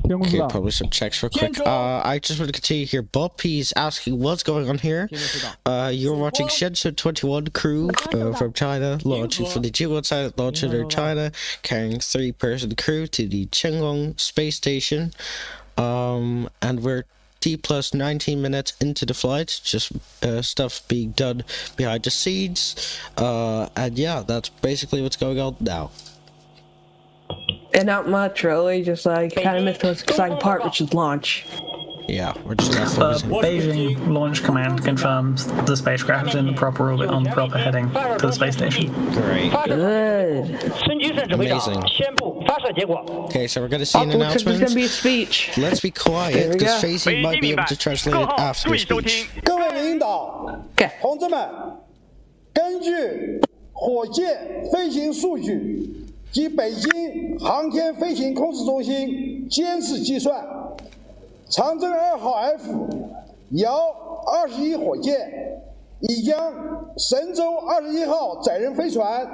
Okay, probably some checks real quick. I just want to continue here. Boppy's asking what's going on here. You're watching Shenzhou 21 crew from China launching from the Jiwon side, launching in China, carrying 3-person crew to the Chang'e space station. And we're T plus 19 minutes into the flight, just stuff being done behind the scenes. And yeah, that's basically what's going on now. And not much really, just like kind of missed the most exciting part, which is launch. Yeah, we're just not focusing. Beijing Launch Command confirms the spacecraft is in the proper orbit on the proper heading to the space station. Great. Good. Amazing. Okay, so we're gonna see an announcement. There's gonna be a speech. Let's be quiet, because Faisy might be able to translate it after the speech. 各位领导、同志们，根据火箭飞行数据及北京航天飞行控制中心监视计算，长征2号 F 遥21火箭已将神舟21号载人飞船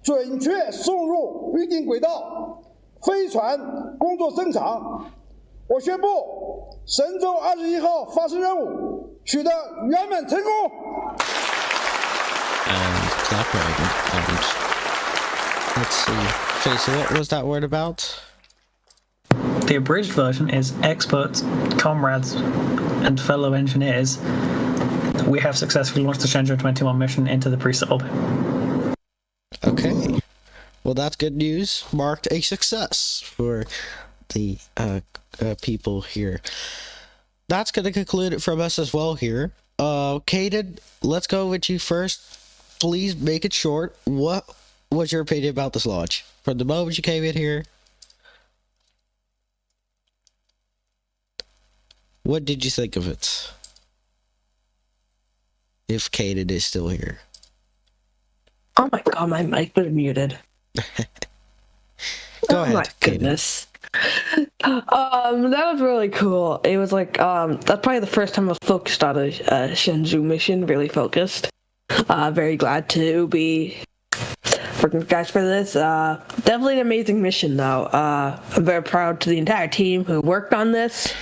准确送入预定轨道，飞船工作正常。我宣布，神舟21号发射任务取得圆满成功。Let's see. Okay, so what was that word about? The abridged version is experts, comrades, and fellow engineers. We have successfully launched the Shenzhou 21 mission into the preset orbit. Okay. Well, that's good news. Marked a success for the people here. That's going to conclude it from us as well here. Caden, let's go with you first. Please make it short. What was your opinion about this launch? From the moment you came in here, what did you think of it? If Caden is still here. Oh my god, my mic was muted. Go ahead, my goodness. That was really cool. It was like, that's probably the first time I was focused on a Shenzhou mission, really focused. Very glad to be working with guys for this. Definitely an amazing mission, though. I'm very proud to the entire team who worked on this.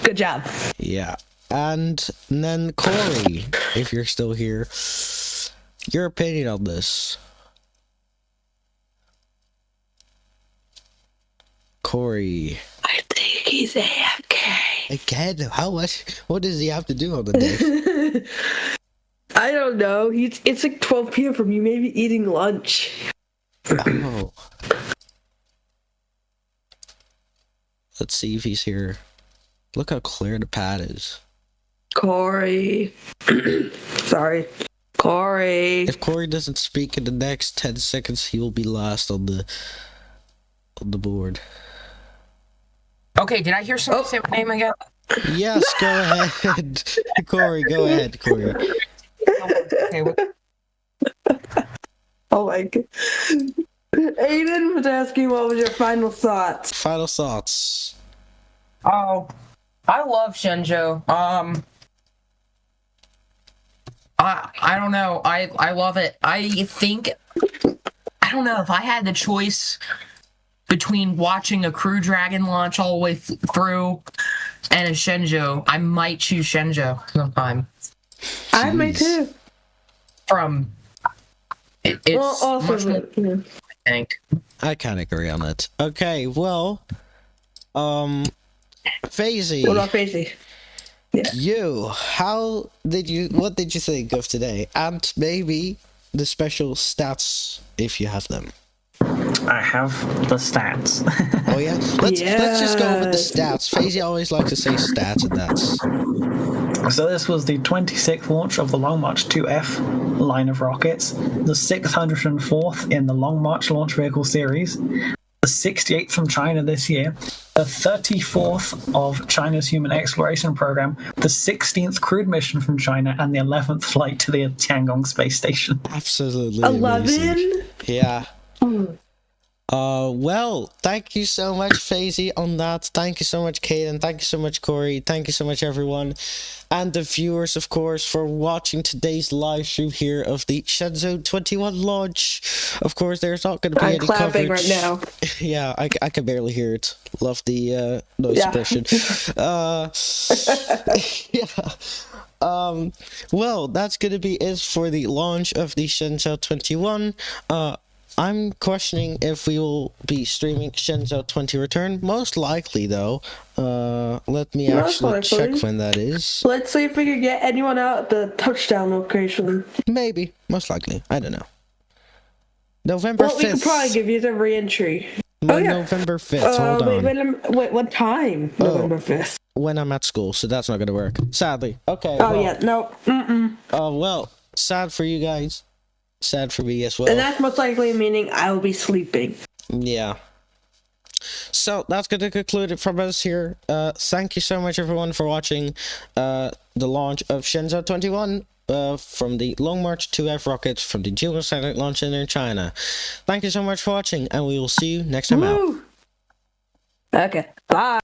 Good job. Yeah. And then Corey, if you're still here, your opinion on this. Corey. I think he's AFK. Again, how much? What does he have to do on the day? I don't know. It's like 12 p.m. for me. Maybe eating lunch. Oh. Let's see if he's here. Look how clear the pad is. Corey. Sorry. Corey. If Corey doesn't speak in the next 10 seconds, he will be last on the board. Okay, did I hear someone say my name again? Yes, go ahead. Corey, go ahead, Corey. Oh my god. Aiden was asking what was your final thoughts. Final thoughts. Oh, I love Shenzhou. I don't know. I love it. I think, I don't know, if I had the choice between watching a Crew Dragon launch all the way through and a Shenzhou, I might choose Shenzhou sometime. I might too. It's much more, I think. I kind of agree on it. Okay, well, Faisy. What about Faisy? Yeah. What did you think of today? And maybe the special stats, if you have them. I have the stats. Oh yeah? Let's just go with the stats. Faisy always likes to say stats, and that's... So this was the 26th launch of the Long March 2F line of rockets, the 604th in the Long March launch vehicle series, the 68th from China this year, the 34th of China's human exploration program, the 16th crewed mission from China, and the 11th flight to the Tiangong space station. Absolutely 11? amazing. Yeah. Well, thank you so much, Faisy, on that. Thank you so much, Caden. Thank you so much, Corey. Thank you so much, everyone. And the viewers, of course, for watching today's live stream here of the Shenzhou 21 launch. Of course, there's not going to be any clapping coverage. right now. Yeah, I can barely hear it. Love the noise suppression. Yeah. Well, that's going to be it for the launch of the Shenzhou 21. I'm questioning if we will be streaming Shenzhou 20 Return. Most likely, though. Let me actually check when that is. Let's see if we can get anyone out at the touchdown location. Maybe. Most likely. I don't know. November 5th. Well, we could probably give you the re-entry. November 5th. Hold on. Wait, what time? November 5th. When I'm at school, so that's not gonna work. Sadly. Okay. Oh yeah, no. Oh well, sad for you guys. Sad for me as well. And that's most likely meaning I will be sleeping. Yeah. So that's gonna conclude it from us here. Thank you so much everyone for watching the launch of Shenzhou 21 from the Long March 2F rocket from the Juno satellite launch center in China. Thank you so much for watching, and we will see you next time out. Okay, bye.